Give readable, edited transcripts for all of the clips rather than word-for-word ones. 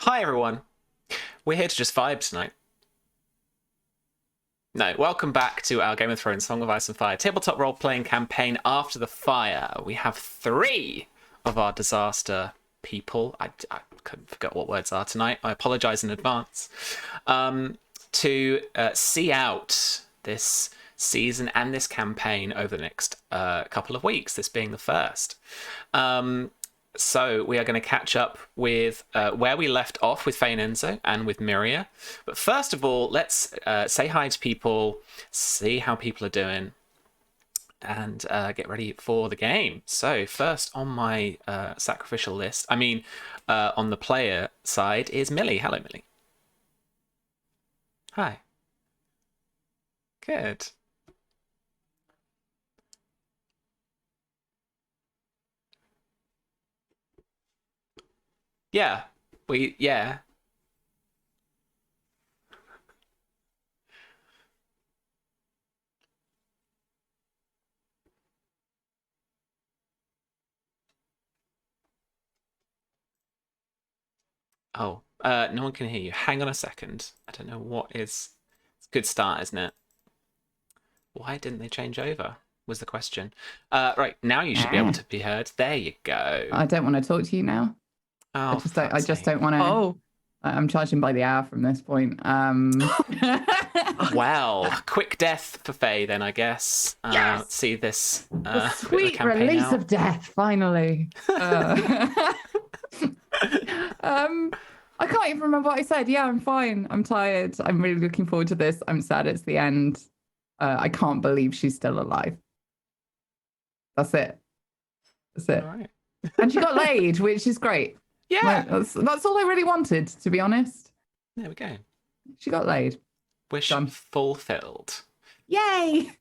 Hi everyone, we're here to just vibe tonight. No, welcome back to our Game of Thrones Song of Ice and Fire tabletop role-playing campaign After the Fire. We have 3 of our disaster people, I couldn't forget what words are tonight, I apologise in advance, to see out this season and this campaign over the next couple of weeks, this being the first. So we are going to catch up with where we left off with Faye and Enzo and with Miria. But first of all, let's say hi to people, see how people are doing, and get ready for the game. So first on my sacrificial list, on the player side, is Millie. Hello, Millie. Hi. Good. Yeah, yeah. Oh, no one can hear you. Hang on a second. I don't know what is... It's a good start, isn't it? Why didn't they change over, was the question. Right, now you should be able to be heard. There you go. I don't want to talk to you now. Oh, I just don't want to. Oh. I'm charging by the hour from this point. Well, quick death for Faye then, I guess. Yes! See this the sweet release of death, finally. I can't even remember what I said. Yeah, I'm fine. I'm tired. I'm really looking forward to this. I'm sad it's the end. I can't believe she's still alive. That's it. All right. And she got laid, which is great. Yeah. That's all I really wanted, to be honest. There we go. She got laid. Wish Done. fulfilled. Yay!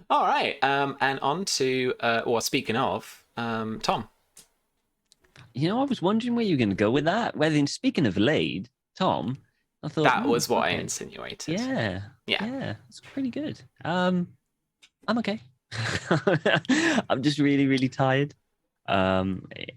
All right. And on to, speaking of, Tom. You know, I was wondering where you were going to go with that. Speaking of laid, Tom, I thought that was what I insinuated. Yeah, it's pretty good. I'm okay. I'm just really, really tired.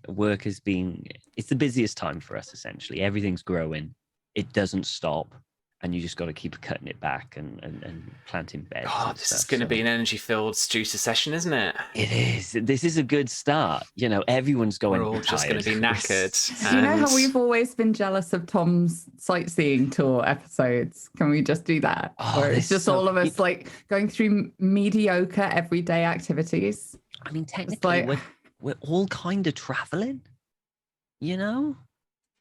Work has been, it's the busiest time for us, essentially. Everything's growing. It doesn't stop. And you just got to keep cutting it back and planting beds. Oh, this is going to be an energy-filled juicer session, isn't it? It is. This is a good start. You know, everyone's going. We're all just going to be knackered. You know how we've always been jealous of Tom's sightseeing tour episodes? Can we just do that? Oh, or it's just all of us like going through mediocre everyday activities. I mean, technically, we're all kind of traveling. You know,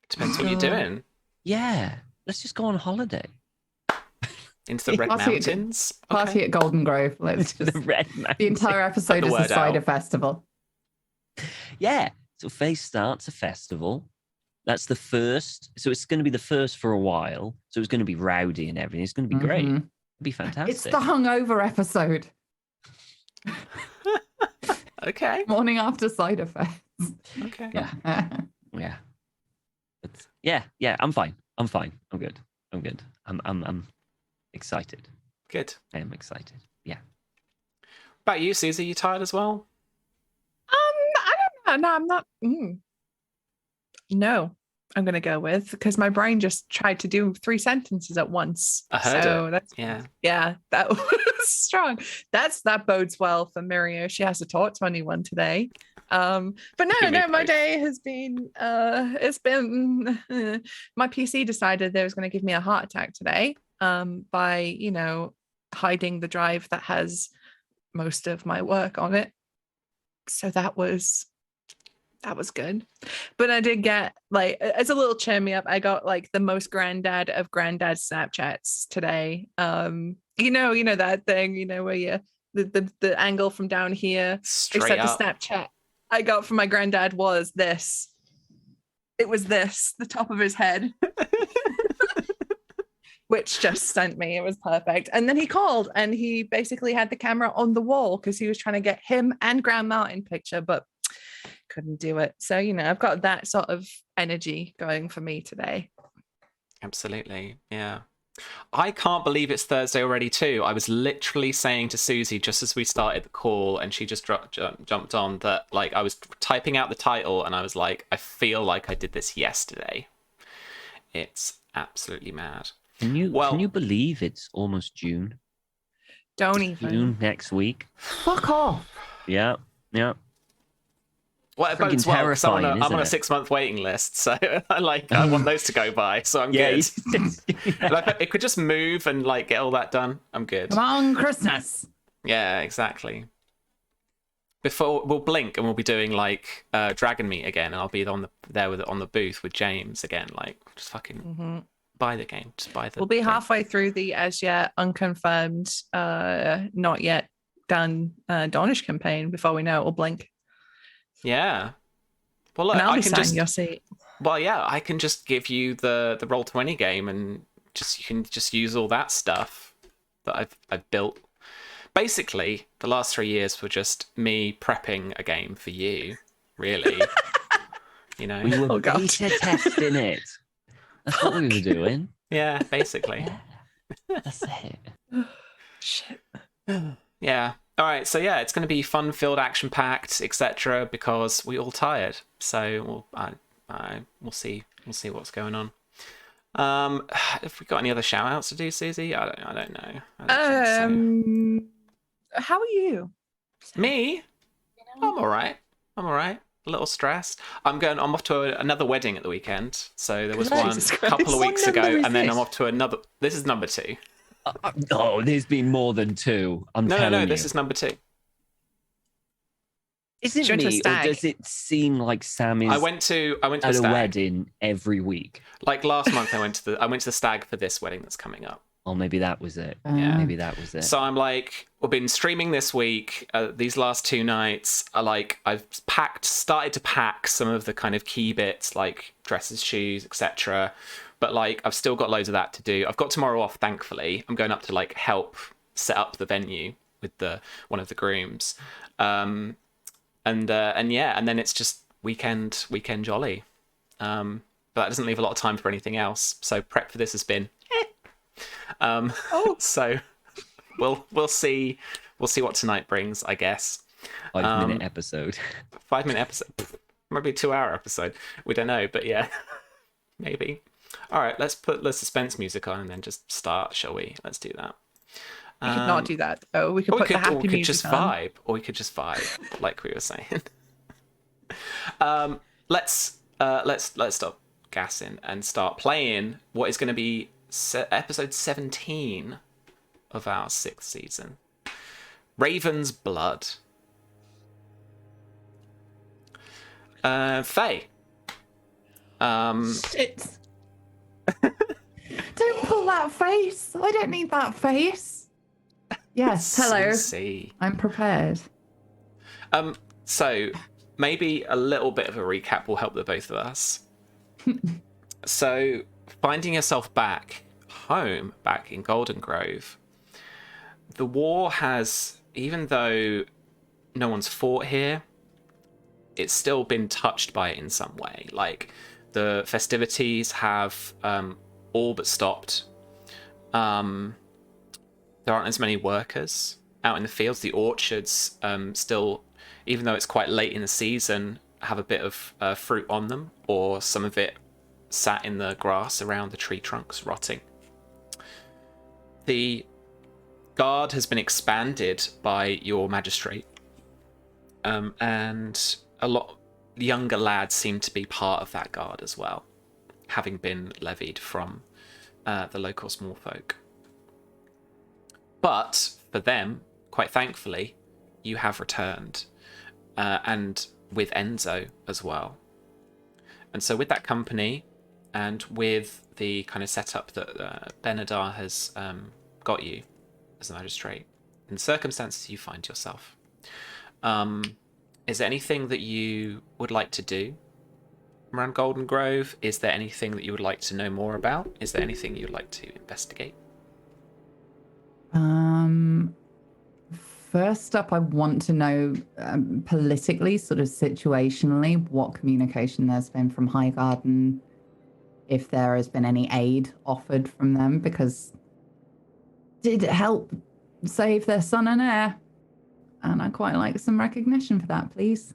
depends what you're doing. Yeah. Let's just go on holiday. Into the Red Mountains? Party at Golden Grove. Let's just... the Red Mountains. The entire episode is a cider festival. Yeah. So Faye starts a festival. That's the first. So it's going to be the first for a while. So it's going to be rowdy and everything. It's going to be great. It'll be fantastic. It's the hungover episode. Okay. Morning after cider fest. Okay. Yeah. Yeah. I'm fine. I'm good. I'm excited. Good. I am excited. Yeah. About you, Susie? You tired as well? I don't know. No, I'm not. No, I'm going to go with, because my brain just tried to do 3 sentences at once. I heard it. Yeah, that was strong. That bodes well for Miria. She has to talk to anyone today. But no, my day has been it's been my PC decided they was going to give me a heart attack today by hiding the drive that has most of my work on it. So that was good. But I did get, like, as a little cheer me up, I got like the most granddad of granddad Snapchats today. You know that thing, where you the angle from down here, straight up. The Snapchat I got from my granddad was this. It was this, the top of his head, which just sent me. It was perfect. And then he called and he basically had the camera on the wall because he was trying to get him and Grandma in picture, but couldn't do it. So, I've got that sort of energy going for me today. Absolutely. Yeah. I can't believe it's Thursday already too. I was literally saying to Susie just as we started the call, and she just jumped on that. Like, I was typing out the title, and I was like, I feel like I did this yesterday. It's absolutely mad. Can you believe it's almost June? Don't even. June next week. Fuck off. Yeah. Well, it Freaking bodes well, 'cause I'm terrifying, on a isn't it? 6-month waiting list, so I want those to go by, so I'm good. Like, it could just move and like get all that done. I'm good. Come on, Christmas. Yeah, exactly. Before we'll blink and we'll be doing like Dragon Meet again, and I'll be on the booth with James again. Like, just fucking buy the game. Just buy the. We'll be thing. halfway through the as yet unconfirmed, not yet done Dawnish campaign before we know it. We'll blink. Yeah. Well, look, And I'll I be can sat just. in your seat. Well, yeah, I can just give you the Roll20 game, and you can just use all that stuff that I've built. Basically, the last 3 years were just me prepping a game for you, really. You know. We were Oh, God. beta testing it. That's what we were doing. Yeah, basically. That's it. Shit. Yeah. All right. So yeah, it's going to be fun-filled, action-packed, etc. Because we all tired. So we'll see. We'll see what's going on. Have we got any other shout-outs to do, Susie? I don't know. I don't think so. How are you? Me? I'm all right. A little stressed. I'm off to another wedding at the weekend. So there was one Jesus a couple of Christ. weeks What ago, number is and then this? I'm off to another. This is number 2. Oh, there's been more than 2. I'm telling No. you. This is number 2. Is it She went to a me, or stag. does it seem like Sam is I went to a at a stag. wedding every week? Like last month, I went to the stag for this wedding that's coming up. Oh, maybe that was it. Yeah. Maybe that was it. So I'm like, we've been streaming this week. These last 2 nights, I've started to pack some of the kind of key bits, like dresses, shoes, etc. But like, I've still got loads of that to do. I've got tomorrow off, thankfully. I'm going up to like help set up the venue with one of the grooms, and then it's just weekend jolly. But that doesn't leave a lot of time for anything else. So prep for this has been. So we'll see what tonight brings, I guess. 5-minute episode. 5-minute episode, maybe a 2-hour episode. We don't know, but yeah, maybe. All right, let's put the suspense music on and then just start, shall we? Let's do that. We could not do that. Oh, we could Or put the happy we could music just on. vibe, or we could just vibe, like we were saying. Let's stop gassing and start playing what is going to be episode 17 of our 6th season, Raven's Blood. Faye. Shit. Don't pull that face. I don't need that face. Yes, hello. Susie. I'm prepared. So maybe a little bit of a recap will help the both of us. So finding yourself back home, back in Golden Grove, the war has, even though no one's fought here, it's still been touched by it in some way. Like, the festivities have all but stopped. There aren't as many workers out in the fields. The orchards still, even though it's quite late in the season, have a bit of fruit on them, or some of it sat in the grass around the tree trunks rotting. The guard has been expanded by your magistrate, and a lot younger lads seem to be part of that guard as well, having been levied from the local small folk. But for them, quite thankfully, you have returned, and with Enzo as well. And so with that company, and with the kind of setup that Benadar has got you as a magistrate, in the circumstances you find yourself, is there anything that you would like to do around Golden Grove? Is there anything that you would like to know more about? Is there anything you'd like to investigate? First up, I want to know politically, sort of situationally, what communication there's been from Highgarden if there has been any aid offered from them, because did it help save their son and heir? And I'd quite like some recognition for that, please.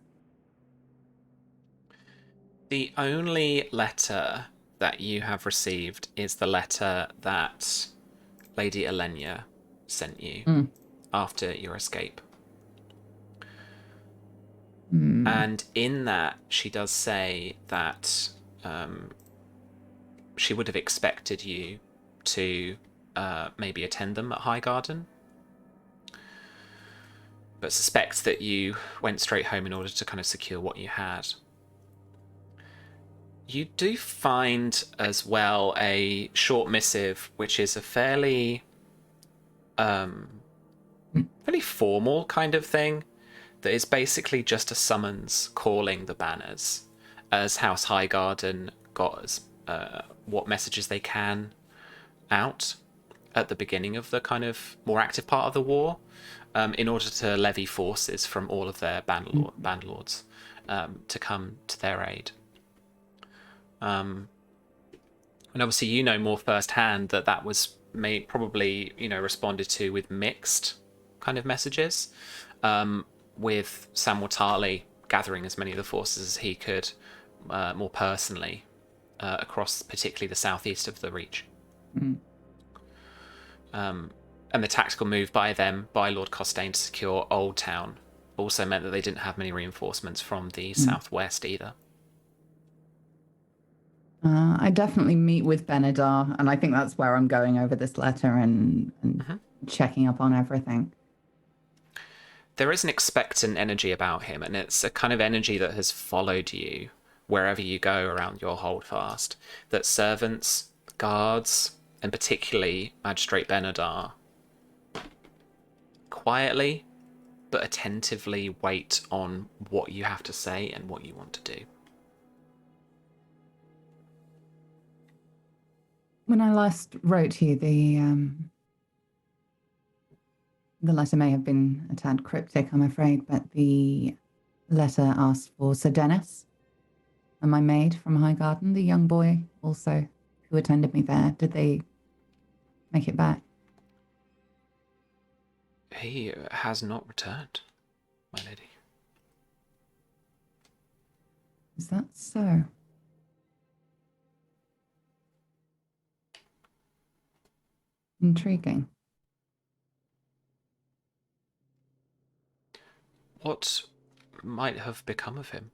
The only letter that you have received is the letter that Lady Elenya sent you after your escape. And in that, she does say that she would have expected you to maybe attend them at Highgarden, but suspects that you went straight home in order to kind of secure what you had. You do find as well a short missive, which is a fairly formal kind of thing, that is basically just a summons calling the banners, as House Highgarden got what messages they can out at the beginning of the kind of more active part of the war, in order to levy forces from all of their bandlords to come to their aid. And obviously you know more firsthand that was probably responded to with mixed kind of messages, with Sam Watali gathering as many of the forces as he could more personally across particularly the southeast of the Reach. And the tactical move by Lord Costain to secure Old Town also meant that they didn't have many reinforcements from the southwest either. I definitely meet with Benedar, and I think that's where I'm going over this letter and checking up on everything. There is an expectant energy about him, and it's a kind of energy that has followed you wherever you go around your holdfast. That servants, guards, and particularly Magistrate Benedar quietly but attentively wait on what you have to say and what you want to do. When I last wrote to you, the letter may have been a tad cryptic, I'm afraid, but the letter asked for Sir Dennis and my maid from Highgarden, the young boy also who attended me there. Did they make it back? He has not returned, my lady. Is that so? Intriguing. What might have become of him?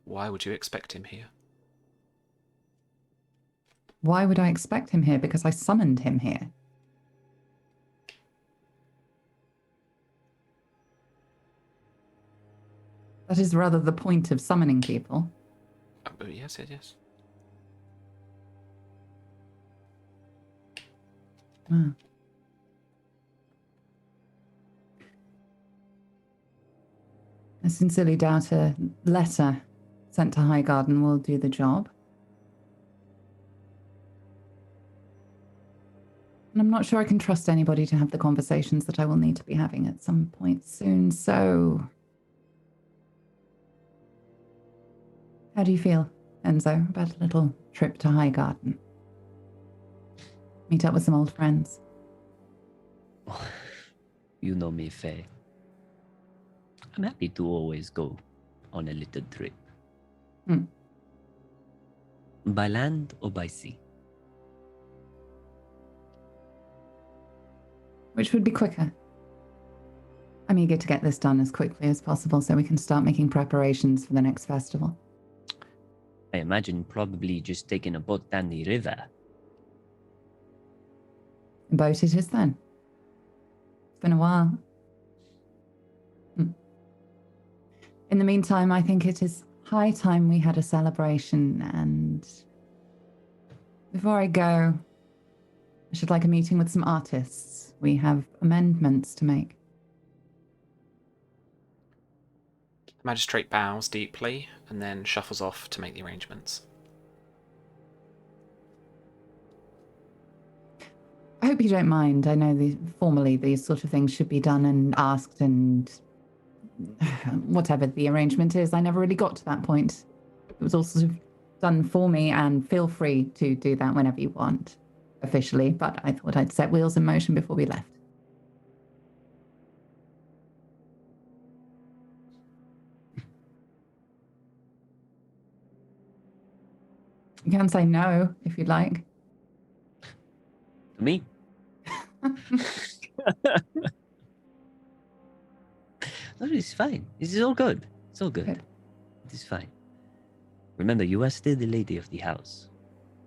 Why would you expect him here? Why would I expect him here? Because I summoned him here. That is rather the point of summoning people. Yes, yes. Ah. I sincerely doubt a letter sent to Highgarden will do the job. And I'm not sure I can trust anybody to have the conversations that I will need to be having at some point soon, so... How do you feel, Enzo, about a little trip to Highgarden? Meet up with some old friends. You know me, Faye. I'm happy to always go on a little trip. By land or by sea? Which would be quicker? I'm eager to get this done as quickly as possible so we can start making preparations for the next festival. I imagine probably just taking a boat down the river. A boat it is then. It's been a while. In the meantime, I think it is high time we had a celebration, and before I go, I should like a meeting with some artists. We have amendments to make. The magistrate bows deeply and then shuffles off to make the arrangements. I hope you don't mind. I know formally these sort of things should be done and asked, and whatever the arrangement is, I never really got to that point. It was all sort of done for me, and feel free to do that whenever you want, officially. But I thought I'd set wheels in motion before we left. You can say no if you'd like. To me? No, it's fine. This is all good. It's all good. Good. It is fine. Remember, you are still the lady of the house.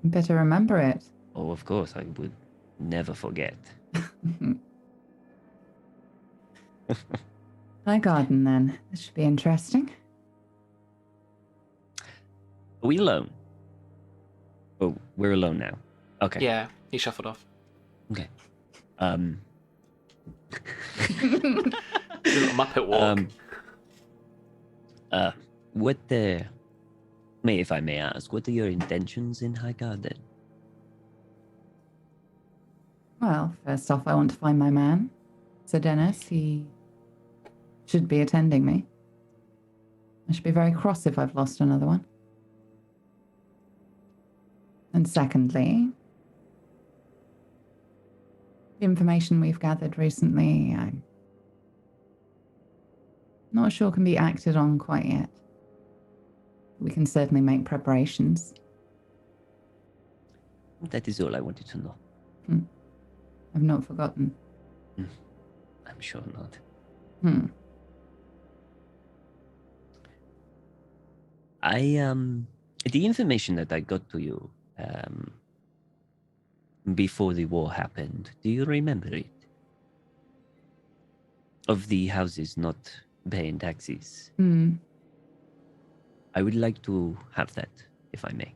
You better remember it. Oh, of course, I would never forget. High garden, then. This should be interesting. Are we alone? Oh, we're alone now. Okay. Yeah, he shuffled off. Okay. Little Muppet walk. If I may ask, what are your intentions in High Garden? Well, first off, I want to find my man, Sir Dennis. He should be attending me. I should be very cross if I've lost another one. And secondly, the information we've gathered recently, I'm not sure can be acted on quite yet. We can certainly make preparations. That is all I wanted to know. I've not forgotten. I'm sure not. The information that I got to you before the war happened, do you remember it? Of the houses not paying taxes. I would like to have that, if I may.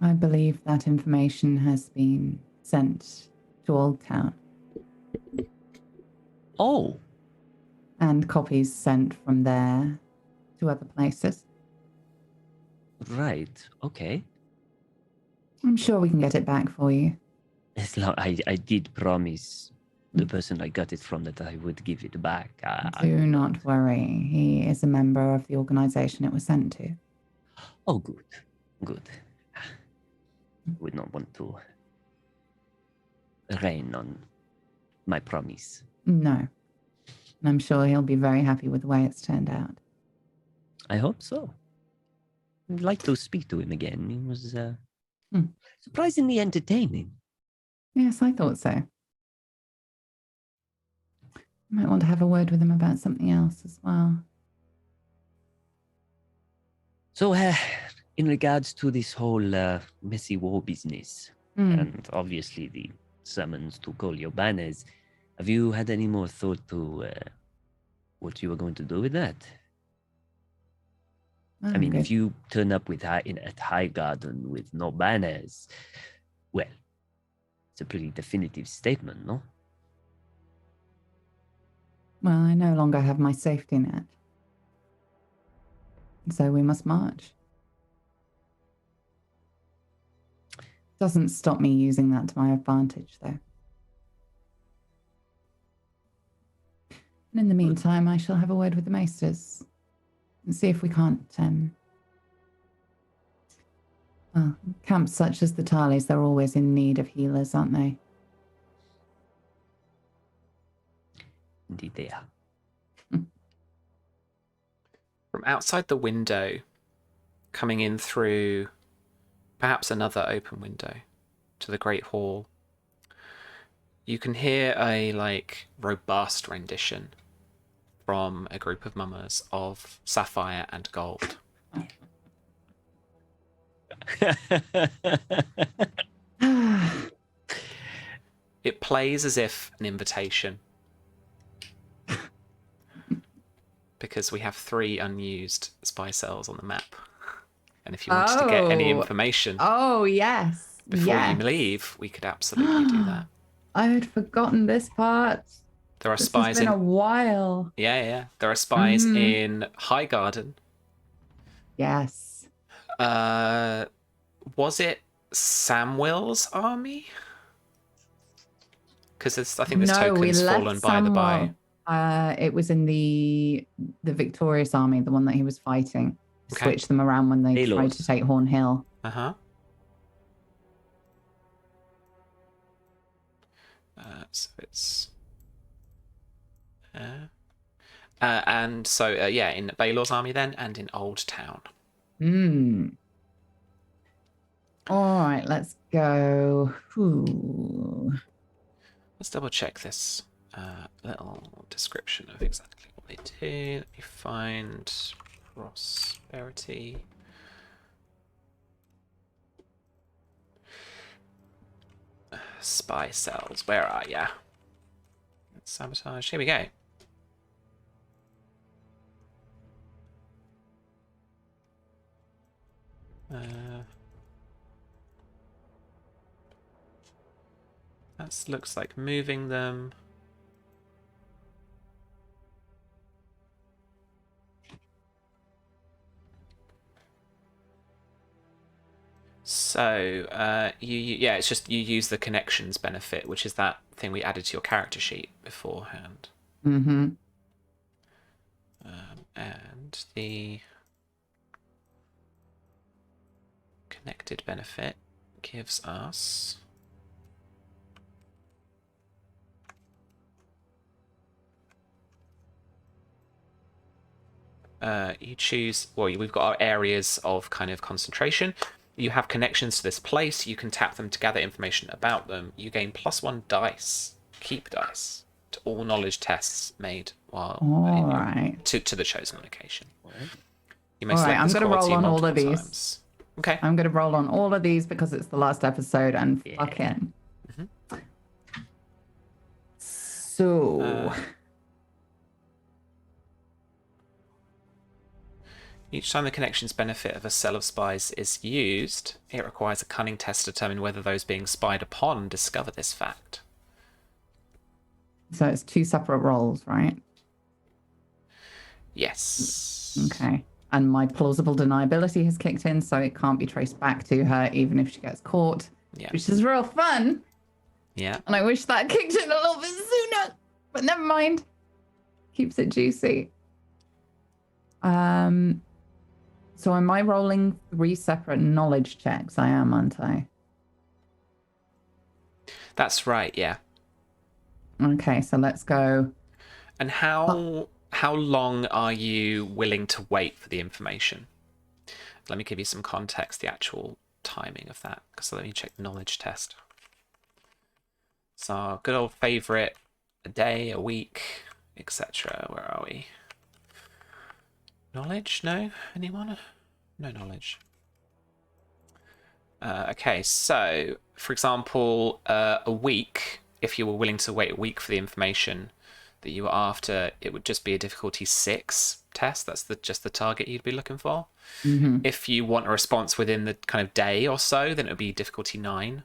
I believe that information has been sent to Old Town. Oh, And copies sent from there to other places. right. Okay. I'm sure we can get it back for you. As long I did promise the person I got it from that I would give it back. Do not worry. He is a member of the organization it was sent to. Oh, good. Good. Would not want to rain on my promise. No. And I'm sure he'll be very happy with the way it's turned out. I hope so. I'd like to speak to him again. He was surprisingly entertaining. Yes, I thought so. Might want to have a word with him about something else as well. So, in regards to this whole messy war business, and obviously the summons to call your banners, have you had any more thought to what you were going to do with that? I mean, if you turn up at High Garden with no banners, well, it's a pretty definitive statement, no? Well, I no longer have my safety net. So we must march. Doesn't stop me using that to my advantage, though. And in the meantime, I shall have a word with the maesters and see if we can't, well, camps such as the Tarleys, they're always in need of healers, aren't they? Indeed they are. From outside the window, coming in through perhaps another open window to the Great Hall, you can hear a robust rendition from a group of mummers of Sapphire and Gold. It plays as if an invitation, because we have 3 unused spy cells on the map. And if you wanted to get any information yes. before you leave, we could absolutely do that. I had forgotten this part. There are This spies has been in... a while. Yeah. There are spies in High Garden. Yes. Was it Samwell's army? Because I think this token's fallen by the by. It was in the victorious army, the one that he was fighting. Okay. Switched them around when they tried to take Horn Hill. Uh-huh. So it's... and so, yeah, in Baelor's army then, and in Old Town. All right, let's go. Ooh. Let's double check this little description of exactly what they do. Let me find prosperity. Spy cells, where are ya? Sabotage, here we go. That looks like moving them. So, yeah, it's just you use the connections benefit, which is that thing we added to your character sheet beforehand. Mm-hmm. And the connected benefit gives us... you choose, well, we've got our areas of kind of concentration. You have connections to this place. You can tap them to gather information about them. You gain +1 dice, keep dice, to all knowledge tests made while to the chosen location. You may select I'm this going to roll quality on all multiple of these. times. Okay. I'm going to roll on all of these because it's the last episode and fuck it. So... each time the connections benefit of a cell of spies is used, it requires a cunning test to determine whether those being spied upon discover this fact. So it's 2 separate rolls, right? Yes. Okay. And my plausible deniability has kicked in, so it can't be traced back to her even if she gets caught, which is real fun. Yeah. And I wish that kicked in a little bit sooner, but never mind. Keeps it juicy. So am I rolling 3 separate knowledge checks? I am, aren't I? That's right, yeah. Okay, so let's go. And how long are you willing to wait for the information? Let me give you some context, the actual timing of that. So let me check knowledge test. So our good old favourite, a day, a week, etc. Where are we? Knowledge? No? Anyone? No knowledge. Okay, so, for example, a week, if you were willing to wait a week for the information that you were after, it would just be a difficulty 6 test. That's just the target you'd be looking for. Mm-hmm. If you want a response within the kind of day or so, then it would be difficulty 9.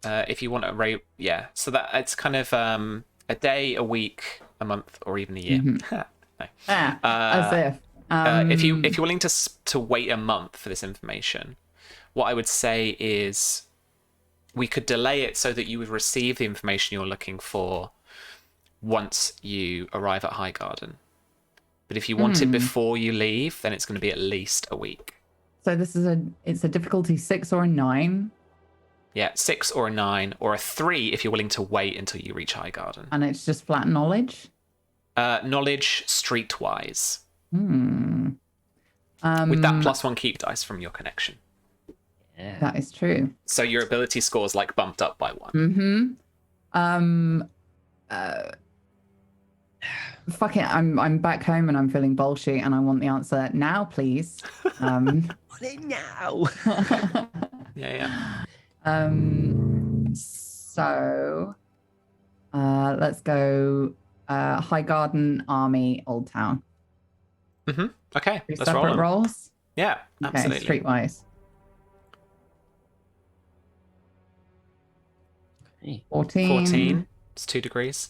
If you want a rate, yeah. So that it's kind of a day, a week, a month, or even a year. Mm-hmm. No. As if. If you're willing to wait a month for this information, what I would say is we could delay it so that you would receive the information you're looking for once you arrive at Highgarden. But if you want it before you leave, then it's going to be at least a week. So this is it's a difficulty 6 or a 9. Yeah, 6 or a 9 or a 3 if you're willing to wait until you reach Highgarden. And it's just flat knowledge? Knowledge streetwise. With that +1 keep dice from your connection. Yeah. That is true. So your ability score is like bumped up by 1. Fuck it. I'm back home and I'm feeling bullshit and I want the answer now, please. Want it now. Yeah. So let's go Highgarden, Army, Old Town. Okay, 3 let's roll separate them. rolls? Yeah, absolutely. Okay, streetwise. 14. It's 2 degrees.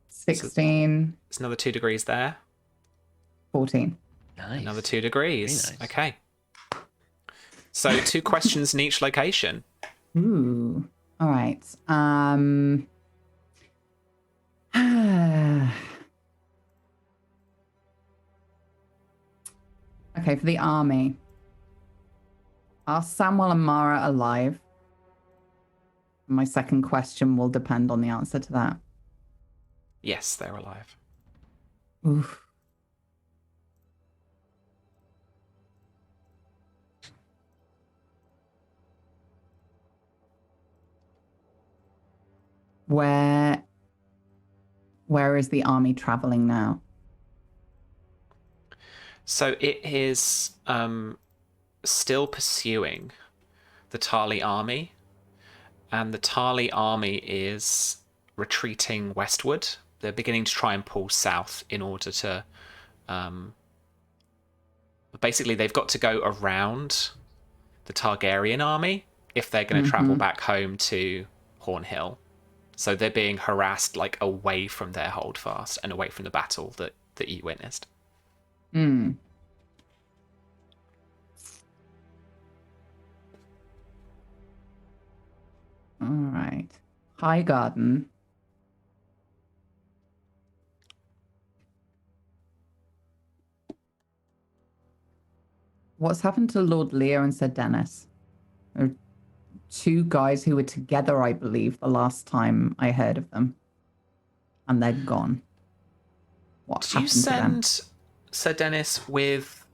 16. It's another 2 degrees there. 14. Nice. Another 2 degrees. Very nice. Okay. So 2 questions in each location. Ooh. All right. Okay, for the army. Are Samuel and Mara alive? My second question will depend on the answer to that. Yes, they're alive. Oof. Where is the army traveling now? So it is still pursuing the Tarly army, and the Tarly army is retreating westward. They're beginning to try and pull south in order to basically they've got to go around the Targaryen army if they're going to travel back home to Hornhill. So they're being harassed like away from their holdfast and away from the battle that you witnessed. Hmm. All right. Highgarden. What's happened to Lord Leo and Sir Dennis? They're two guys who were together, I believe, the last time I heard of them. And they're gone. What Did you happened to them? send Sir Dennis with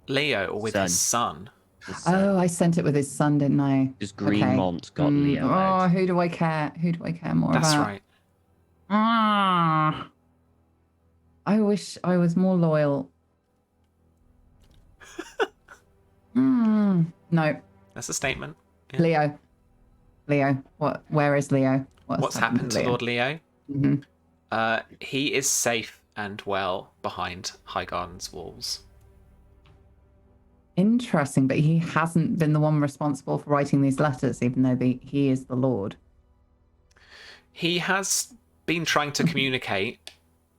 Leo or with Son. his son? His son. Oh, I sent it with his son, didn't I? Just Greenmont got Leo Oh, out. who do I care? Who do I care more That's about? right. Ah, I wish I was more loyal. No, That's a statement. Yeah. Leo. What? Where is Leo? What's happened to Leo? Lord Leo? Mm-hmm. He is safe and well behind Highgarden's walls. Interesting, but he hasn't been the one responsible for writing these letters, even though he is the Lord. He has been trying to communicate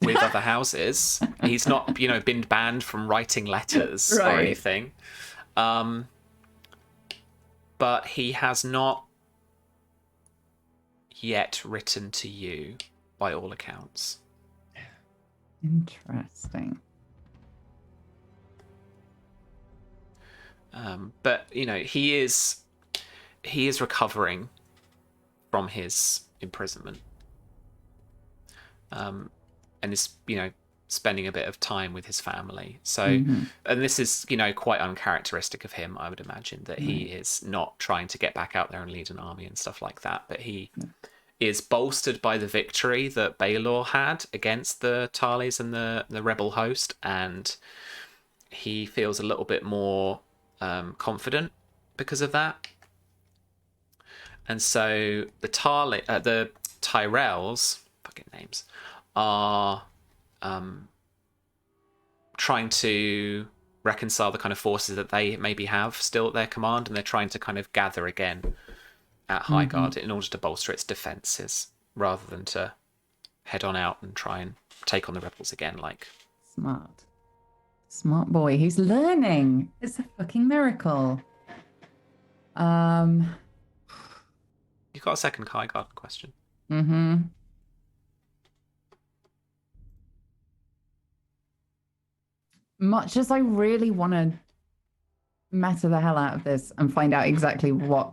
with other houses. He's not, been banned from writing letters or Right. anything. But he has not yet written to you, by all accounts. Interesting. But he is recovering from his imprisonment, and is spending a bit of time with his family. So, and this is quite uncharacteristic of him. I would imagine that he is not trying to get back out there and lead an army and stuff like that. But he is bolstered by the victory that Baelor had against the Tarlys and the rebel host, and he feels a little bit more confident because of that. And so the Tyrells, fucking names, are trying to reconcile the kind of forces that they maybe have still at their command, and they're trying to kind of gather again at Highgarden in order to bolster its defenses, rather than to head on out and try and take on the rebels again. Smart boy. He's learning. It's a fucking miracle. You got a second Highgarden question? Much as I really want to meta the hell out of this and find out exactly what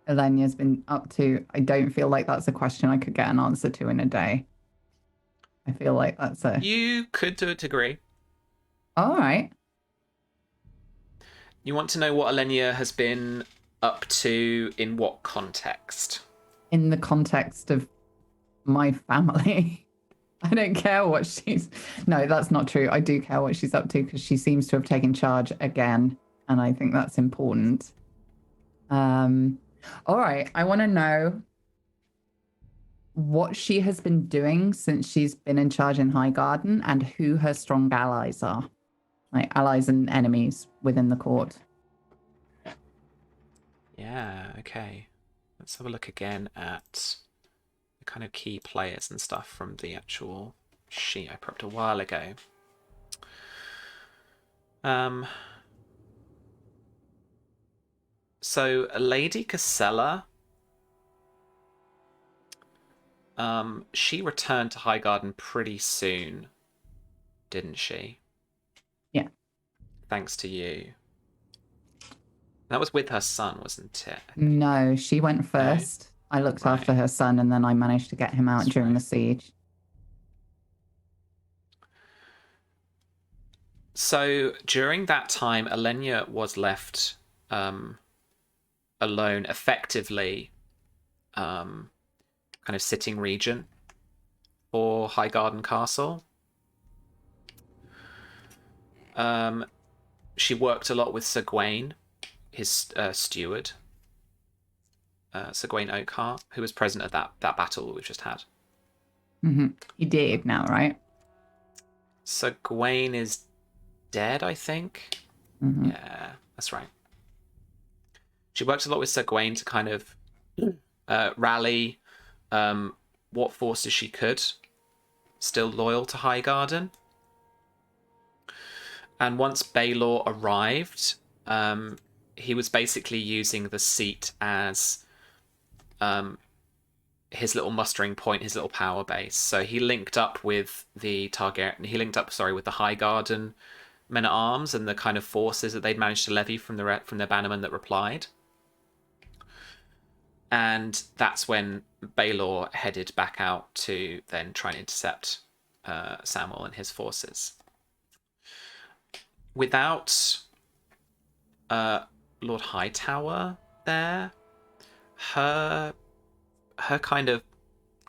Elenia's been up to, I don't feel like that's a question I could get an answer to in a day. I feel like that's You could, to a degree. All right. You want to know what Elenia has been up to in what context? In the context of my family. I don't care what she's... No, that's not true. I do care what she's up to, because she seems to have taken charge again, and I think that's important. All right. I want to know what she has been doing since she's been in charge in Highgarden, and who her strong allies are. Like allies and enemies within the court. Yeah, okay. Let's have a look again at the kind of key players and stuff from the actual sheet I prepped a while ago. So Lady Cassella She returned to Highgarden pretty soon, didn't she? Yeah. Thanks to you. That was with her son, wasn't it? No, she went first. I looked Right. after her son, and then I managed to get him out That's during the right. siege. So during that time, Elenya was left alone, effectively kind of sitting regent for Highgarden Castle. She worked a lot with Sir Gawain, his steward, Sir Gawain Oakhart, who was present at that battle that we've just had. He did now, right? Sir Gawain is dead, I think. Yeah, that's right. She worked a lot with Sir Gawain to kind of rally what forces she could, still loyal to Highgarden. And once Baelor arrived, he was basically using the seat as his little mustering point, his little power base. So he linked up with the Targaryen. He linked up, with the Highgarden men at arms and the kind of forces that they'd managed to levy from their bannermen that replied. And that's when Baelor headed back out to then try and intercept Samwell and his forces. Without Lord Hightower there, her kind of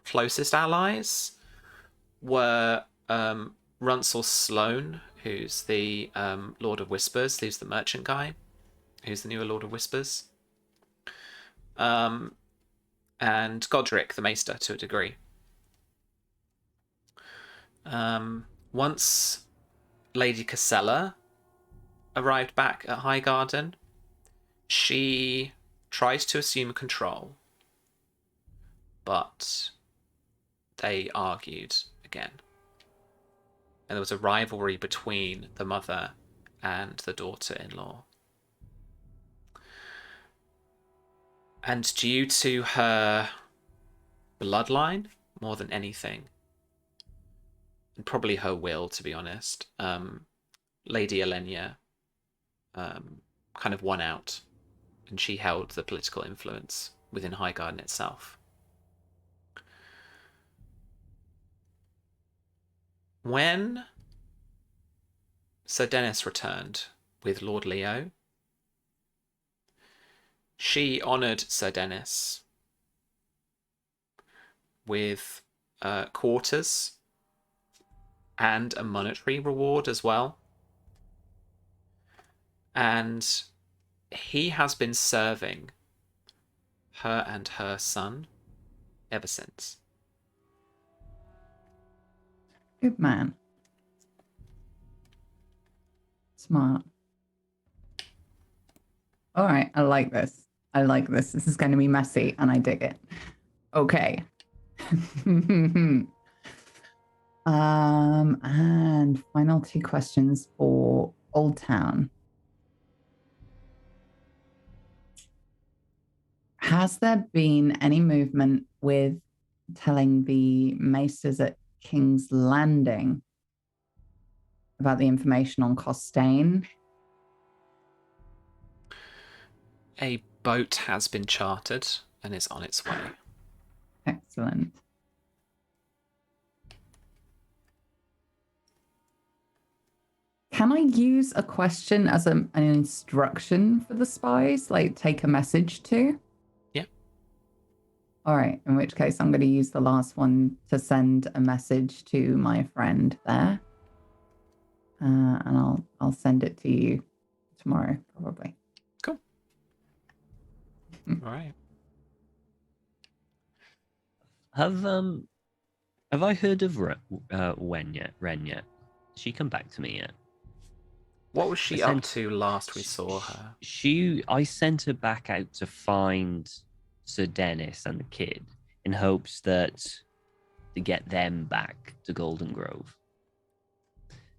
closest allies were Runsel Sloane, who's the Lord of Whispers, who's the merchant guy, who's the newer Lord of Whispers, and Godric the Maester to a degree. Once Lady Cassella arrived back at Highgarden, she tries to assume control, but they argued again. And there was a rivalry between the mother and the daughter-in-law. And due to her bloodline, more than anything, and probably her will, to be honest, Lady Elenya kind of won out, and she held the political influence within Highgarden itself. When Sir Dennis returned with Lord Leo, she honoured Sir Dennis with quarters and a monetary reward as well. And he has been serving her and her son ever since. Good man. Smart. All right, I like this. I like this. This is going to be messy, and I dig it. Okay. And final two questions for Old Town. Has there been any movement with telling the maesters at King's Landing about the information on Costain? A boat has been chartered and is on its way. Excellent. Can I use a question as an instruction for the spies? Like take a message to? Yeah. All right. In which case, I'm going to use the last one to send a message to my friend there. And I'll send it to you tomorrow, probably. Cool. All right. Have I heard of Ren yet? Has she come back to me yet? What was she up to last we saw her? I sent her back out to find Sir Dennis and the kid in hopes that to get them back to Golden Grove.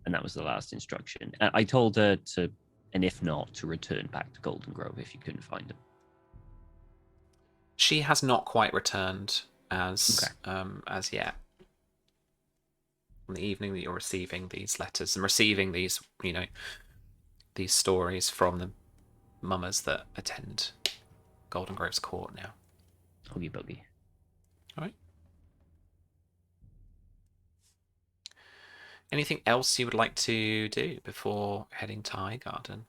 And that was the last instruction. I told her to, and if not, to return back to Golden Grove if you couldn't find him. She has not quite returned. as yet. On the evening that you're receiving these letters and receiving these, these stories from the mummers that attend Golden Grove's court now. Huggy buggy. All right. Anything else you would like to do before heading to Highgarden?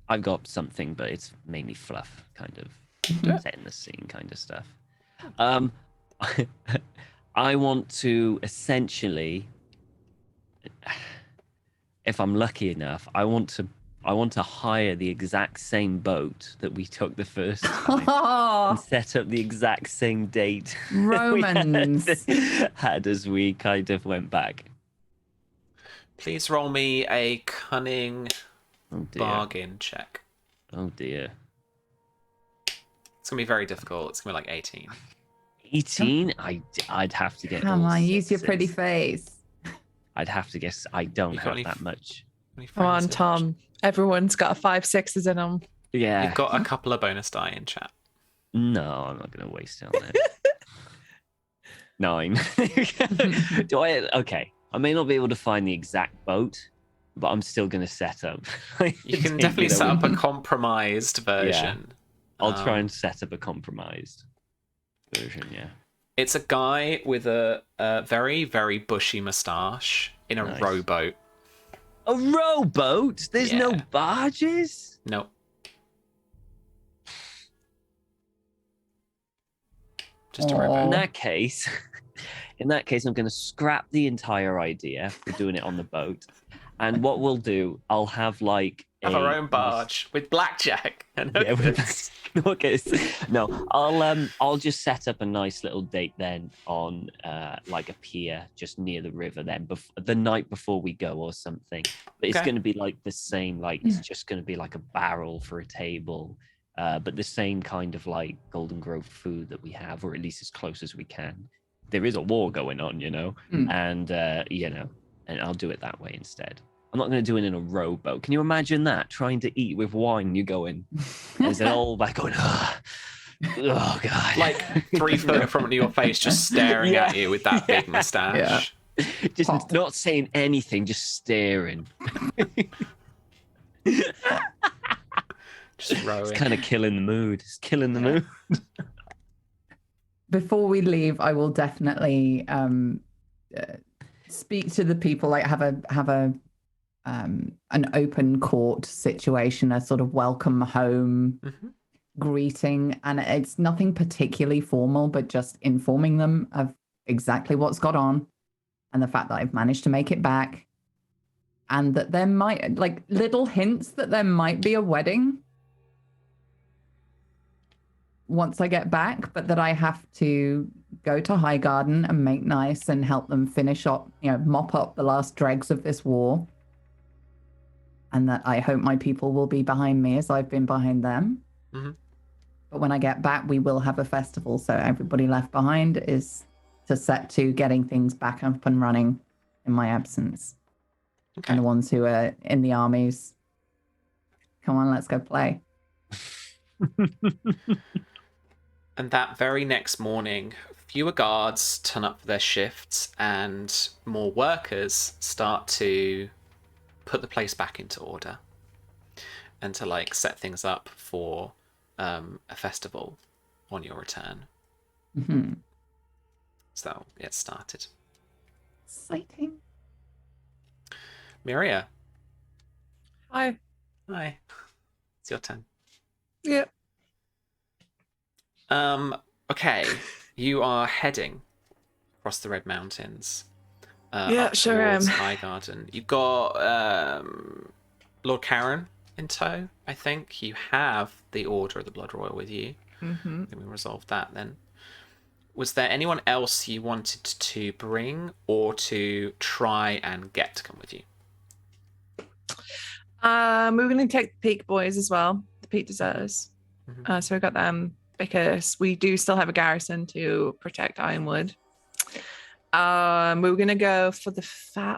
I've got something, but it's mainly fluff, kind of setting the scene kind of stuff. I want to essentially, if I'm lucky enough, I want to hire the exact same boat that we took the first time and set up the exact same date Romans we had as we kind of went back. Please roll me a cunning bargain check. Oh dear. It's going to be very difficult. It's going to be like 18. 18? I'd have to get. Come all on, use your sixes. pretty face. I'd have to guess. I don't have any that much. Come on, Tom. Everyone's got a 5 6s in them. Yeah. You've got a couple of bonus die in chat. No, I'm not going to waste it on that. 9. Do I? Okay. I may not be able to find the exact boat, but I'm still going to set up. You can definitely set up a compromised version. Yeah. I'll try and set up a compromised version, yeah. It's a guy with a very, very bushy moustache in a rowboat. A rowboat? There's no barges? Nope. Just a rowboat. In that case, I'm going to scrap the entire idea for doing it on the boat. And what we'll do, I'll have like have our own barge with blackjack and No, I'll just set up a nice little date then on like a pier just near the river then the night before we go or something. But it's going to be like the same, like it's just going to be like a barrel for a table, but the same kind of like Golden Grove food that we have, or at least as close as we can. There is a war going on, and and I'll do it that way instead. I'm not going to do it in a rowboat. Can you imagine that? Trying to eat with wine, you're going, there's an old back going, oh God. Like 3 foot in front of your face, just staring at you with that big moustache. Yeah. Just not saying anything, just staring. Just rowing. It's kind of killing the mood. It's killing the mood. Before we leave, I will definitely speak to the people, like have an open court situation, a sort of welcome home greeting, and it's nothing particularly formal, but just informing them of exactly what's got on and the fact that I've managed to make it back, and that there might, like, little hints that there might be a wedding once I get back, but that I have to go to Highgarden and make nice and help them finish up, mop up the last dregs of this war. And that I hope my people will be behind me as I've been behind them. But when I get back, we will have a festival. So everybody left behind is to set to getting things back up and running in my absence. Okay. And the ones who are in the armies, come on, let's go play. And that very next morning, fewer guards turn up for their shifts and more workers start to put the place back into order and to like set things up for a festival on your return. So that'll get started. Exciting. Miria. Hi. It's your turn. Yep. Okay. You are heading across the Red Mountains. Sure am. Highgarden. You've got Lord Karen in tow, I think. You have the Order of the Blood Royal with you. I think we resolved that then. Was there anyone else you wanted to bring or to try and get to come with you? We're going to take the Peak Boys as well, the Peak Deserters. So we got them because we do still have a garrison to protect Ironwood. We were going to go for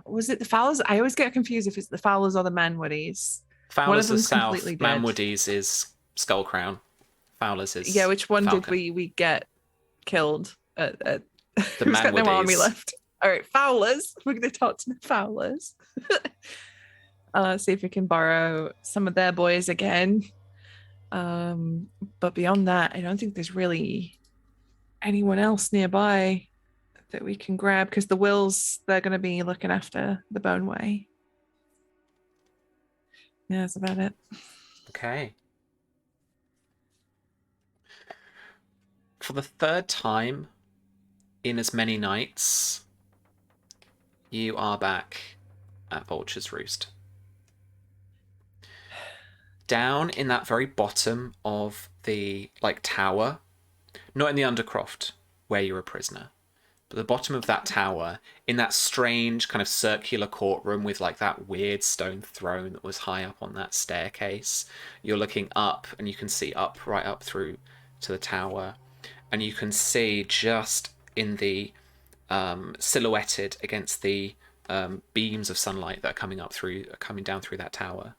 was it the Fowlers? I always get confused if it's the Fowlers or the Manwoodies. Fowlers is south, Manwoodies is Skull Crown. Fowler's is Yeah, which one Falcon. did we get killed at The who's got no army Manwoodies. left? All right, Fowlers. We're going to talk to the Fowlers. See if we can borrow some of their boys again. But beyond that, I don't think there's really anyone else nearby that we can grab, because the Wills, they're going to be looking after the Boneway. Yeah, that's about it. Okay. For the third time in as many nights, you are back at Vulture's Roost. Down in that very bottom of the tower, not in the Undercroft where you're a prisoner, but the bottom of that tower, in that strange kind of circular courtroom with that weird stone throne that was high up on that staircase, you're looking up and you can see right up through to the tower, and you can see just in the silhouetted against the beams of sunlight that are coming down through that tower,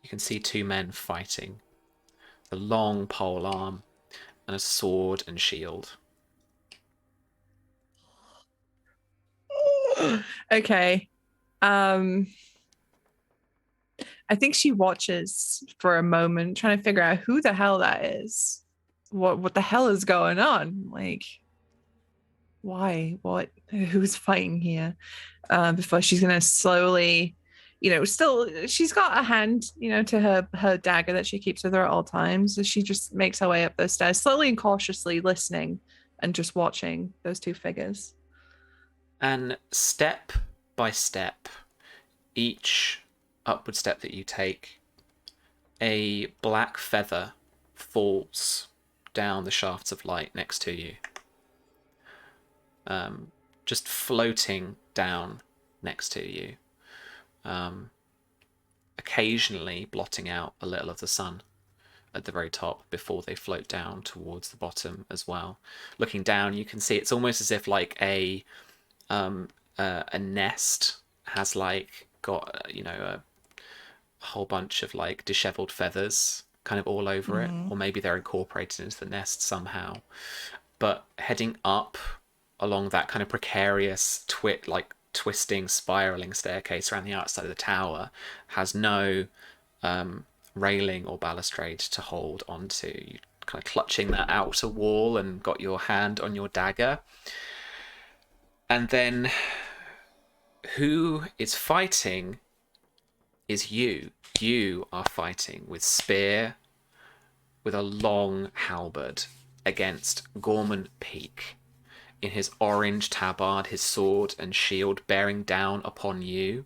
you can see two men fighting, a long pole arm and a sword and shield. Okay. I think she watches for a moment, trying to figure out who the hell that is. What the hell is going on? Why? What? Who's fighting here? Before she's gonna slowly, still she's got a hand, to her dagger that she keeps with her at all times. So she just makes her way up those stairs, slowly and cautiously, listening and just watching those two figures. And step by step, each upward step that you take, a black feather falls down the shafts of light next to you. Just floating down next to you. Occasionally blotting out a little of the sun at the very top before they float down towards the bottom as well. Looking down, you can see it's almost as if a nest has got a whole bunch of disheveled feathers kind of all over it, or maybe they're incorporated into the nest somehow. But heading up along that kind of precarious twisting, spiraling staircase around the outside of the tower has no railing or balustrade to hold onto. You kind of clutching that outer wall and got your hand on your dagger. And then who is fighting is you. You are fighting with spear, with a long halberd, against Gorman Peak in his orange tabard, his sword and shield bearing down upon you.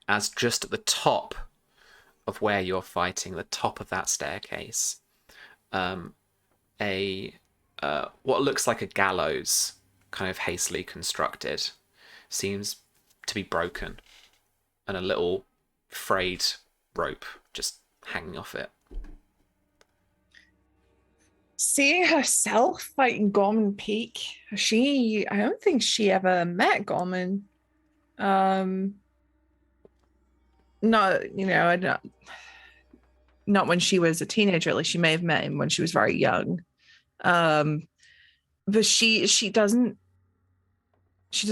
As just at the top of where you're fighting, the top of that staircase, what looks like a gallows, kind of hastily constructed, seems to be broken, and a little frayed rope just hanging off it. Seeing herself fighting Gorman Peak, I don't think she ever met Gorman. Not when she was a teenager. At least she may have met him when she was very young. But she doesn't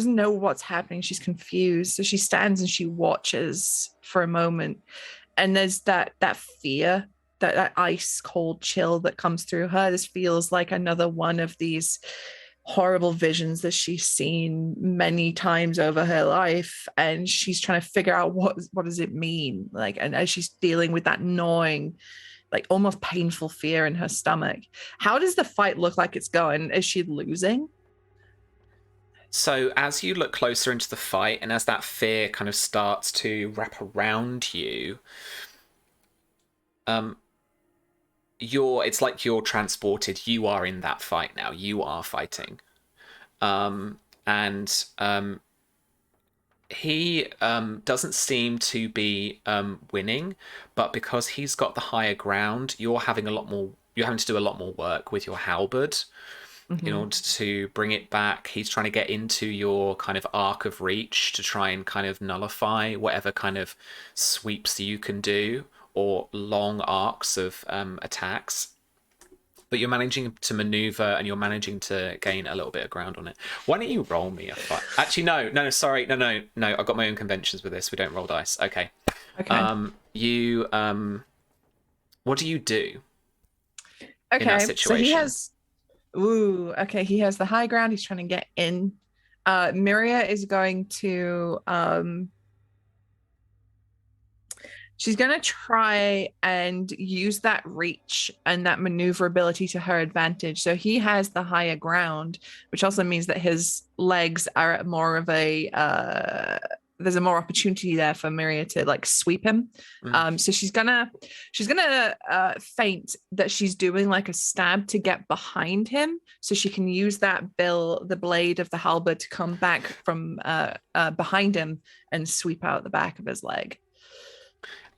know what's happening. She's confused. So she stands and she watches for a moment. And there's that fear, that ice cold chill that comes through her. This feels like another one of these horrible visions that she's seen many times over her life. And she's trying to figure out what does it mean? And as she's dealing with that gnawing, almost painful fear in her stomach. How does the fight look like it's going? Is she losing? So as you look closer into the fight, and as that fear kind of starts to wrap around you, it's like you're transported. You are in that fight now. You are fighting. He doesn't seem to be winning, but because he's got the higher ground, you're having to do a lot more work with your halberd in order to bring it back. He's trying to get into your kind of arc of reach to try and kind of nullify whatever kind of sweeps you can do, or long arcs of attacks. But you're managing to maneuver and you're managing to gain a little bit of ground on it. Why don't you roll me a fight? Actually, no, sorry. No. I've got my own conventions with this. We don't roll dice. Okay. What do you do in that situation? So he has the high ground. He's trying to get in. Miria is going to she's going to try and use that reach and that maneuverability to her advantage. So he has the higher ground, which also means that his legs are at more of a there's a more opportunity there for Miria to like sweep him. So she's gonna feint that she's doing like a stab to get behind him, so she can use that the blade of the halberd to come back from behind him and sweep out the back of his leg.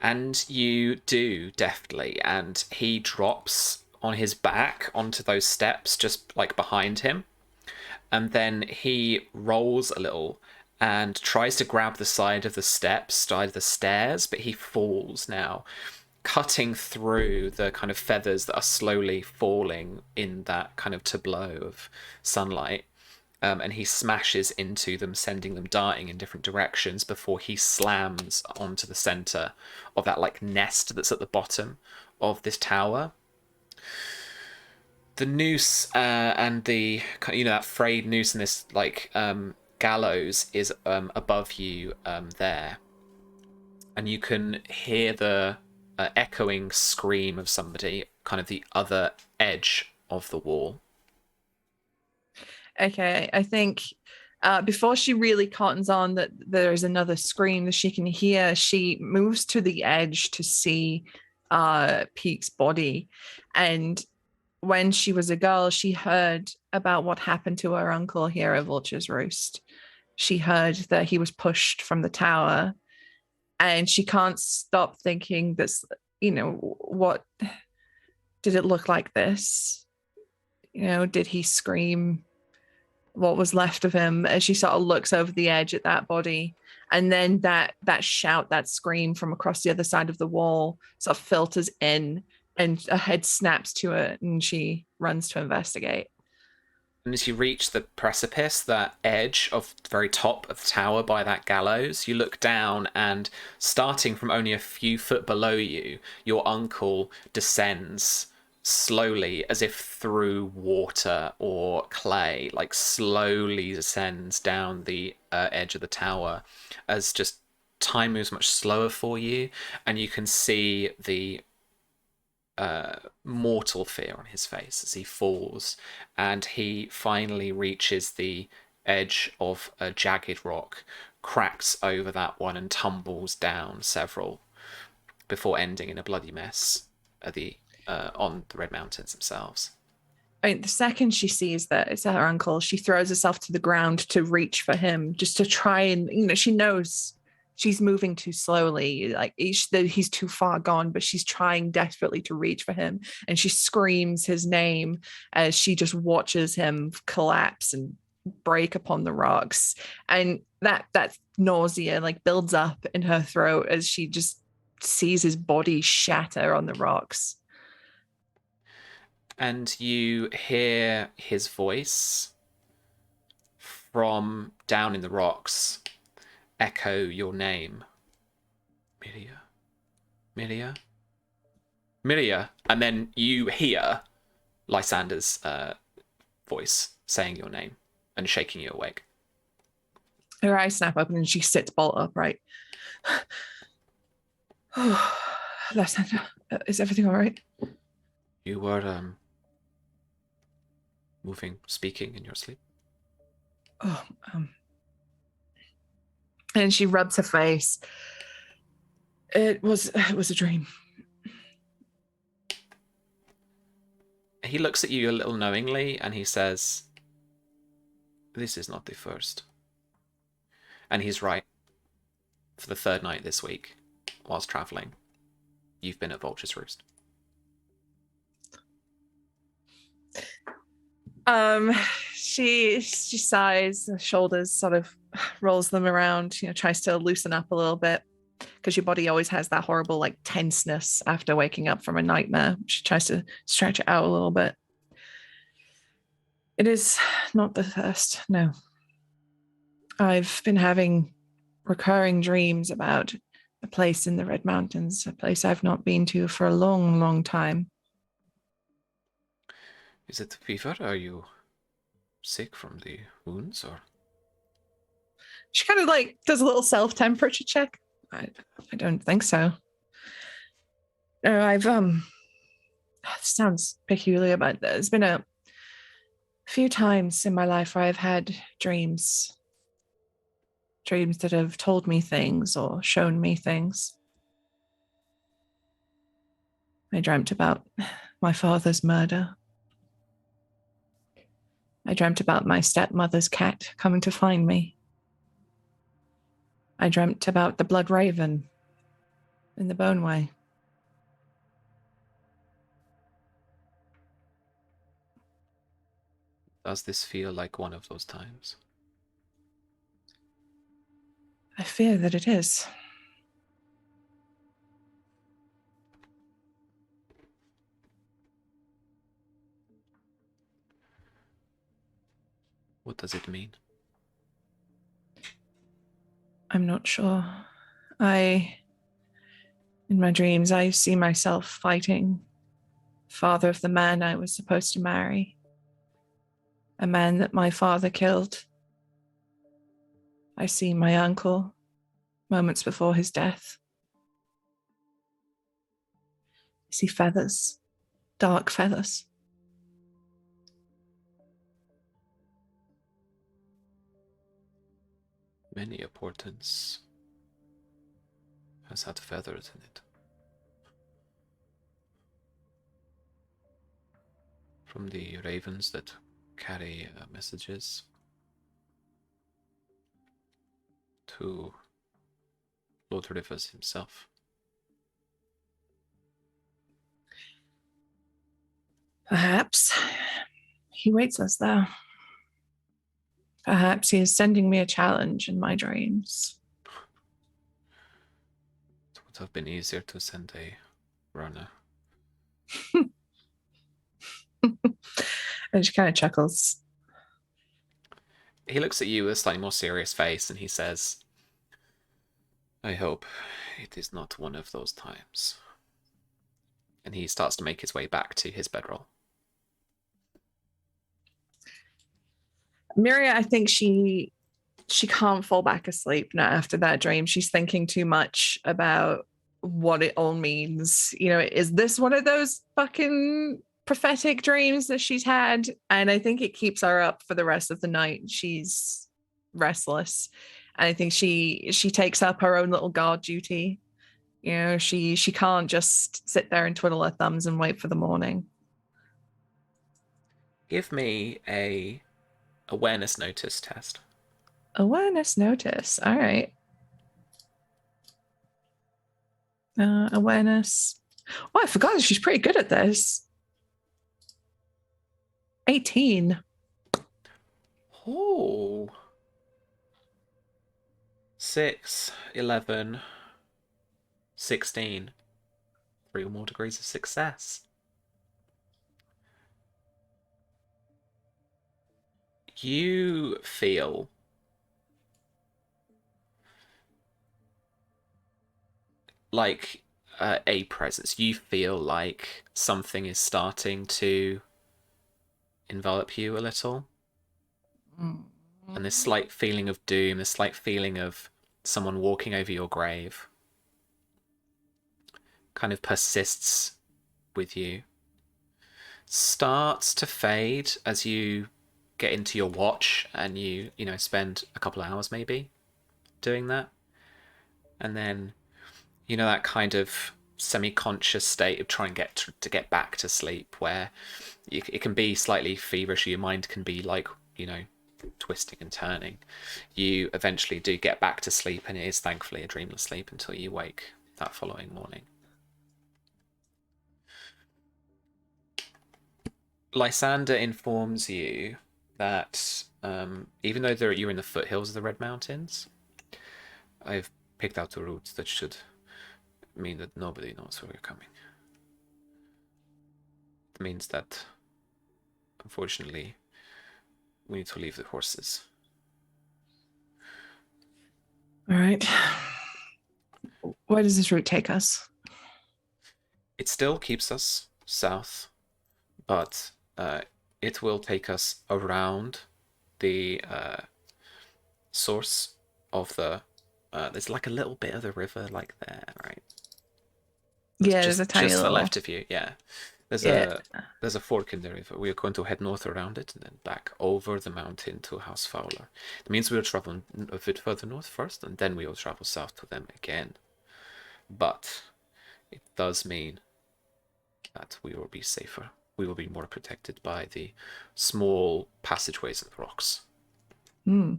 And you do deftly, and he drops on his back onto those steps just like behind him, and then he rolls a little and tries to grab the side of the stairs, but he falls now, cutting through the kind of feathers that are slowly falling in that kind of tableau of sunlight. And he smashes into them, sending them darting in different directions before he slams onto the center of that like nest that's at the bottom of this tower. The noose and the, that frayed noose and this like gallows is above you there, and you can hear the echoing scream of somebody kind of the other edge of the wall. Okay, I think before she really cottons on that there's another scream that she can hear, she moves to the edge to see Peake's body. And when she was a girl, she heard about what happened to her uncle here at Vulture's Roost. She heard that he was pushed from the tower, and she can't stop thinking this, what did it look like this? Did he scream what was left of him? As she sort of looks over the edge at that body, and then that shout, that scream from across the other side of the wall sort of filters in, and a head snaps to it, and she runs to investigate. And as you reach the precipice, that edge of the very top of the tower by that gallows, you look down, and starting from only a few foot below you, your uncle descends slowly, as if through water or clay, like slowly descends down the edge of the tower, as just time moves much slower for you, and you can see the mortal fear on his face as he falls, and he finally reaches the edge of a jagged rock, cracks over that one, and tumbles down several before ending in a bloody mess at on the Red Mountains themselves. I mean, the second she sees that it's her uncle, she throws herself to the ground to reach for him, just to try and, she knows she's moving too slowly, like he's too far gone, but she's trying desperately to reach for him. And she screams his name as she just watches him collapse and break upon the rocks. And that nausea like builds up in her throat as she just sees his body shatter on the rocks. And you hear his voice from down in the rocks echo your name. Miria. And then you hear Lysander's voice saying your name and shaking you awake. Her eyes snap open and she sits bolt upright. Lysander, is everything all right? You were speaking in your sleep? And she rubs her face. It was a dream. He looks at you a little knowingly and he says, "This is not the first." And he's right. For the third night this week, whilst travelling, you've been at Vulture's Roost. She sighs, her shoulders sort of rolls them around, tries to loosen up a little bit. because your body always has that horrible like tenseness after waking up from a nightmare. She tries to stretch it out a little bit. It is not the first, no. I've been having recurring dreams about a place in the Red Mountains, a place I've not been to for a long, long time. Is it fever? Are you sick from the wounds, or? She kind of like does a little self-temperature check. I don't think so. No, I've sounds peculiar, but there's been a few times in my life where I've had dreams that have told me things or shown me things. I dreamt about my father's murder. I dreamt about my stepmother's cat coming to find me. I dreamt about the blood raven in the Boneway. Does this feel like one of those times? I fear that it is. What does it mean? I'm not sure. In my dreams, I see myself fighting father of the man I was supposed to marry, a man that my father killed. I see my uncle moments before his death. I see feathers, dark feathers. Many a portents has had feathers in it. From the ravens that carry messages to Lord Rivers himself. Perhaps he waits us there. Perhaps he is sending me a challenge in my dreams. It would have been easier to send a runner. And she kind of chuckles. He looks at you with a slightly more serious face and he says, I hope it is not one of those times. And he starts to make his way back to his bedroll. Miria, I think she can't fall back asleep now after that dream. She's thinking too much about what it all means. You know, is this one of those fucking prophetic dreams that she's had? And I think it keeps her up for the rest of the night. She's restless. And I think she takes up her own little guard duty. You know, she can't just sit there and twiddle her thumbs and wait for the morning. Give me a awareness notice test. Awareness notice. All right. Awareness. Oh, I forgot she's pretty good at this. 18. Oh. 6, 11, 16. 3 or more degrees of success. You feel like a presence. You feel like something is starting to envelop you a little. And this slight feeling of doom, this slight feeling of someone walking over your grave kind of persists with you. Starts to fade as you get into your watch and you spend a couple of hours maybe doing that. And then, that kind of semi-conscious state of trying to get back to sleep where it can be slightly feverish. Your mind can be like, twisting and turning. You eventually do get back to sleep, and it is thankfully a dreamless sleep until you wake that following morning. Lysander informs you that even though you're in the foothills of the Red Mountains, I've picked out the routes that should mean that nobody knows where we're coming. It means that, unfortunately, we need to leave the horses. All right. Where does this route take us? It still keeps us south, but it will take us around the source of the... there's like a little bit of the river like there, right? Yeah, just, there's a tiny just to the little... left of you, yeah. There's a fork in the river. We are going to head north around it and then back over the mountain to House Fowler. It means we'll travel a bit further north first, and then we will travel south to them again. But it does mean that we will be safer. We will be more protected by the small passageways and rocks. Hmm.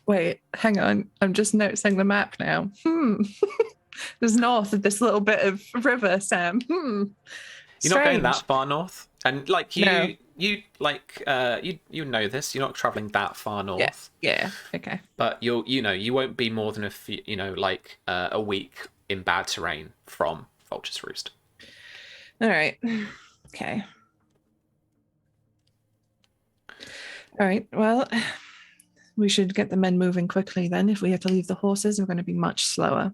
Wait, hang on. I'm just noticing the map now. There's north of this little bit of river, Sam. You're not going Strange. that far north, and like you, No. you know this. You're not traveling that far north. Yeah. Okay. But you won't be more than a few, a week in bad terrain from Vulture's Roost. All right. Okay. All right. Well, we should get the men moving quickly then. If we have to leave the horses, we're going to be much slower.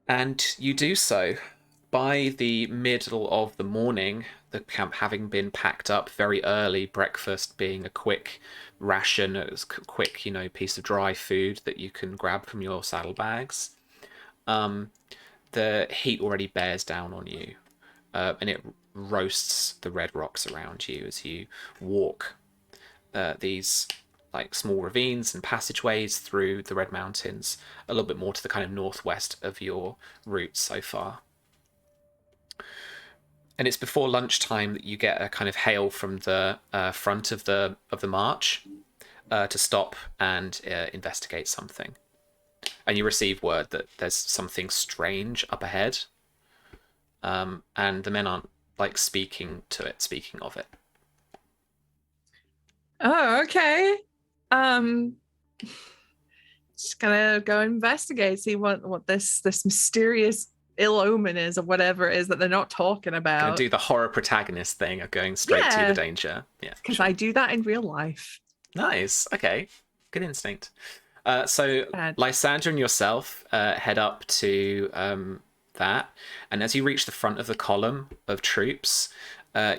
And you do so. By the middle of the morning, the camp having been packed up very early, breakfast being a quick ration, a quick, piece of dry food that you can grab from your saddlebags. The heat already bears down on you, and it roasts the red rocks around you as you walk these like small ravines and passageways through the Red Mountains, a little bit more to the kind of northwest of your route so far. And it's before lunchtime that you get a kind of hail from the front of the march to stop and investigate something. And you receive word that there's something strange up ahead, and the men aren't like speaking of it. Oh, okay. Just gonna go investigate, see what this mysterious ill omen is, or whatever it is that they're not talking about. Gonna do the horror protagonist thing of going straight to the danger. Yeah, because I do that in real life. Nice. Okay, good instinct. So Lysandra and yourself head up to that, and as you reach the front of the column of troops,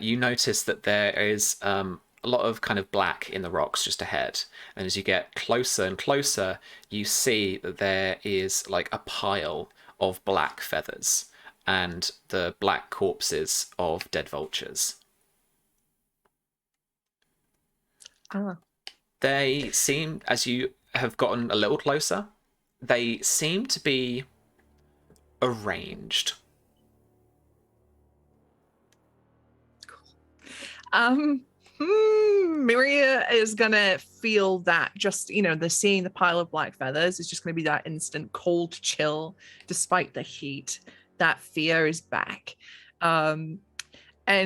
you notice that there is a lot of kind of black in the rocks just ahead, and as you get closer and closer, you see that there is like a pile of black feathers and the black corpses of dead vultures. They seem, as you have gotten a little closer, they seem to be arranged. Miria is gonna feel that, just the seeing the pile of black feathers is just gonna be that instant cold chill despite the heat. That fear is back, and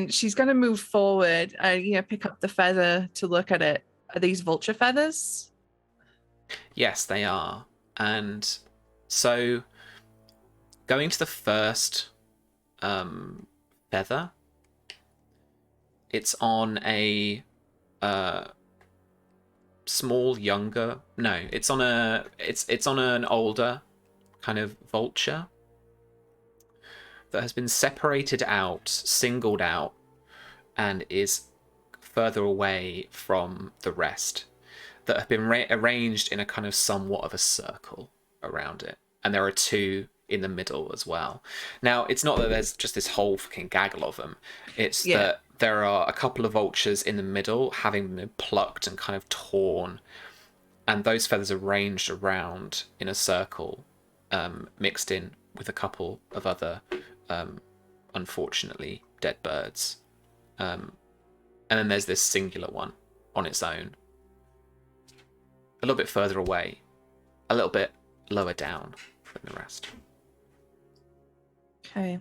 she's gonna move forward and pick up the feather to look at it. Are these vulture feathers? Yes, they are. And so going to the first feather, it's on a it's on an older kind of vulture that has been separated out, singled out, and is further away from the rest, that have been arranged in a kind of somewhat of a circle around it. And there are two in the middle as well. Now, it's not that there's just this whole fucking gaggle of them. It's that there are a couple of vultures in the middle having been plucked and kind of torn, and those feathers are ranged around in a circle, mixed in with a couple of other unfortunately dead birds. And then there's this singular one on its own, a little bit further away, a little bit lower down than the rest. Okay.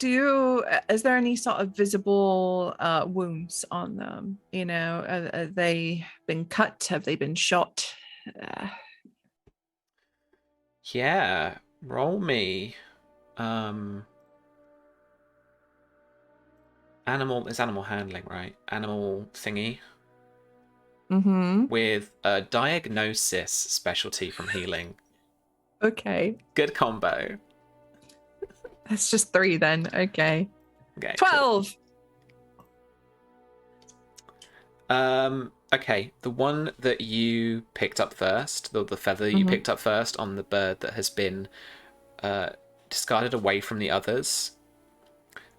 Is there any sort of visible wounds on them? You know, have they been cut? Have they been shot? Yeah, roll me. Animal handling, right? Animal thingy. Mm-hmm. With a diagnosis specialty from healing. Okay. Good combo. That's just 3 then. Okay. Okay. 12. Cool. Okay. The one that you picked up first, the feather you picked up first on the bird that has been discarded away from the others,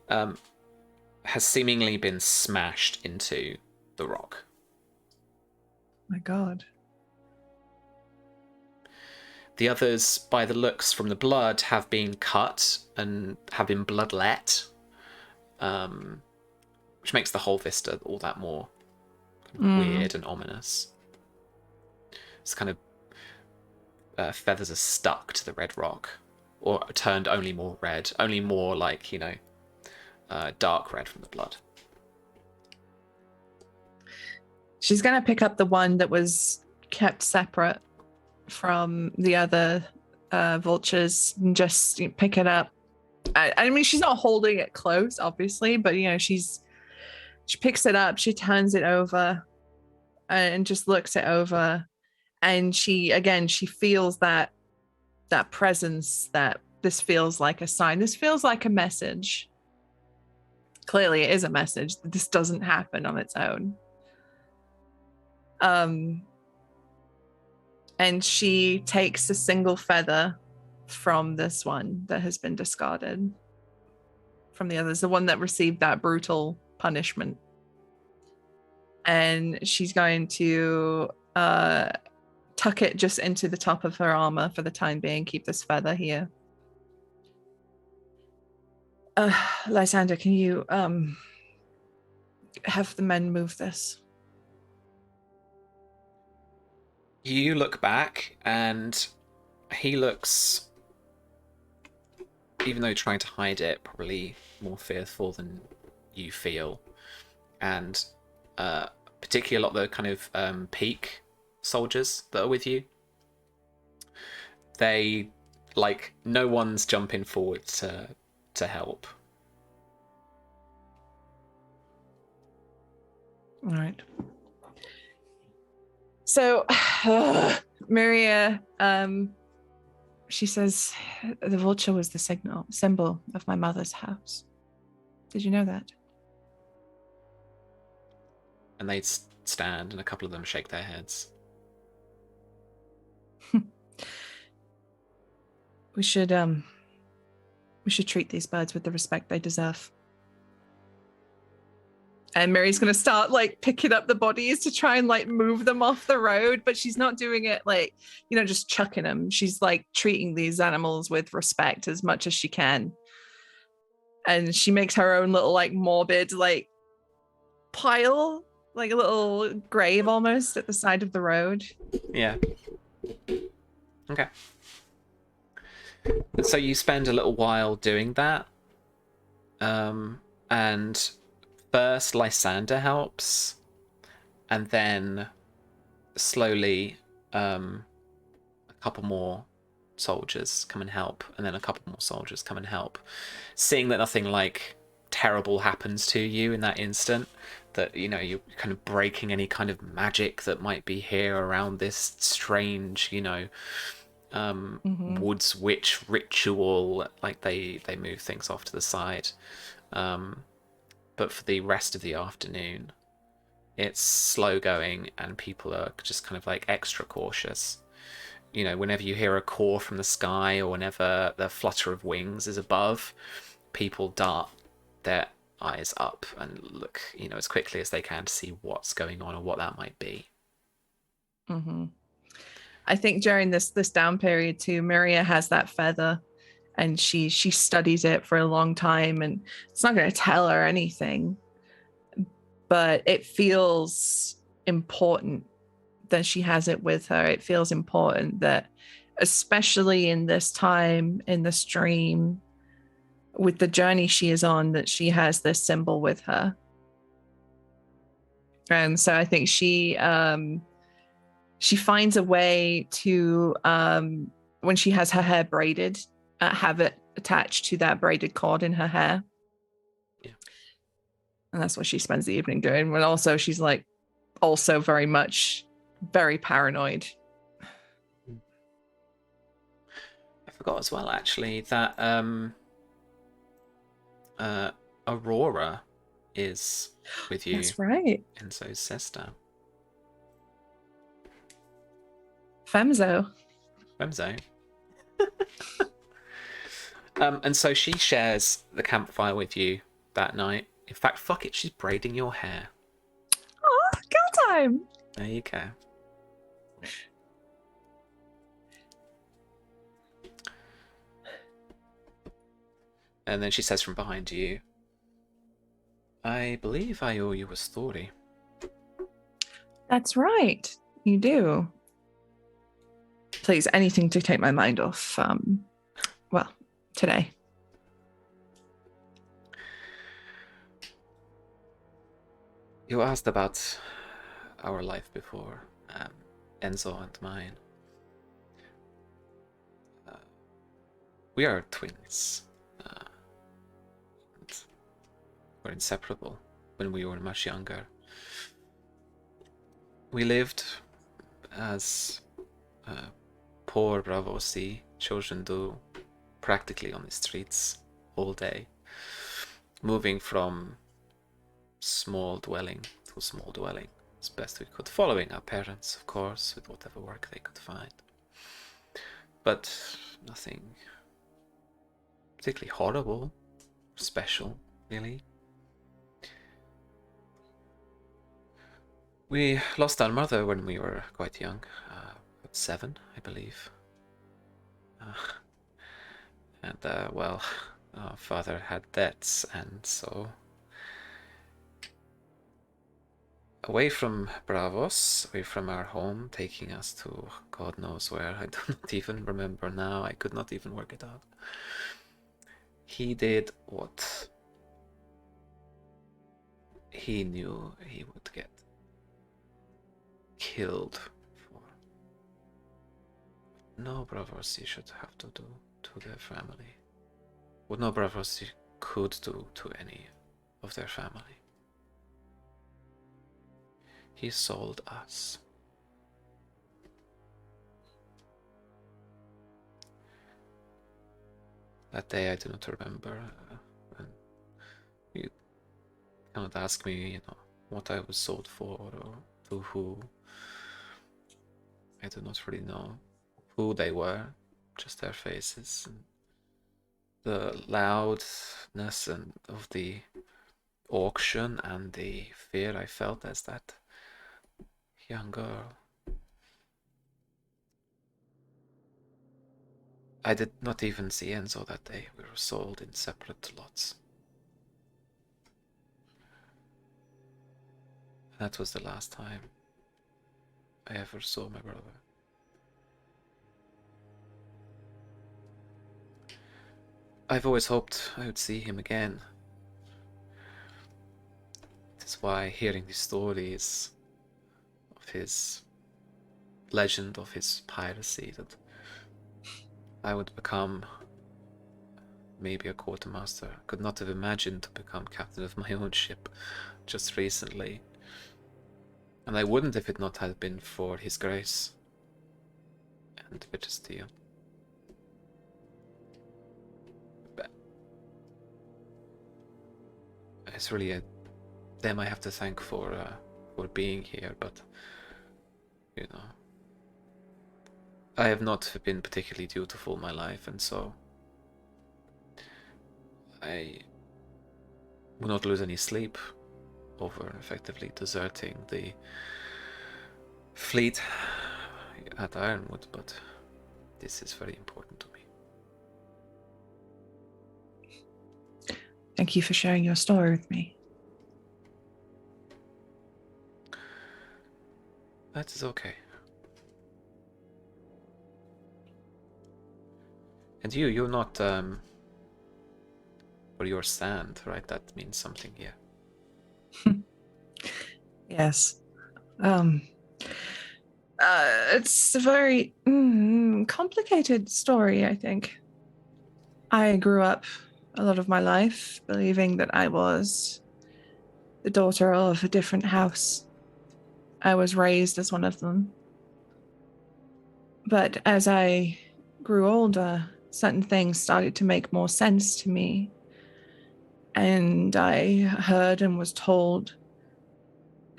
has seemingly been smashed into the rock. My God. The others, by the looks from the blood, have been cut and have been bloodlet, which makes the whole vista all that more weird and ominous. It's kind of feathers are stuck to the red rock, or turned only more red, only more like, dark red from the blood. She's going to pick up the one that was kept separate from the other vultures and just pick it up. I mean, she's not holding it close, obviously, but, she picks it up, she turns it over and just looks it over. And she feels that presence, that this feels like a sign. This feels like a message. Clearly it is a message. This doesn't happen on its own. And she takes a single feather from this one that has been discarded from the others, the one that received that brutal punishment. And she's going to tuck it just into the top of her armor for the time being, keep this feather here. Lysander, can you have the men move this? You look back, and he looks, even though trying to hide it, probably more fearful than you feel. And particularly a lot of the kind of peak soldiers that are with you, they, no one's jumping forward to help. All right. So, Maria, she says, the vulture was the symbol of my mother's house. Did you know that? And they stand, and a couple of them shake their heads. We should treat these birds with the respect they deserve. And Mary's going to start picking up the bodies to try and move them off the road, but she's not doing it just chucking them. She's treating these animals with respect as much as she can. And she makes her own little morbid pile, a little grave almost at the side of the road. Yeah. Okay. So you spend a little while doing that. And first Lysander helps, and then slowly a couple more soldiers come and help, and then a couple more soldiers come and help. Seeing that nothing terrible happens to you in that instant, that you're kind of breaking any kind of magic that might be here around this strange woods witch ritual, they move things off to the side. But for the rest of the afternoon, it's slow going, and people are just kind of extra cautious. Whenever you hear a caw from the sky, or whenever the flutter of wings is above, people dart their eyes up and look, as quickly as they can to see what's going on or what that might be. I think during this down period too, Maria has that feather, and she studies it for a long time, and it's not going to tell her anything, but it feels important that she has it with her. It feels important that, especially in this time in the stream, with the journey she is on, that she has this symbol with her. And so I think she finds a way to, when she has her hair braided, have it attached to that braided cord in her hair. Yeah. And that's what she spends the evening doing. But also she's like also very paranoid. I forgot as well, actually, that Aurora is with you. That's right. Enzo's sister. Femzo. And so she shares the campfire with you that night. In fact, fuck it, she's braiding your hair. Oh, girl time. There you go. And then she says from behind you, I believe I owe you a story. That's right. You do. Please, anything to take my mind off, today. You asked about our life before, Enzo and mine. We are twins. We're inseparable when we were much younger. We lived as poor Bravosi children do, practically on the streets all day, moving from small dwelling to small dwelling as best we could, following our parents, of course, with whatever work they could find. But nothing particularly horrible, special, really. We lost our mother when we were quite young, 7, I believe. Well, our father had debts, and so away from Bravos, away from our home, taking us to God knows where. I do not even remember now. I could not even work it out. He did what he knew he would get killed for. No Bravosi should have to do to their family. What no Bravosi could do to any of their family. He sold us. That day I do not remember. And you cannot ask me, what I was sold for or to who. I do not really know who they were, just their faces and the loudness and of the auction and the fear I felt as that young girl. I did not even see Enzo that day. We were sold in separate lots. That was the last time I ever saw my brother. I've always hoped I would see him again. It is why hearing the stories of his legend, of his piracy, that I would become maybe a quartermaster. I could not have imagined to become captain of my own ship just recently. And I wouldn't if it not had been for his grace and Witcher Steel. But it's really them I have to thank for being here, but I have not been particularly dutiful in my life, and so I will not lose any sleep over effectively deserting the fleet at Ironwood, but this is very important to me. Thank you for sharing your story with me. That is okay. And you're not or your stand, right? That means something here. Yes. It's a very complicated story, I think. I grew up a lot of my life believing that I was the daughter of a different house. I was raised as one of them. But as I grew older, certain things started to make more sense to me. And I heard and was told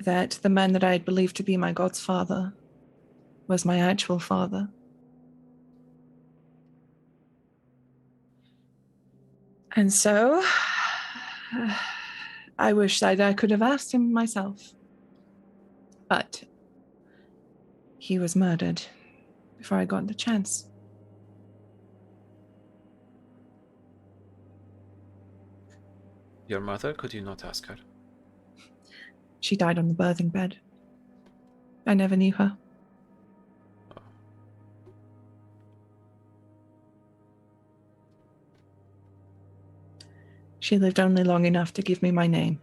that the man that I had believed to be my god's father was my actual father. And so I wish that I could have asked him myself. But he was murdered before I got the chance. Your mother? Could you not ask her? She died on the birthing bed. I never knew her. She lived only long enough to give me my name.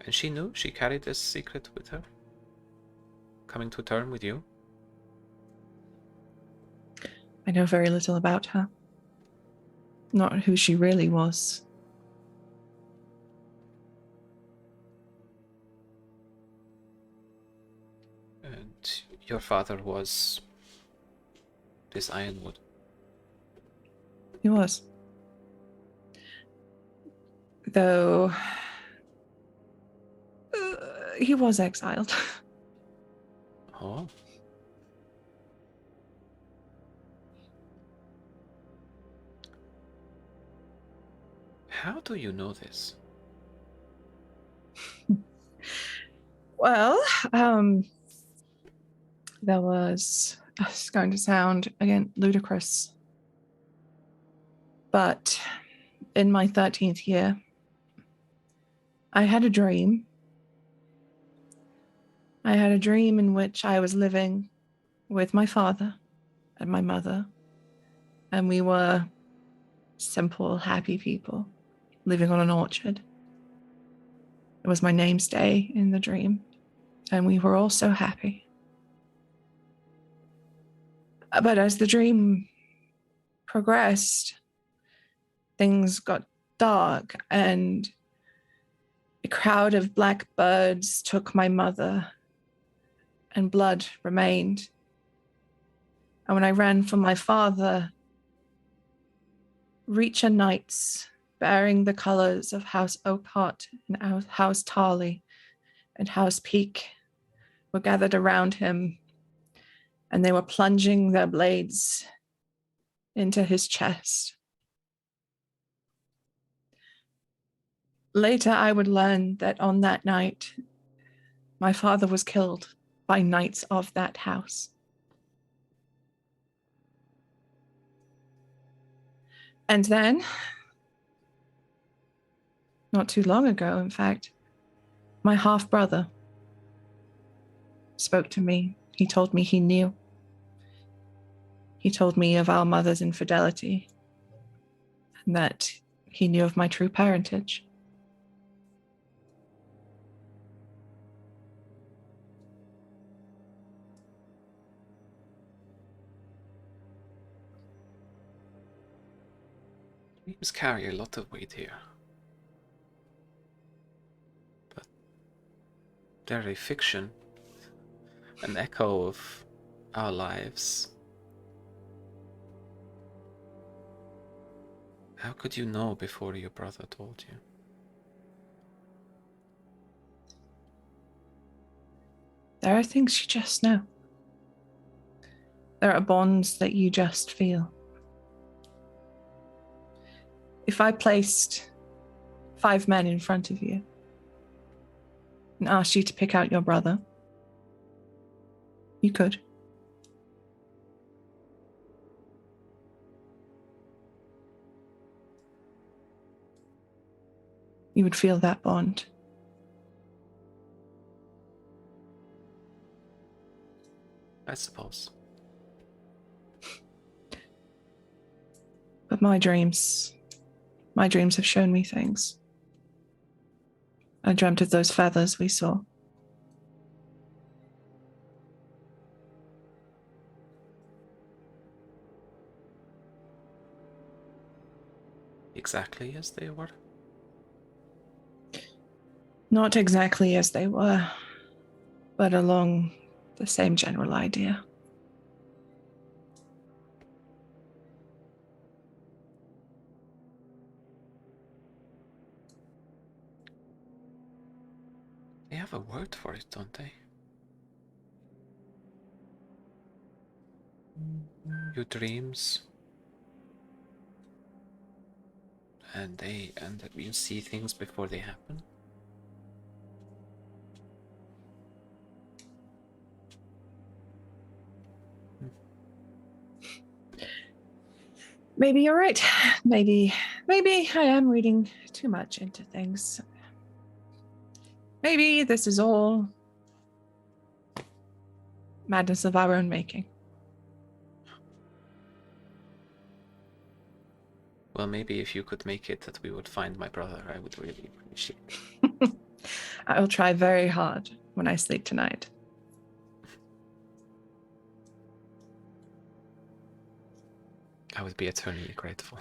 And she knew? She carried this secret with her? Coming to term with you? I know very little about her. Not who she really was. And your father was this Ironwood? He was. Though he was exiled. Oh. How do you know this? Well, there was, it's going to sound, again, ludicrous, but in my 13th year, I had a dream. I had a dream in which I was living with my father and my mother, and we were simple, happy people living on an orchard. It was my name's day in the dream, and we were all so happy. But as the dream progressed, things got dark, and a crowd of black birds took my mother, and blood remained. And when I ran for my father, Reacher knights bearing the colors of House Oakhart and House Tarley and House Peak were gathered around him, and they were plunging their blades into his chest. Later, I would learn that on that night, my father was killed by knights of that house. And then, not too long ago, in fact, my half-brother spoke to me. He told me he knew. He told me of our mother's infidelity and that he knew of my true parentage. Dreams carry a lot of weight here. But they're a fiction, an echo of our lives. How could you know before your brother told you? There are things you just know. There are bonds that you just feel. If I placed 5 men in front of you and asked you to pick out your brother, you could. You would feel that bond. I suppose. But my dreams have shown me things. I dreamt of those feathers we saw. Exactly as they were. Not exactly as they were, but along the same general idea. They have a word for it, don't they? Your dreams. And that you see things before they happen. Maybe you're right. Maybe I am reading too much into things. Maybe this is all madness of our own making. Well, maybe if you could make it that we would find my brother, I would really appreciate it. I will try very hard when I sleep tonight. I would be eternally grateful.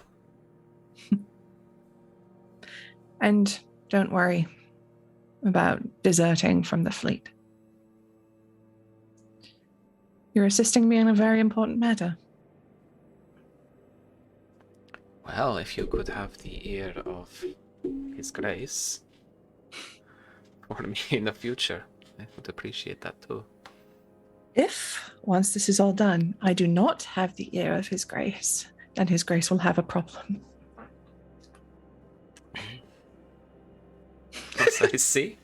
And don't worry about deserting from the fleet. You're assisting me in a very important matter. Well, if you could have the ear of His Grace for me in the future, I would appreciate that too. If, once this is all done, I do not have the ear of His Grace, then His Grace will have a problem. Yes, I see.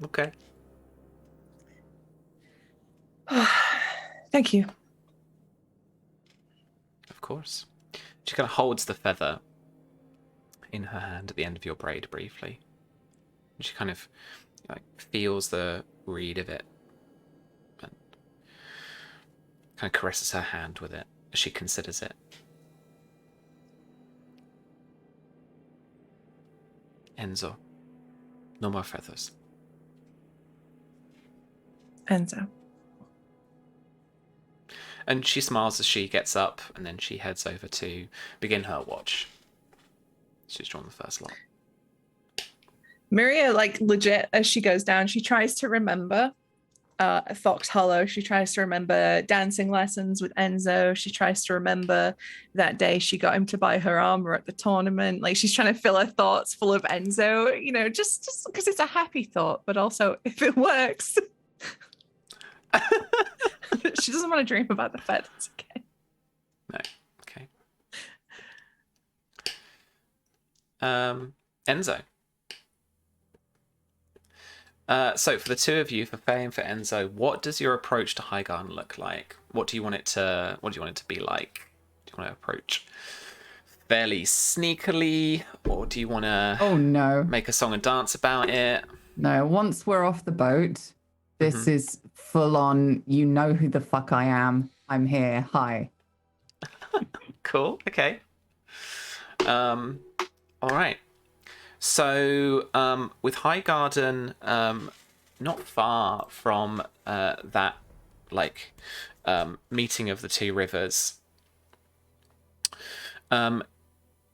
Okay. Thank you. Of course. She kind of holds the feather in her hand at the end of your braid briefly. She kind of feels the reed of it and kind of caresses her hand with it as she considers it. Enzo, no more feathers. Enzo. And she smiles as she gets up, and then she heads over to begin her watch. She's drawn the first lot. Miria, legit, as she goes down, she tries to remember Fox Hollow. She tries to remember dancing lessons with Enzo. She tries to remember that day she got him to buy her armor at the tournament. She's trying to fill her thoughts full of Enzo, just because it's a happy thought, but also if it works. She doesn't want to dream about the feathers again. No. Okay. Enzo. So for the two of you, for Faye and for Enzo, what does your approach to Highgarden look like? What do you want it to be like? Do you want to approach fairly sneakily, or do you want to make a song and dance about it? No, once we're off the boat, this is full on, you know who the fuck I am. I'm here. Hi. Cool. Okay. All right. So, with Highgarden, not far from that, meeting of the two rivers,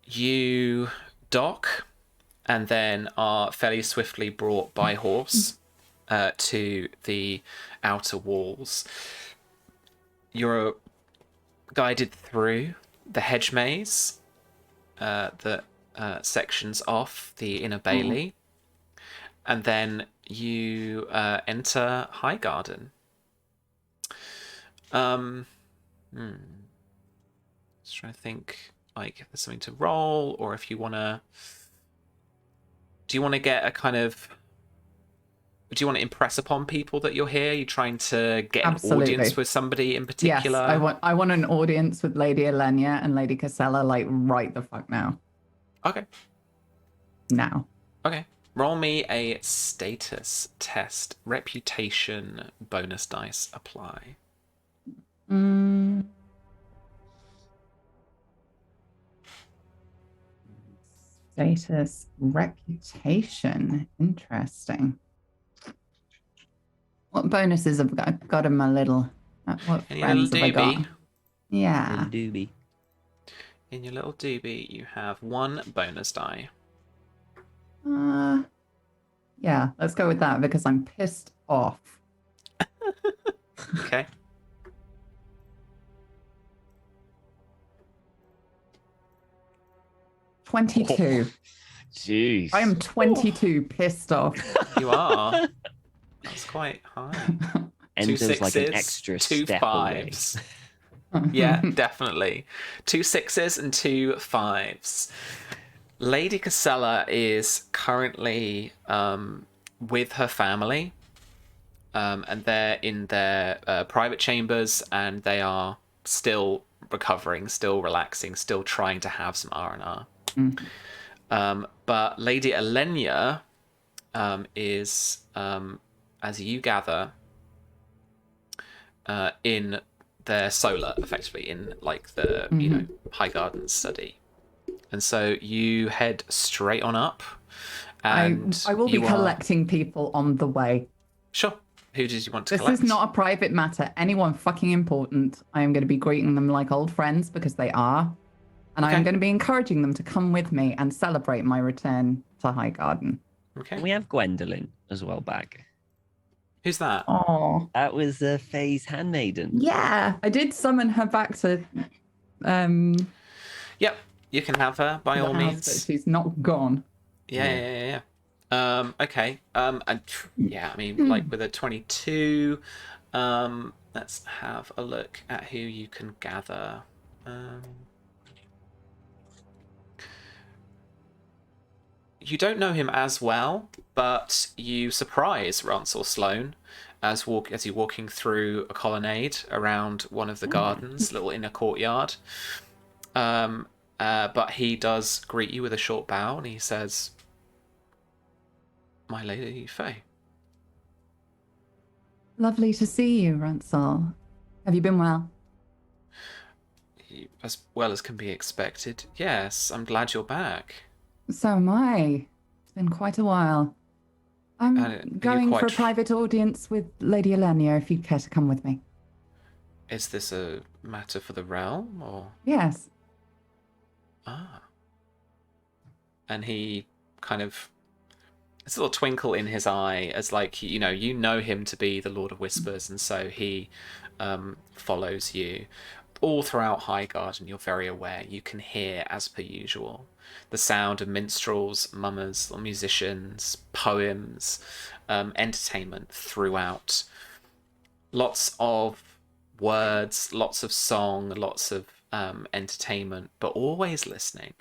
you dock and then are fairly swiftly brought by horse to the outer walls. You're guided through the hedge maze that sections off the inner bailey, and then you enter Highgarden. Just trying to think, if there's something to roll, or if you want to. Do you want to get a kind of? Do you want to impress upon people that you're here? You're trying to get an audience with somebody in particular? Yes, I want an audience with Lady Elenia and Lady Casella, right the fuck now. Okay. Now. Okay. Roll me a status test. Reputation bonus dice apply. Mm. Status, reputation. Interesting. What bonuses have I got in my little? What In your little friends have I got? doobie. Yeah. Little doobie. In your little doobie, you have 1 bonus die. Yeah, let's go with that because I'm pissed off. Okay. $22. Jeez. I am 22 pissed off. You are. That's quite high. 2 Enzo's like an 6s, extra 2 step 5s. Yeah, definitely. 2 6s and 2 5s. Lady Casella is currently with her family, and they're in their private chambers, and they are still recovering, still relaxing, still trying to have some R&R. But Lady Elenia is, as you gather, in their solar, effectively, in like the High Garden study. And so you head straight on up. And I will be collecting people on the way. Sure. Who did you want to This collect? is not a private matter. Anyone fucking important, I am going to be greeting them like old friends because they are. And I am going to be encouraging them to come with me and celebrate my return to High Garden. Okay. We have Gwendolyn as well back. Who's that? Oh. That was Faye's handmaiden. Yeah, I did summon her back to Yep, you can have her by all means. But she's not gone. Yeah. Okay. And yeah, I mean, like with a 22, let's have a look at who you can gather. You don't know him as well, but you surprise Ransel Sloane as you're walking through a colonnade around one of the gardens, little inner courtyard. But he does greet you with a short bow, and he says, "My Lady Faye." Lovely to see you, Ransel. Have you been well? As well as can be expected. Yes, I'm glad you're back. So am I. It's been quite a while. I'm going for a private audience with Lady Elenia, if you'd care to come with me. Is this a matter for the realm, or...? Yes. Ah. And he kind of... There's a little twinkle in his eye as, like, you know him to be the Lord of Whispers, and so he follows you. All throughout Highgarden, you're very aware. You can hear, as per usual, the sound of minstrels, mummers, or musicians, poems, entertainment throughout. Lots of words, lots of song, lots of entertainment, but always listening.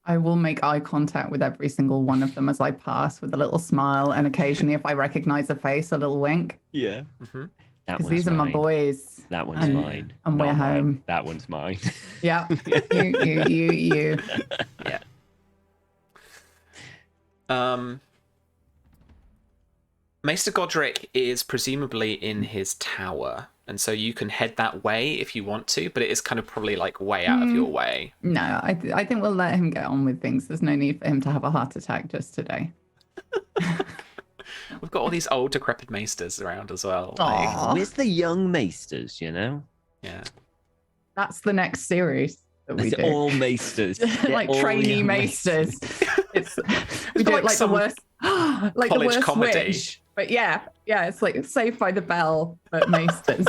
I will make eye contact with every single one of them as I pass with a little smile, and occasionally, if I recognize a face, a little wink. Yeah. Mm-hmm. Because these are my boys. That one's mine. And we're home. That one's mine. Yeah. you. Yeah. Maester Godric is presumably in his tower, and so you can head that way if you want to, but it is kind of probably like way out of your way. No, I think we'll let him get on with things. There's no need for him to have a heart attack just today. We've got all these old decrepit maesters around as well. Where's the young maesters, Yeah. That's the next series that we do. All maesters. Like trainee maesters. We do it like the worst like the worst comedy. witch. But yeah, it's like Saved by the Bell, but maesters.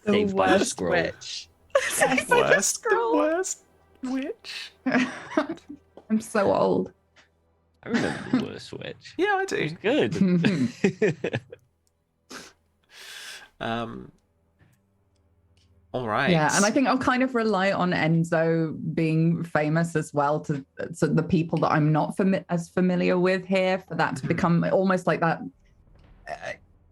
Saved by the Scroll. Witch. The worst witch. I'm so old. I remember the worst witch. Yeah, I do. It was good. All right. Yeah, and I think I'll kind of rely on Enzo being famous as well to the people that I'm not as familiar with here for that to become almost like that.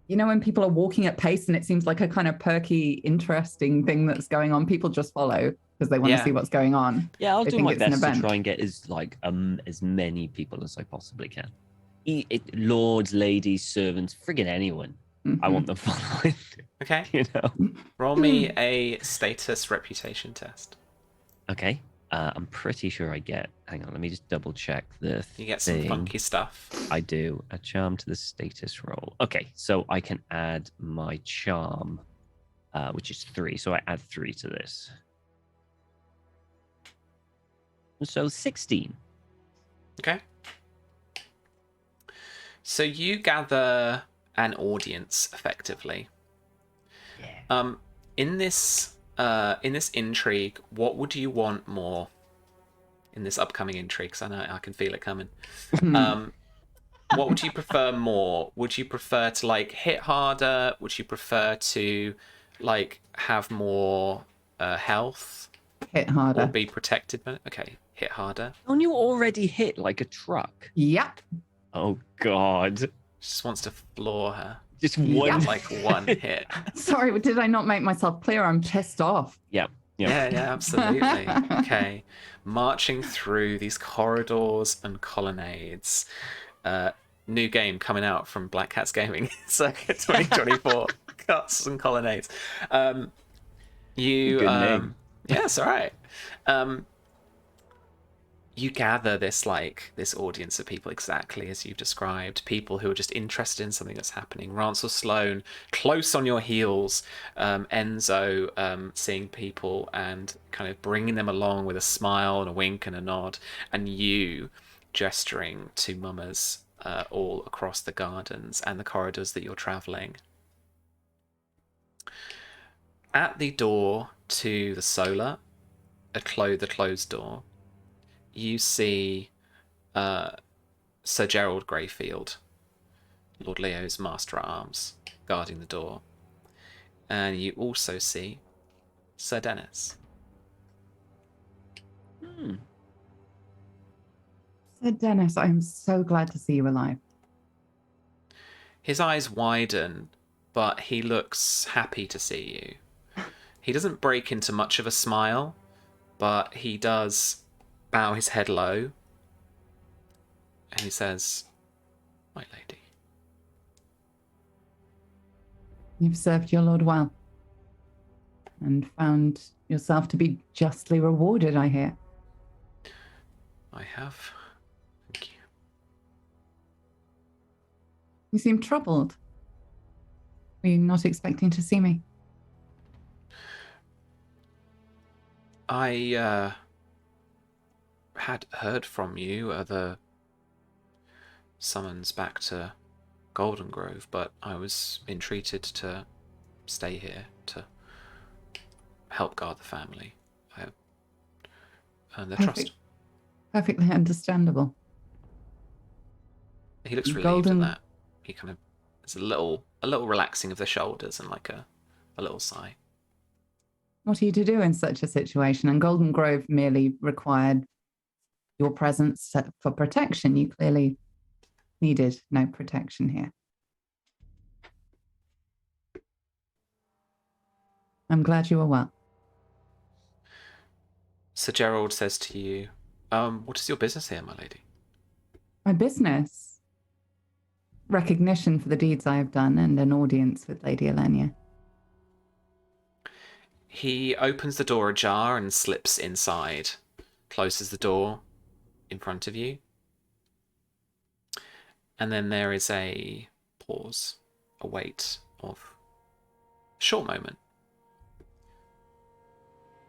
When people are walking at pace and it seems like a kind of perky, interesting thing that's going on, people just follow because they want to see what's going on. Yeah, I'll do my best to try and get as many people as I possibly can. Lords, ladies, servants, friggin' anyone. I want them following. Okay. You know. Roll me a status reputation test. Okay. I'm pretty sure I get. Hang on, let me just double check the You get some thing. funky stuff. I do. A charm to the status roll. Okay, so I can add my charm, which is 3. So I add 3 to this. So 16. Okay. So you gather an audience effectively. Yeah. In this intrigue, what would you want more in this upcoming intrigue? Because I know I can feel it coming. What would you prefer more? Would you prefer to like hit harder? Would you prefer to like have more health? Hit harder. Or be protected? Okay, hit harder. Don't you already hit like a truck? Yep. Oh God. Just wants to floor her. Just one. Like one hit. Sorry, did I not make myself clear? I'm pissed off. Yeah. Yeah, absolutely. Okay. Marching through these corridors and colonnades. New game coming out from Black Cats Gaming, circa 2024. Cuts and colonnades. Good name. Yeah, it's all right. You gather this audience of people exactly as you've described, people who are just interested in something that's happening. Ransel Sloane close on your heels, Enzo seeing people and kind of bringing them along with a smile and a wink and a nod, and you gesturing to mummers all across the gardens and the corridors that you're travelling. At the door to the solar, the closed door, you see Sir Gerald Greyfield, Lord Leo's Master at Arms, guarding the door. And you also see Sir Dennis. Sir Dennis, I'm so glad to see you alive. His eyes widen, but he looks happy to see you. He doesn't break into much of a smile, but he does bow his head low, and he says, "My lady." You've served your lord well, and found yourself to be justly rewarded, I hear. I have. Thank you. You seem troubled. Were you not expecting to see me? I had heard from you the summons back to Golden Grove, but I was entreated to stay here to help guard the family. I earn their trust. Perfectly understandable. He looks relieved at that. He kind of, there's a little relaxing of the shoulders and like a little sigh. What are you to do in such a situation? And Golden Grove merely required your presence for protection. You clearly needed no protection here. I'm glad you are well. Sir Gerald says to you, what is your business here, my lady? My business? Recognition for the deeds I have done and an audience with Lady Elenia. He opens the door ajar and slips inside, closes the door in front of you. And then there is a pause, a wait of a short moment.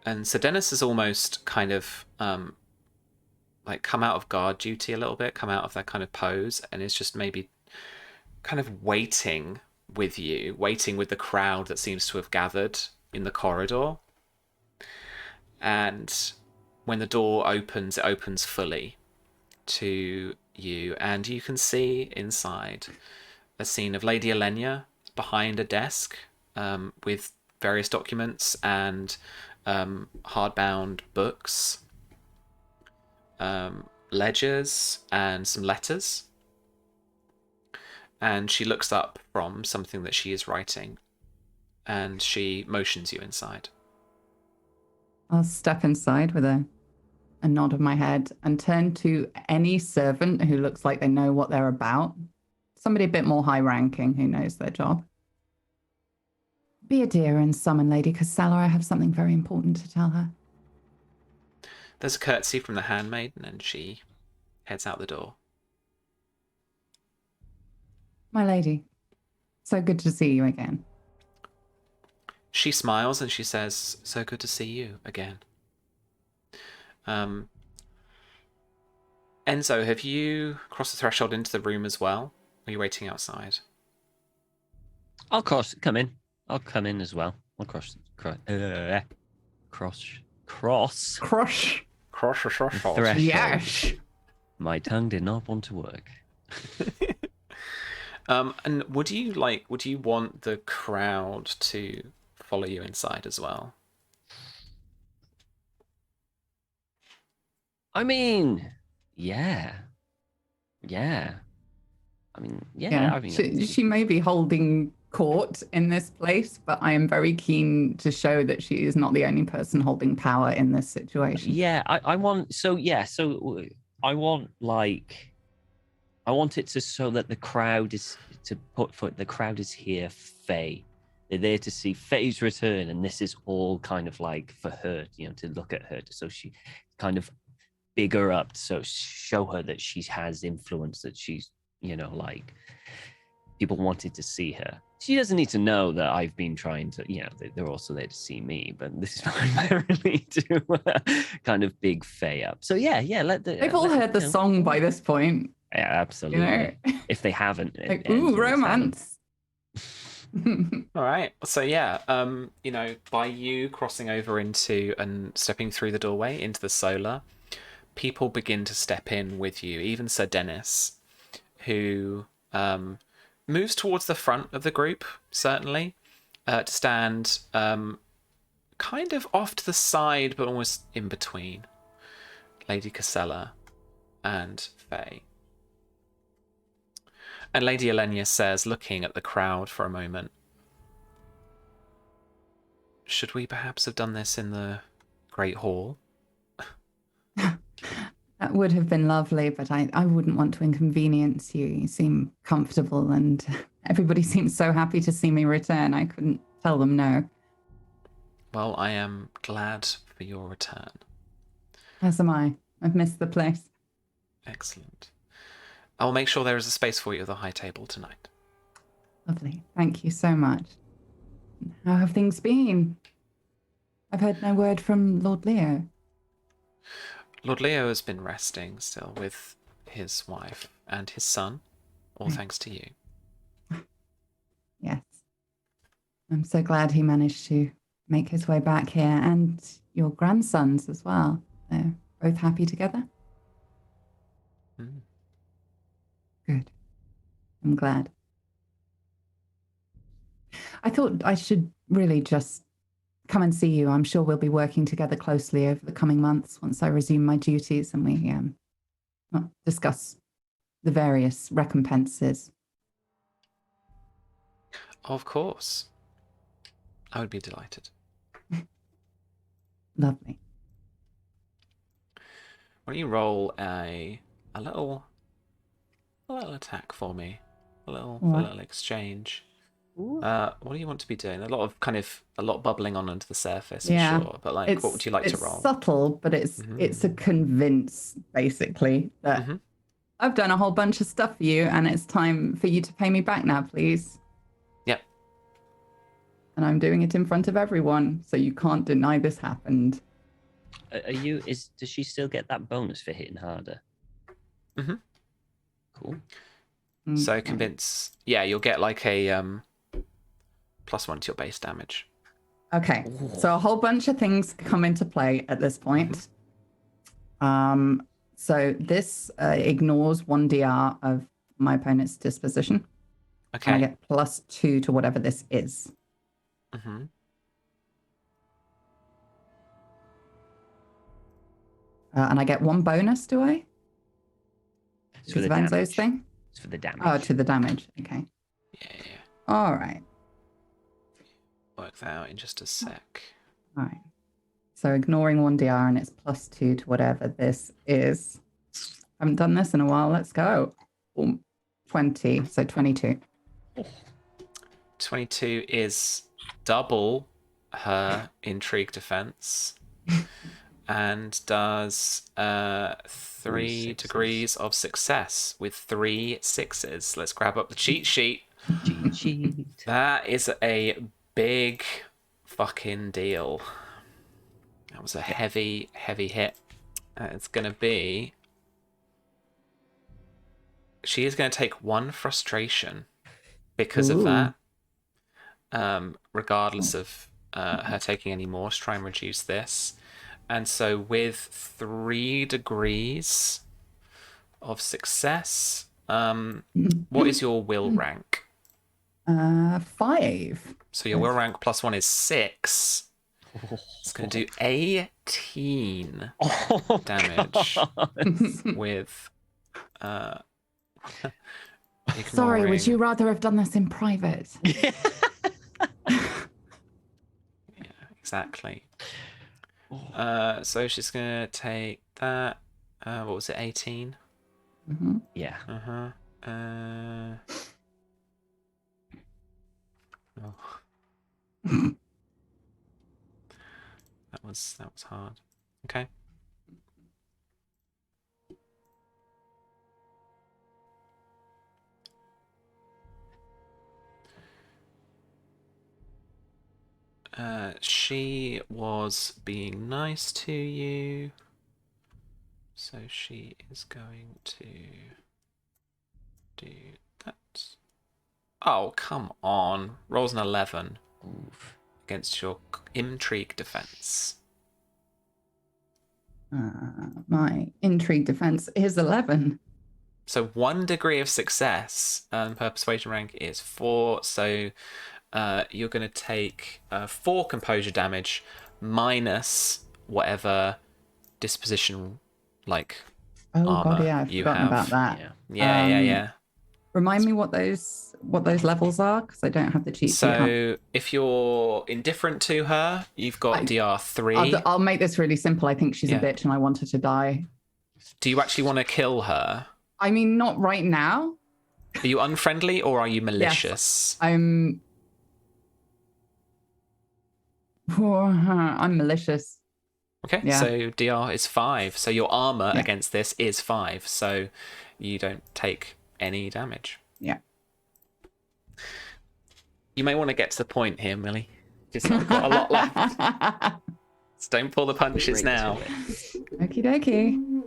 And Sir Dennis has almost kind of like come out of guard duty a little bit, come out of that kind of pose, and is just maybe kind of waiting with you, waiting with the crowd that seems to have gathered in the corridor. And when the door opens, it opens fully to you, and you can see inside a scene of Lady Elenia behind a desk with various documents and hardbound books, ledgers, and some letters. And she looks up from something that she is writing, and she motions you inside. I'll step inside with a nod of my head and turn to any servant who looks like they know what they're about. Somebody a bit more high ranking who knows their job. Be a dear and summon Lady Casella. I have something very important to tell her. There's a curtsy from the handmaiden, and she heads out the door. My lady, so good to see you again. She smiles and she says, "So good to see you again." Enzo, have you crossed the threshold into the room as well? Or are you waiting outside? I'll come in. I'll come in as well. I'll cross the threshold. Yes. My tongue did not want to work. And would you want the crowd to follow you inside as well? I mean, yeah. I mean, yeah. Yeah, I mean, she may be holding court in this place, but I am very keen to show that she is not the only person holding power in this situation. yeah. I want. So yeah. So I want it to so that the crowd is the crowd is here. Faye, they're there to see Faye's return, and this is all kind of like for her, to look at her, so she kind of big her up, so show her that she has influence, that she's, like people wanted to see her. She doesn't need to know that I've been trying to, they're also there to see me, but this is primarily to kind of big Faye up. So yeah, They've all heard the song by this point. Yeah, absolutely. If they haven't, like, ooh, romance. All right. So yeah, by you crossing over into and stepping through the doorway into the solar, people begin to step in with you. Even Sir Dennis, who moves towards the front of the group, certainly, to stand kind of off to the side, but almost in between Lady Casella and Faye. And Lady Elenia says, looking at the crowd for a moment, "Should we perhaps have done this in the Great Hall?" That would have been lovely, but I wouldn't want to inconvenience you. You seem comfortable, and everybody seems so happy to see me return. I couldn't tell them no. Well, I am glad for your return. As am I. I've missed the place. Excellent. I will make sure there is a space for you at the high table tonight. Lovely. Thank you so much. How have things been? I've heard no word from Lord Leo. Lord Leo has been resting still with his wife and his son, all thanks to you. Yes. I'm so glad he managed to make his way back here, and your grandsons as well. They're both happy together? Mm. Good. I'm glad. I thought I should really just come and see you. I'm sure we'll be working together closely over the coming months once I resume my duties and we discuss the various recompenses. Of course. I would be delighted. Lovely. Why don't you roll a little attack for me? A little exchange. What do you want to be doing? A lot bubbling on under the surface, for sure. But what would you like to roll? It's subtle, but it's a convince, basically, that I've done a whole bunch of stuff for you, and it's time for you to pay me back now, please. Yep. And I'm doing it in front of everyone, so you can't deny this happened. Does she still get that bonus for hitting harder? Mm-hmm. Cool. So convince, you'll get like a +1 to your base damage. Okay, so a whole bunch of things come into play at this point. So this ignores 1 DR of my opponent's disposition. Okay. And I get +2 to whatever this is. Mm-hmm. And I get 1 bonus, do I? It's for the Enzo's damage. Thing? It's for the damage. Oh, to the damage. Okay. Yeah. All right. Work that out in just a sec. All right. So ignoring 1 DR, and it's +2 to whatever this is. I haven't done this in a while. Let's go. 20, so 22. 22 is double her intrigue defense and does 3 degrees of success with 3 6s. Let's grab up the cheat sheet. Cheat sheet. That is a big fucking deal. That was a heavy hit. It's going to be... She is going to take 1 frustration because of that. Regardless of her taking any more to try and reduce this. And so with 3 degrees of success, what is your will rank? 5. So your will rank +1 is 6. It's going to do 18 damage with... Sorry, would you rather have done this in private? Yeah, exactly. So she's gonna take that. What was it? 18. Mm-hmm. Yeah. Oh. that was hard. Okay. She was being nice to you, so she is going to do that. Oh, come on. Rolls an 11 against your intrigue defense. My intrigue defense is 11. So 1 degree of success, her persuasion rank is 4, so you're going to take 4 composure damage minus whatever disposition Oh god, armor yeah, I've you forgotten have. about that. Yeah. Remind me what those levels are, because I don't have the cheat sheet. So if you're indifferent to her, you've got DR3. I'll make this really simple. I think she's a bitch and I want her to die. Do you actually want to kill her? I mean, not right now. Are you unfriendly or are you malicious? Yes, I'm malicious. Okay, Yeah. so DR is 5. So your armor against this is 5. So you don't take any damage. Yeah. You may want to get to the point here, Millie. Just not got a lot left. So don't pull the punches now. Okie dokie.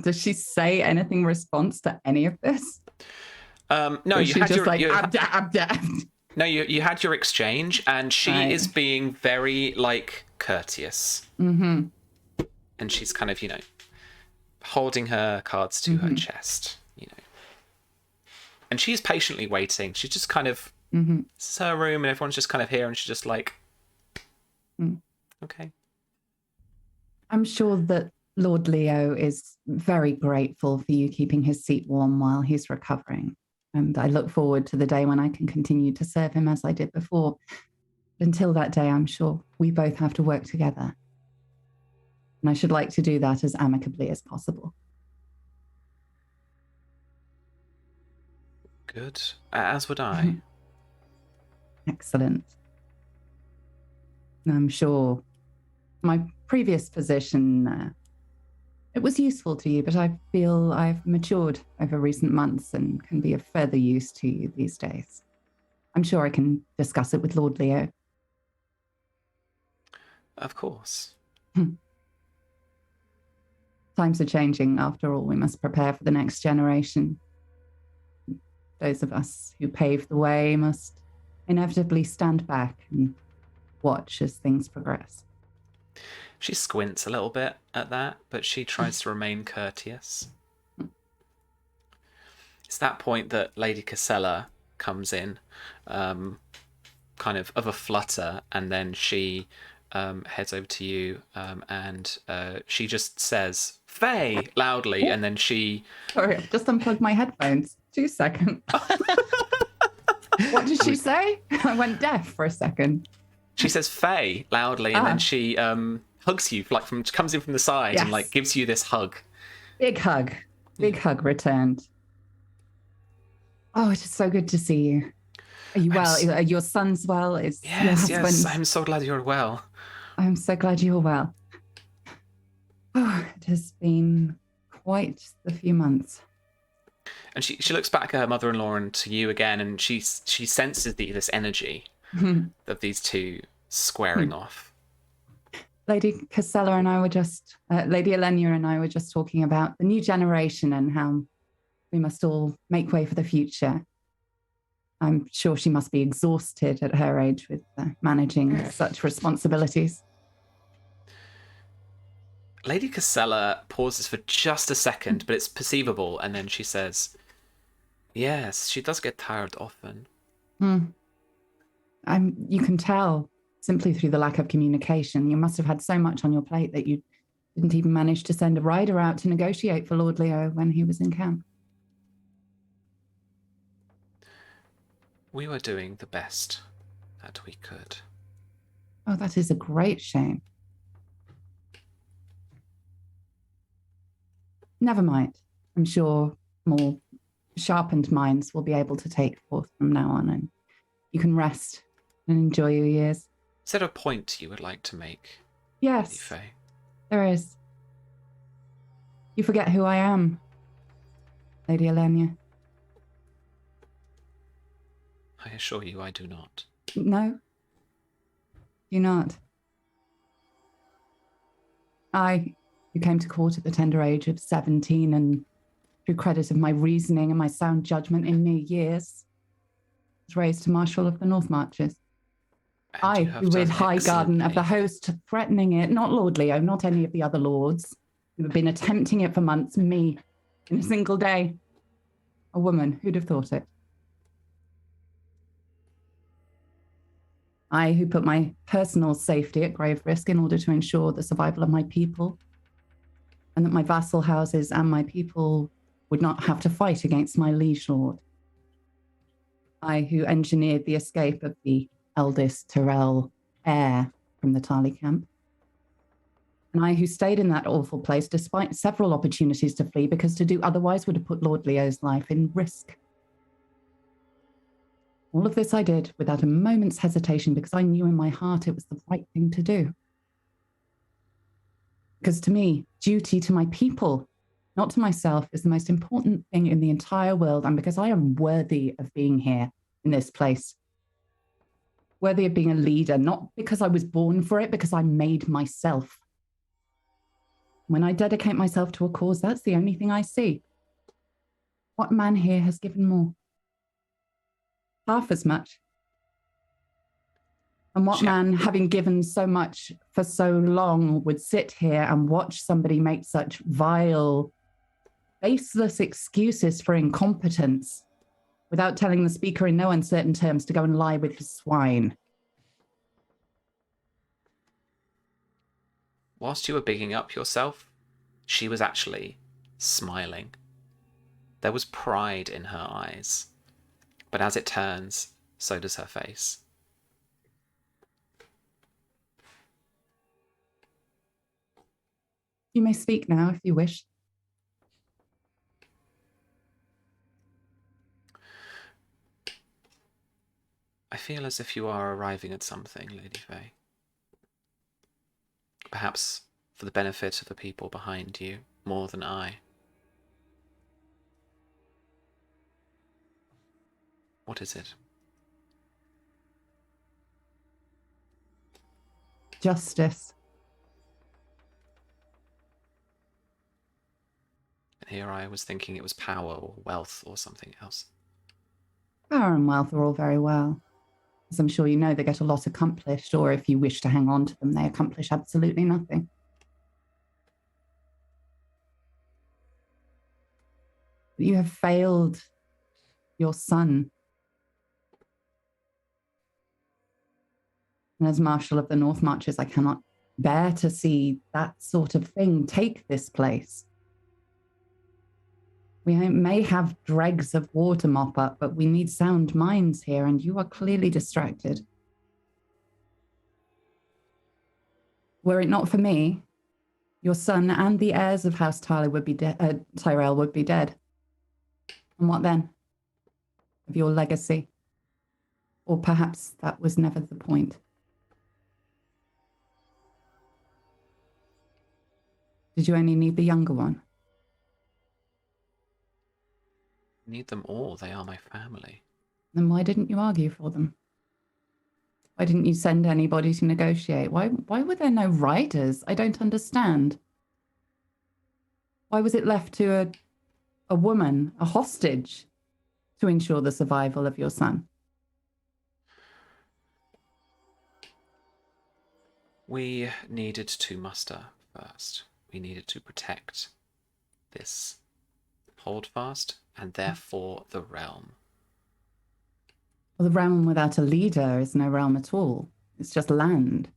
Does she say anything in response to any of this? No, or you had just your... like, you, abda. no, you had your exchange, and she is being very, courteous. Mm-hmm. And she's kind of, holding her cards to her chest, And she's patiently waiting. She's just kind of... This is her room, and everyone's just kind of here, and she's just like... Okay. I'm sure that Lord Leo is very grateful for you keeping his seat warm while he's recovering. And I look forward to the day when I can continue to serve him as I did before. Until that day, I'm sure we both have to work together. And I should like to do that as amicably as possible. Good. As would I. Excellent. I'm sure my previous position, it was useful to you, but I feel I've matured over recent months and can be of further use to you these days. I'm sure I can discuss it with Lord Leo. Of course. Times are changing. After all, we must prepare for the next generation. Those of us who paved the way must inevitably stand back and watch as things progress. She squints a little bit at that, but she tries to remain courteous. It's that point that Lady Casella comes in, kind of a flutter, and then she heads over to you, and she just says, "Faye!" loudly, and then she... Sorry, I've just unplugged my headphones. 2 seconds. What did she say? I went deaf for a second. She says "Faye" loudly, and then she hugs you, comes in from the side and gives you this hug. Big hug returned. Oh, it is so good to see you. Are you well? Are your son's well? Is your Yes, husband? yes. I'm so glad you're well. I'm so glad you're well. Oh, it has been quite the few months. And she looks back at her mother-in-law and to you again, and she senses this energy of these two squaring off. Lady Casella and I were just, Lady Elenia and I were just talking about the new generation and how we must all make way for the future. I'm sure she must be exhausted at her age with managing such responsibilities. Lady Casella pauses for just a second, but it's perceivable, and then she says, yes, she does get tired often. You can tell simply through the lack of communication. You must have had so much on your plate that you didn't even manage to send a rider out to negotiate for Lord Leo when he was in camp. We were doing the best that we could. Oh, that is a great shame. Never mind. I'm sure more sharpened minds will be able to take forth from now on, and you can rest and enjoy your years. Is there a point you would like to make? Yes, Lady Faye? there is. You forget who I am, Lady Elenia. I assure you I do not. No, you're not. I, who came to court at the tender age of 17 and through credit of my reasoning and my sound judgment in mere years, was raised to Marshal of the North Marches. And I, you have who with done High Garden of the excellently. Host threatening it, not Lord Leo, not any of the other lords, who have been attempting it for months, me, in a single day. A woman, who'd have thought it? I, who put my personal safety at grave risk in order to ensure the survival of my people, and that my vassal houses and my people would not have to fight against my liege lord. I, who engineered the escape of the eldest Tyrell heir from the Tarly camp. And I, who stayed in that awful place despite several opportunities to flee, because to do otherwise would have put Lord Leo's life in risk. All of this I did without a moment's hesitation, because I knew in my heart it was the right thing to do. Because to me, duty to my people, not to myself, is the most important thing in the entire world, and because I am worthy of being here in this place. Worthy of being a leader, not because I was born for it, because I made myself. When I dedicate myself to a cause, that's the only thing I see. What man here has given more? Half as much. And what man, having given so much for so long, would sit here and watch somebody make such vile, baseless excuses for incompetence without telling the speaker in no uncertain terms to go and lie with his swine? Whilst you were bigging up yourself, she was actually smiling. There was pride in her eyes. But as it turns, so does her face. You may speak now if you wish. I feel as if you are arriving at something, Lady Faye. Perhaps for the benefit of the people behind you, more than I. What is it? Justice. And here I was thinking it was power or wealth or something else. Power and wealth are all very well. As I'm sure you know, they get a lot accomplished, or if you wish to hang on to them, they accomplish absolutely nothing. But you have failed your son. And as Marshal of the North Marches, I cannot bear to see that sort of thing take this place. We may have dregs of war to mop up, but we need sound minds here, and you are clearly distracted. Were it not for me, your son and the heirs of House Tyrell would be Tyrell would be dead. And what then? Of your legacy? Or perhaps that was never the point. Did you only need the younger one? Need them all. They are my family. Then why didn't you argue for them? Why didn't you send anybody to negotiate? Why were there no riders? I don't understand. Why was it left to a woman, a hostage, to ensure the survival of your son? We needed to muster first. We needed to protect this holdfast and therefore the realm. Well, the realm without a leader is no realm at all. It's just land.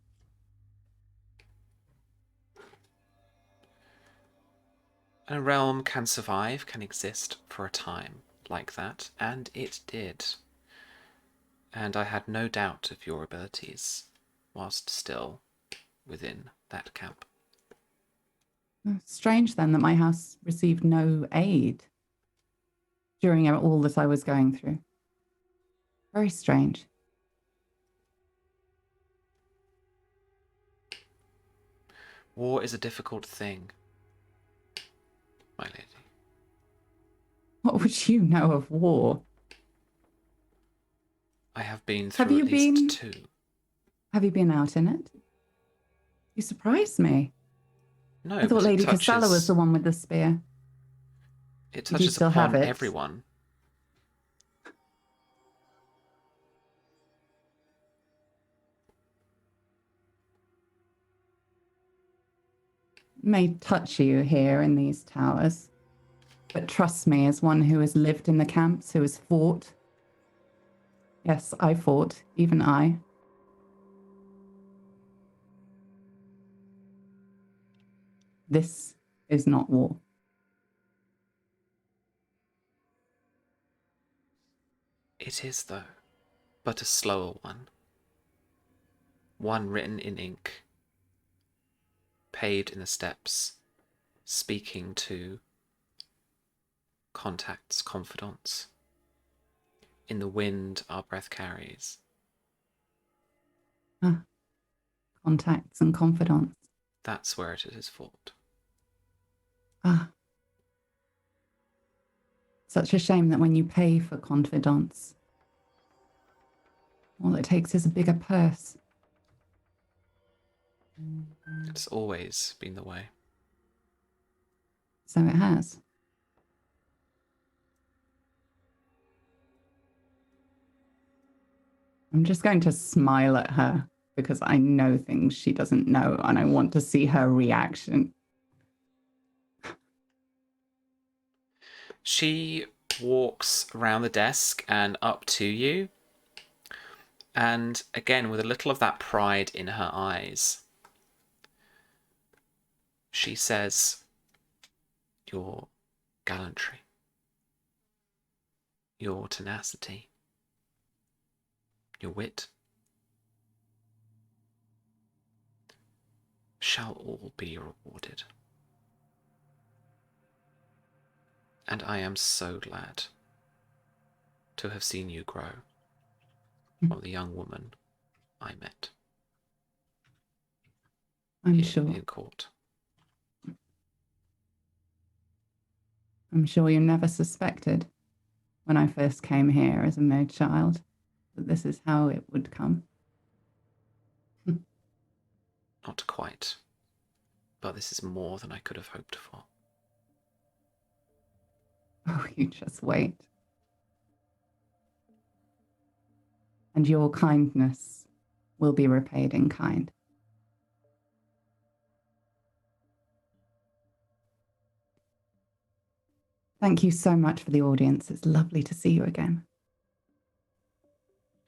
A realm can survive, can exist for a time like that, and it did. And I had no doubt of your abilities whilst still within that camp. Strange then that my house received no aid during all that I was going through. Very strange. War is a difficult thing, my lady. What would you know of war? I have been through at least two. Have you been out in it? You surprised me. No, I thought Lady Casella was the one with the spear. It Did you touches still have upon it? everyone. May touch you here in these towers, but trust me, as one who has lived in the camps, who has fought. Yes, I fought, even I. This is not war. It is, though, but a slower one. One written in ink, paved in the steps, speaking to contacts, confidants. In the wind our breath carries. Contacts and confidants. That's where it is fought. Such a shame that when you pay for confidants, all it takes is a bigger purse. It's always been the way. So it has. I'm just going to smile at her because I know things she doesn't know and I want to see her reaction. She walks around the desk and up to you. And again, with a little of that pride in her eyes, she says, your gallantry, your tenacity, your wit shall all be rewarded. And I am so glad to have seen you grow from the young woman I met. I'm sure. In court. I'm sure you never suspected when I first came here as a mere child that this is how it would come. Not quite. But this is more than I could have hoped for. Oh, you just wait. And your kindness will be repaid in kind. Thank you so much for the audience. It's lovely to see you again.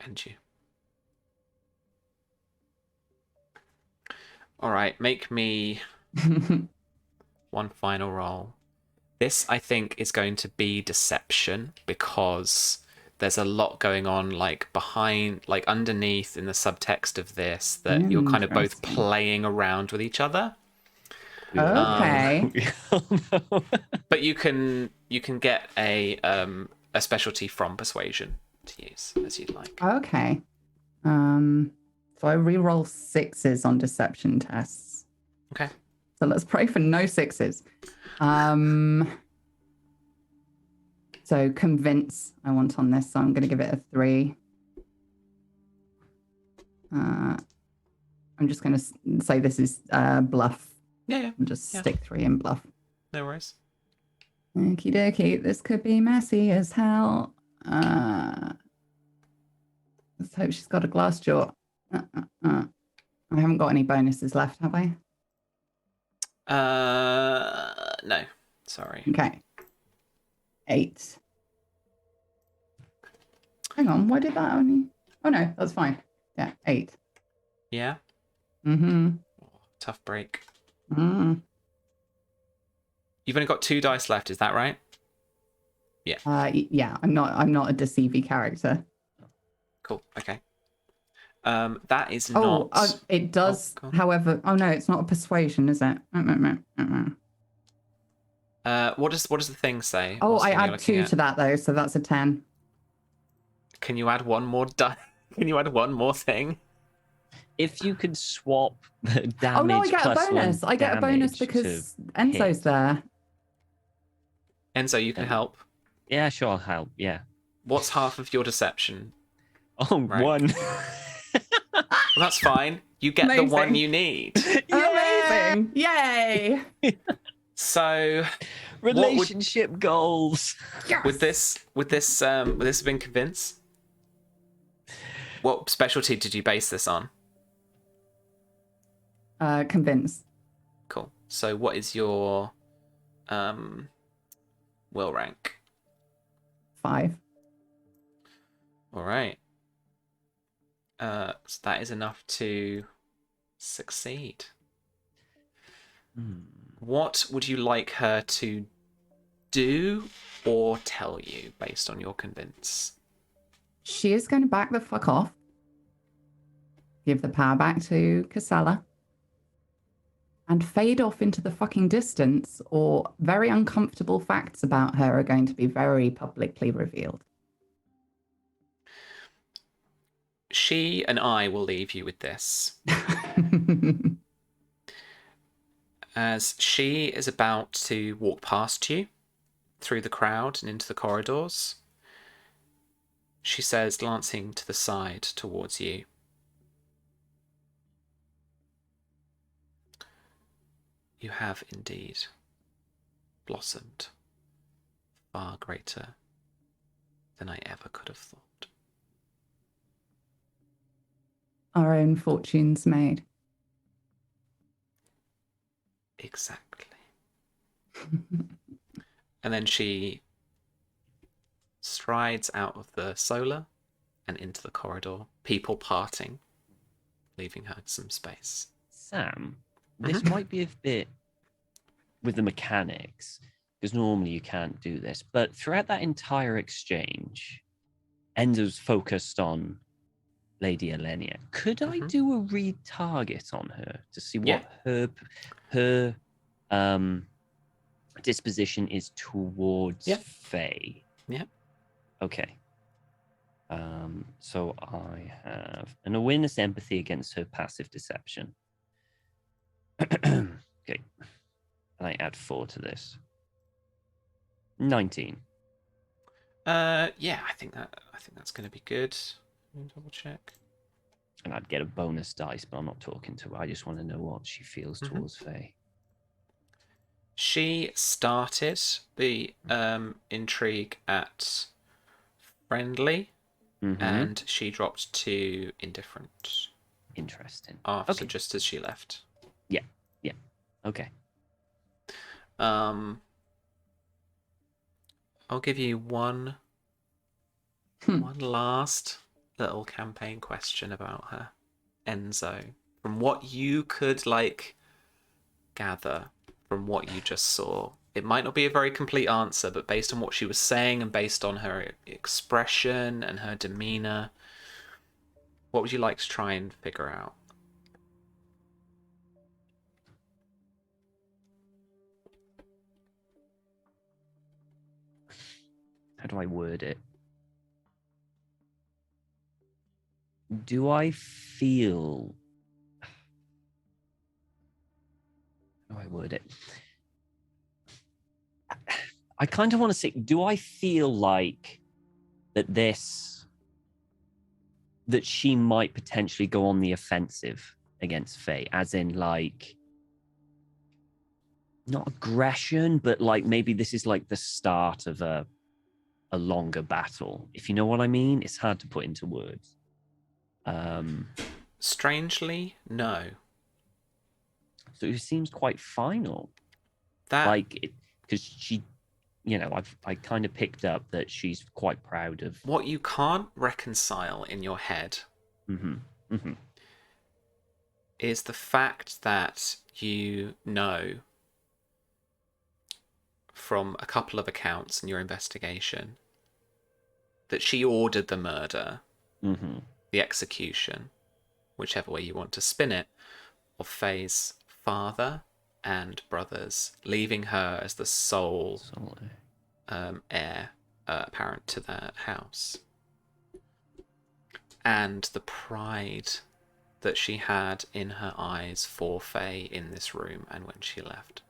And you. All right, make me one final roll. This, I think, is going to be deception because there's a lot going on, like behind, like underneath in the subtext of this, that you're kind of both playing around with each other. Okay. But you can get a specialty from persuasion to use as you'd like. Okay. So I re-roll 6s on deception tests. Okay. So let's pray for no 6s. So convince I want on this, so I'm going to give it a 3. I'm just going to say this is bluff. Yeah. And just stick 3 in bluff. No worries. Okie dokie. This could be messy as hell. Let's hope she's got a glass jaw. I haven't got any bonuses left, have I? No. Sorry. Okay. 8. Hang on, why did that only... Oh no, that's fine. Yeah, 8. Yeah? Mm-hmm. Oh, tough break. Mm. You've only got 2 dice left, is that right? Yeah. Yeah, I'm not a deceiving character. Cool. Okay. That is Oh, not... it does, go on. however... Oh no, it's not a persuasion, is it? What does the thing say? Oh, What's the I thing you're add looking 2 at? to that though, so that's a 10. Can you add one more die? Can you add one more thing? If you could swap the damage Oh no, I get a plus bonus. 1 I get a bonus damage because to Enzo's hit. there. Enzo, you can help. Yeah, sure, I'll help. Yeah. What's half of your deception? Oh, Right. 1. Well, that's fine. You get the one Amazing. you need. Amazing! Yay! So, Relationship goals. Yes! would this have been convince? What specialty did you base this on? Convince. Cool. So, what is your will rank? 5. All right. So that is enough to succeed. What would you like her to do or tell you based on your convince? She is going to back the fuck off. Give the power back to Casella. And fade off into the fucking distance, or very uncomfortable facts about her are going to be very publicly revealed. She and I will leave you with this. As she is about to walk past you through the crowd and into the corridors, she says, glancing to the side towards you, "You have indeed blossomed far greater than I ever could have thought." Our own fortunes made. Exactly. And then she strides out of the solar and into the corridor, people parting, leaving her some space. Sam, this might be a bit with the mechanics, because normally you can't do this, but throughout that entire exchange, Enzo's focused on Lady Elenia. Could I do a retarget on her to see what her disposition is towards Faye? Yeah. Okay. So I have an awareness empathy against her passive deception. Okay. And I add 4 to this. 19. Yeah, I think that's going to be good. Let me double check. And I'd get a bonus dice, but I'm not talking to her. I just want to know what she feels towards Faye. She started the intrigue at friendly, and she dropped to indifferent. Interesting. After, just as she left. Yeah. Yeah. Okay. I'll give you one last little campaign question about her, Enzo. From what you could gather from what you just saw, it might not be a very complete answer, but based on what she was saying and based on her expression and her demeanor, what would you like to try and figure out? How do I word it? do I feel... How do I word it? I kind of want to say, do I feel like that she might potentially go on the offensive against Faye, as in like, not aggression, but like maybe this is like the start of a longer battle, if you know what I mean? It's hard to put into words. Strangely, no. So it seems quite final. That Like, because she, I kind of picked up that she's quite proud of. what you can't reconcile in your head is the fact that you know from a couple of accounts in your investigation that she ordered the murder, the execution, whichever way you want to spin it, of Faye's father and brothers, leaving her as the sole heir apparent to their house. And the pride that she had in her eyes for Faye in this room and when she left.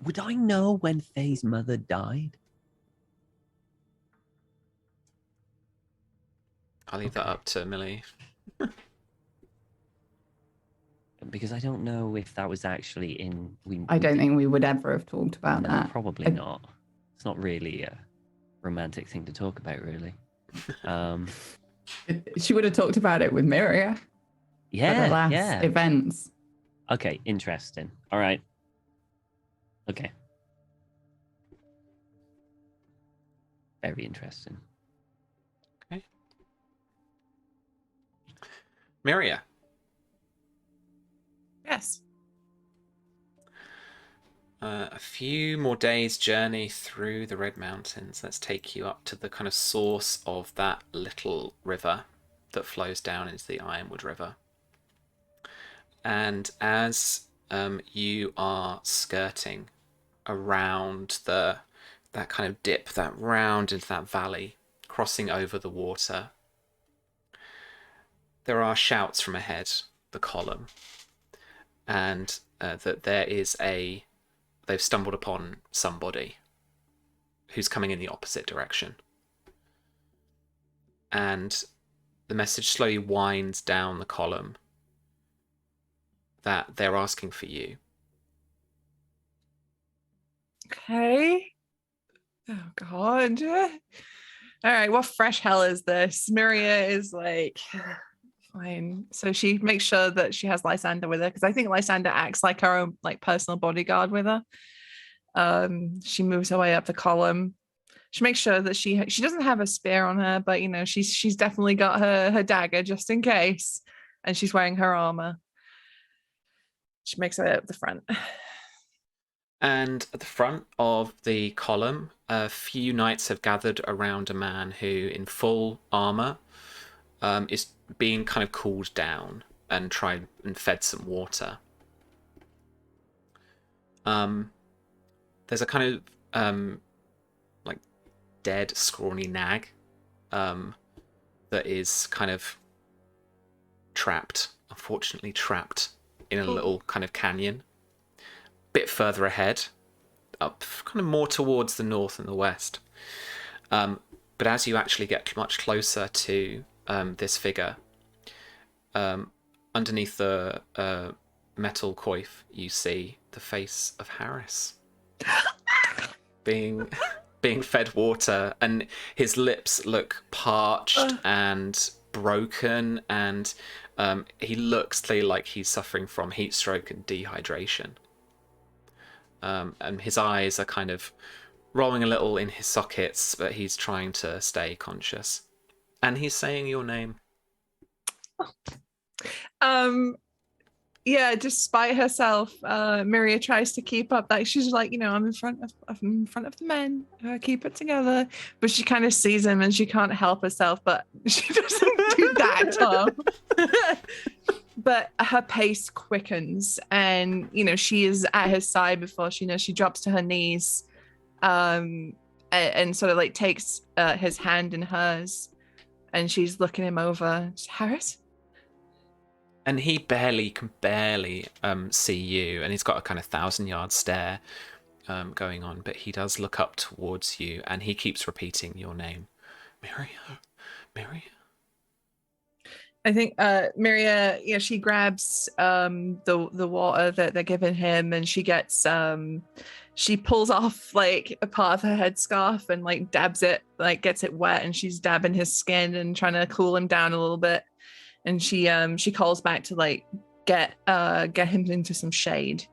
Would I know when Faye's mother died? I'll leave that up to Millie. Because I don't know if that was actually in... I don't think we would ever have talked about that. Probably not. It's not really a romantic thing to talk about, really. She would have talked about it with Miria. Yeah, for the last events. Okay, interesting. All right. Okay. Very interesting. Okay. Miria. Yes. A few more days' journey through the Red Mountains. Let's take you up to the kind of source of that little river that flows down into the Ironwood River. And as you are skirting around that kind of dip, that round into that valley, crossing over the water, there are shouts from ahead, the column, and that there is they've stumbled upon somebody who's coming in the opposite direction. And the message slowly winds down the column that they're asking for you. Okay. Oh, God. All right, what fresh hell is this? Miria is like, fine. So she makes sure that she has Lysander with her, because I think Lysander acts like her own like personal bodyguard with her. She moves her way up the column. She makes sure that she doesn't have a spear on her, but she's definitely got her dagger just in case, and she's wearing her armor. She makes her way up the front. And at the front of the column, a few knights have gathered around a man who, in full armor, is being kind of cooled down and tried and fed some water. There's a kind of like dead, scrawny nag that is kind of unfortunately trapped in a little kind of canyon. Bit further ahead, up kind of more towards the north and the west. But as you actually get much closer to this figure, underneath the metal coif, you see the face of Harris being fed water, and his lips look parched and broken, and he looks clearly like he's suffering from heat stroke and dehydration. And his eyes are kind of rolling a little in his sockets, but he's trying to stay conscious. And he's saying your name. Yeah, despite herself, Miria tries to keep up. Like she's like, I'm in front of the men. Keep it together. But she kind of sees him and she can't help herself. But she doesn't do that, Tom. But her pace quickens, and she is at his side before she drops to her knees. and sort of like takes his hand in hers, and she's looking him over. Harris? And he can barely see you, and he's got a kind of 1,000-yard stare going on, but he does look up towards you, and he keeps repeating your name. Miria. I think Miria, she grabs the water that they're giving him, and she gets she pulls off like a part of her headscarf and like dabs it, like gets it wet, and she's dabbing his skin and trying to cool him down a little bit. And she calls back to like get him into some shade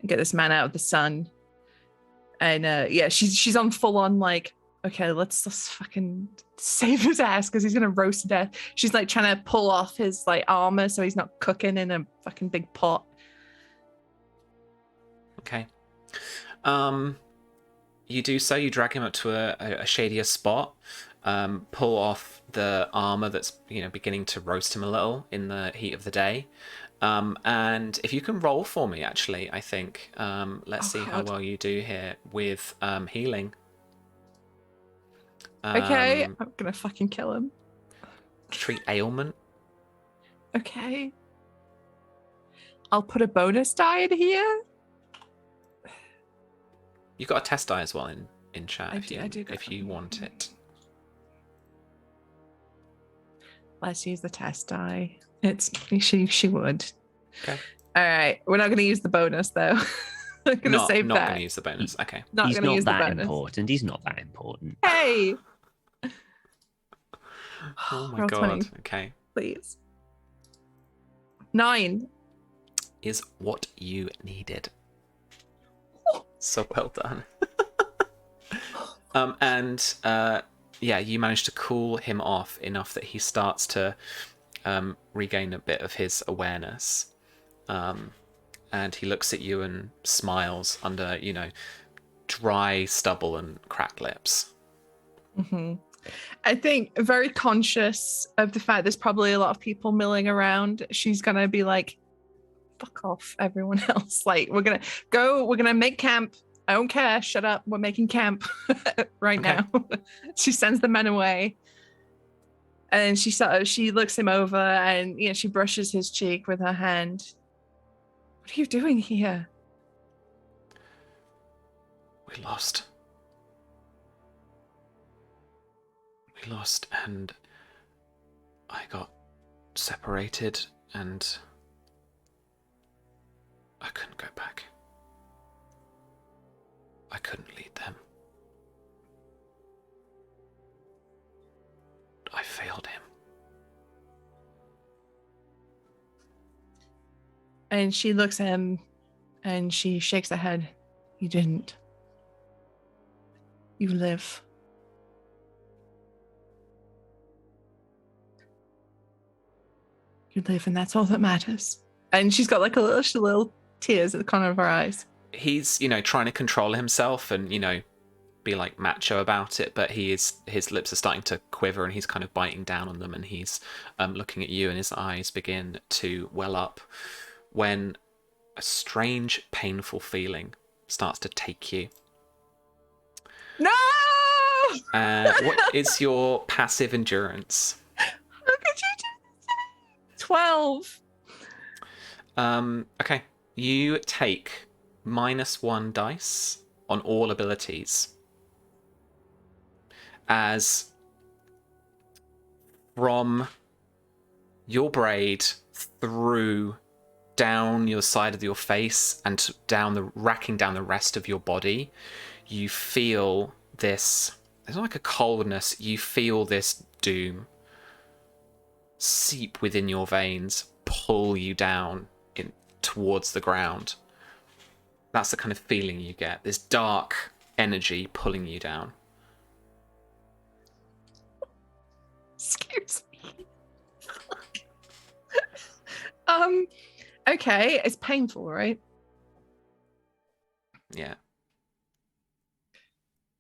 and get this man out of the sun. And she's on full on like, okay, let's fucking save his ass because he's gonna roast to death. She's like trying to pull off his like armor so he's not cooking in a fucking big pot. Okay. You do so. You drag him up to a shadier spot. Pull off the armor that's beginning to roast him a little in the heat of the day. And if you can roll for me, actually, I think let's see how well you do here with healing. Okay, I'm gonna fucking kill him. Treat ailment. Okay. I'll put a bonus die in here. You got a test die as well in chat if you want it. Let's use the test die. She would. Okay. All right. We're not going to use the bonus though. I'm going to save that. Not going to use the bonus. Okay. He's not use that the bonus. important. He's not that important. Hey. Oh my Roll god. 20, okay. please. 9 is what you needed. So well done. You managed to cool him off enough that he starts to regain a bit of his awareness. And he looks at you and smiles under, dry stubble and cracked lips. Mm-hmm. I think very conscious of the fact there's probably a lot of people milling around. She's going to be like, fuck off, everyone else. Like, we're going to make camp. I don't care. Shut up. We're making camp right now. She sends the men away. And she looks him over and she brushes his cheek with her hand. What are you doing here? We lost. And I got separated and I couldn't go back. I couldn't lead them. I failed him. And she looks at him and she shakes her head. You didn't. You live. You live, and that's all that matters. And she's got like a little tears at the corner of her eyes. He's, trying to control himself and, be like macho about it, but his lips are starting to quiver and he's kind of biting down on them and he's looking at you and his eyes begin to well up when a strange, painful feeling starts to take you. No! What is your passive endurance? How could you do that? 12. Okay. You take -1 dice on all abilities as from your braid through down your side of your face and racking down the rest of your body, you feel this, there's like a coldness, you feel this doom seep within your veins, pull you down towards the ground. That's the kind of feeling you get, this dark energy pulling you down. Excuse me. Okay, it's painful, right? Yeah.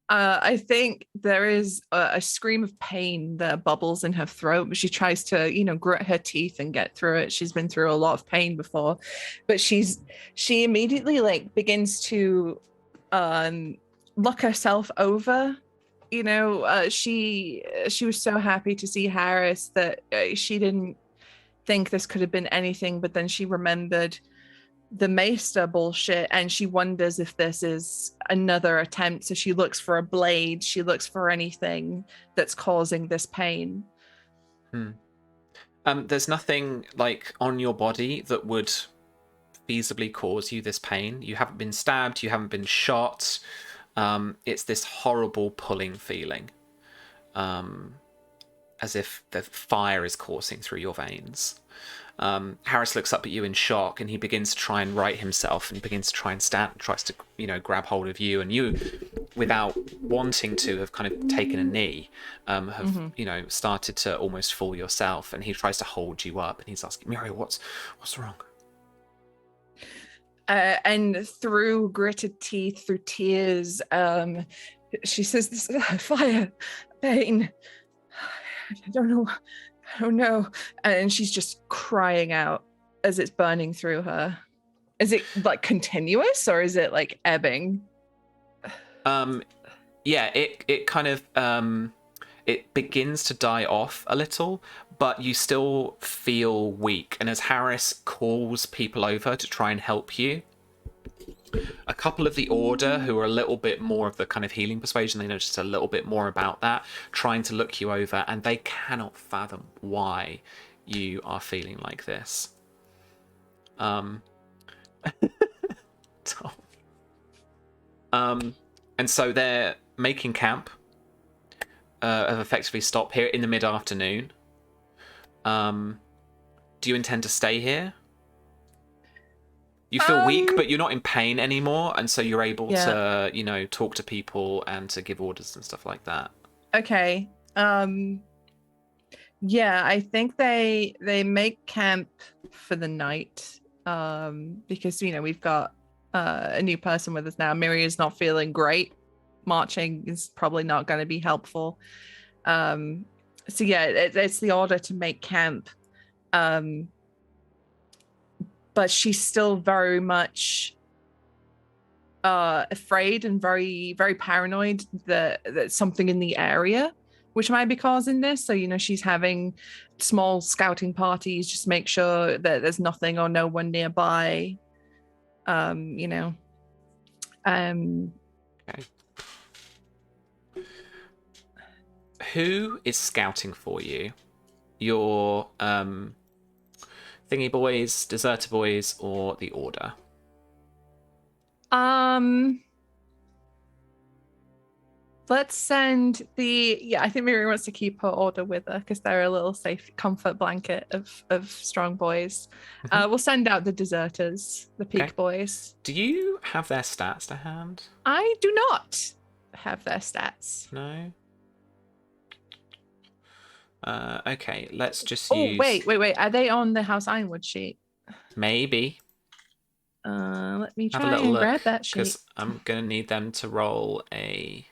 I think there is a scream of pain that bubbles in her throat, but she tries to, grit her teeth and get through it. She's been through a lot of pain before, but she immediately begins to look herself over. You know, she was so happy to see Harris that she didn't think this could have been anything, but then she remembered the Maester bullshit, and she wonders if this is another attempt. So she looks for a blade, she looks for anything that's causing this pain. There's nothing like on your body that would feasibly cause you this pain. You haven't been stabbed, you haven't been shot. It's this horrible pulling feeling, as if the fire is coursing through your veins. Harris looks up at you in shock, and he begins to try and right himself, and begins to try and stand, tries to, grab hold of you, and you, without wanting to, have kind of taken a knee, have started to almost fall yourself, and he tries to hold you up, and he's asking, Muriel, what's wrong? And through gritted teeth, through tears, she says, "This fire, pain. I don't know." And she's just crying out as it's burning through her. Is it like continuous, or is it like ebbing? Yeah, it kind of it begins to die off a little, but you still feel weak. And as Harris calls people over to try and help you, a couple of the Order, who are a little bit more of the kind of healing persuasion, they know just a little bit more about that, trying to look you over, and they cannot fathom why you are feeling like this. Tom. And so they're making camp, have effectively stopped here in the mid-afternoon. Do you intend to stay here? You feel weak, but you're not in pain anymore, and so you're able to, talk to people and to give orders and stuff like that. Okay. Yeah, I think they make camp for the night, because we've got a new person with us now. Miria's not feeling great. Marching is probably not going to be helpful. So yeah, it's the order to make camp. But she's still very much afraid and very, very paranoid that something in the area which might be causing this. So, she's having small scouting parties, just make sure that there's nothing or no one nearby. Okay. Who is scouting for you? Your thingy boys, deserter boys, or the Order? Let's send I think Miri wants to keep her Order with her because they're a little safe comfort blanket of strong boys. We'll send out the deserters, the Peak boys. Do you have their stats to hand? I do not have their stats. No? Okay, let's just use... wait. Are they on the House Ironwood sheet? Maybe. Let me try and grab that sheet. Because I'm going to need them to roll a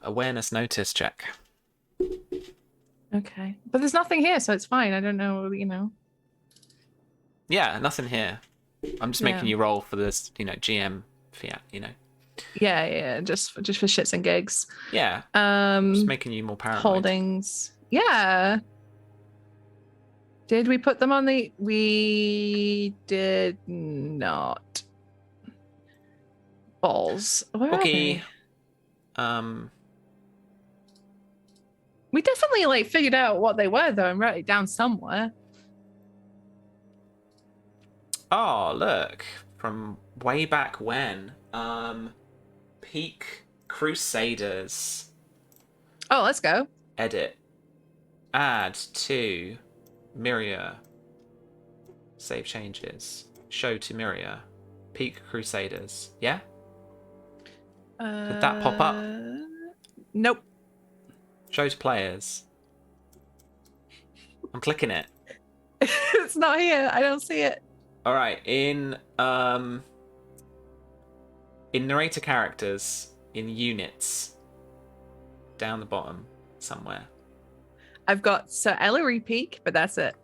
awareness notice check. Okay. But there's nothing here, so it's fine. I don't know, Yeah, nothing here. I'm just making you roll for this, GM fiat, Yeah, just for shits and gigs. Yeah. Just making you more paranoid. Holdings. Yeah. Did we put them on the... We did not. Balls. Where are they? We definitely figured out what they were though and wrote it down somewhere. Oh, look. From way back when. Peak Crusaders. Oh, let's go. Edit. Add to Miria. Save changes. Show to Miria. Peak Crusaders. Yeah? Did that pop up? Nope. Show to players. I'm clicking it. It's not here. I don't see it. All right. In narrator characters, in units, down the bottom somewhere. I've got Sir Ellery Peak, but that's it.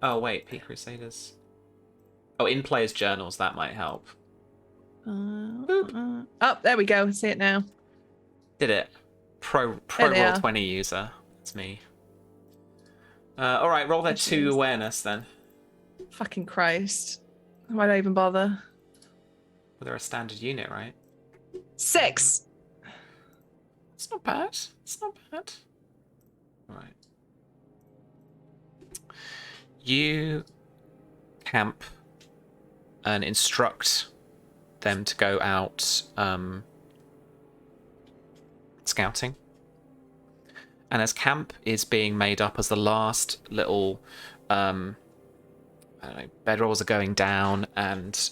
Oh wait, Peak Crusaders. Oh, in players' journals, that might help. Oh, there we go. See it now. Did it. Pro There they roll are. 20 user. That's me. All right, roll their There she 2 is. awareness then. Fucking Christ. Why do I even bother? Well, they're a standard unit, right? 6. It's not bad. It's not bad. All right. You camp and instruct them to go out scouting. And as camp is being made up, as the last little I don't know, bedrolls are going down, and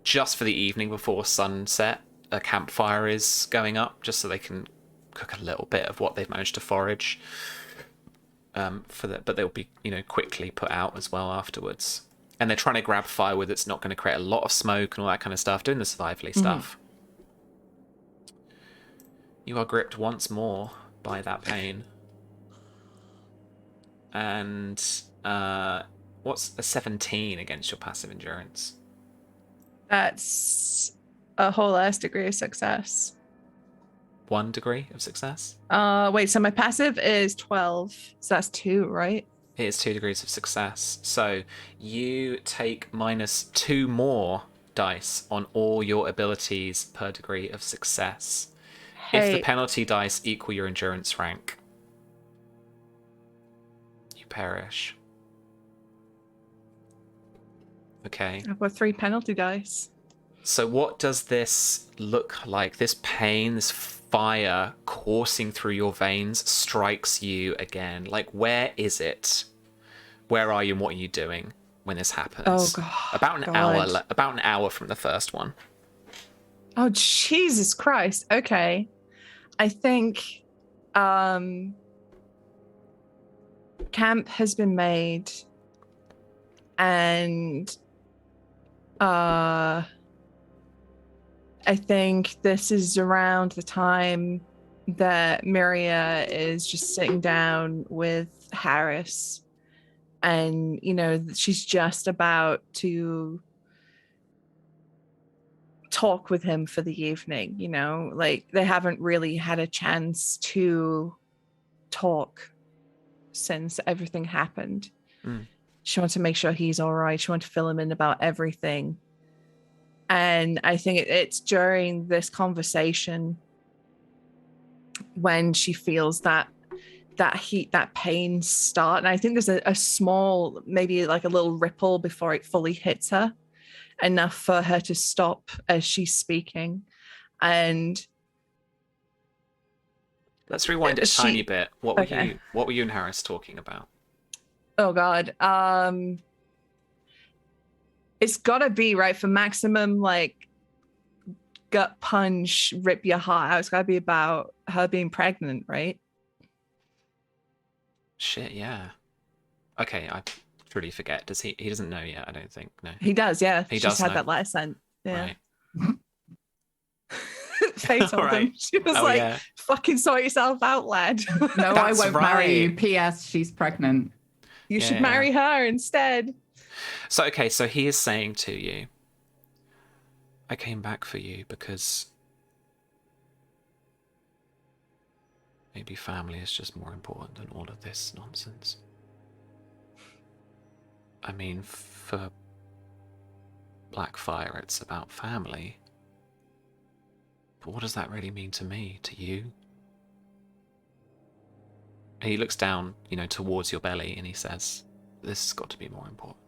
just for the evening before sunset, a campfire is going up, just so they can cook a little bit of what they've managed to forage. But they'll be, quickly put out as well afterwards. And they're trying to grab firewood that's not going to create a lot of smoke and all that kind of stuff, doing the survivally stuff. You are gripped once more by that pain. And what's a 17 against your passive endurance? That's a whole ass degree of success. 1 degree of success? Wait, so my passive is 12. So that's 2, right? It is 2 degrees of success. So you take -2 more dice on all your abilities per degree of success. If the penalty dice equal your endurance rank, you perish. Okay. I've got 3 penalty dice. So what does this look like? This pain, this fire coursing through your veins strikes you again. Like, where is it? Where are you and what are you doing when this happens? Oh, God. About an hour from the first one. Oh, Jesus Christ. Okay. I think camp has been made, and I think this is around the time that Miria is just sitting down with Harris, and she's just about to talk with him for the evening. Like, they haven't really had a chance to talk since everything happened. She wants to make sure he's all right. She wants to fill him in about everything. And I think it's during this conversation when she feels that heat, that pain start. And I think there's a small, maybe like a little ripple before it fully hits her, enough for her to stop as she's speaking. And let's rewind it a tiny bit. What were you and Harris talking about? Oh God. It's gotta be, right, for maximum like gut punch, rip your heart out. It's gotta be about her being pregnant, right? Shit, yeah. Okay, I truly forget. Does he doesn't know yet, I don't think. No. He does, yeah. He She's does had know. that letter sent. Yeah. Right. Faye told him. She was fucking sort yourself out, lad. No, That's I won't marry you. P.S. She's pregnant. You should marry her instead. So, okay, so he is saying to you, I came back for you because maybe family is just more important than all of this nonsense. I mean, for Blackfyre, it's about family. But what does that really mean to me, to you? And he looks down, towards your belly, and he says, this has got to be more important.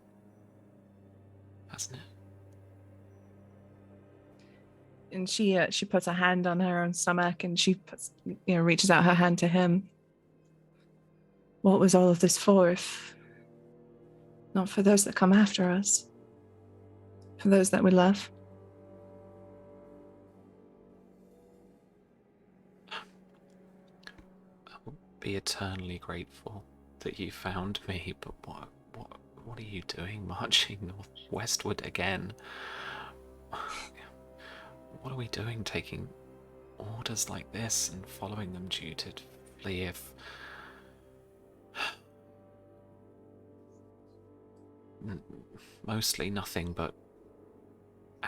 Hasn't it? And she puts a hand on her own stomach, and she reaches out her hand to him. What was all of this for if not for those that come after us? For those that we love? I will be eternally grateful that you found me, but what are you doing marching westward again? What are we doing taking orders like this and following them due to flee if... Mostly nothing but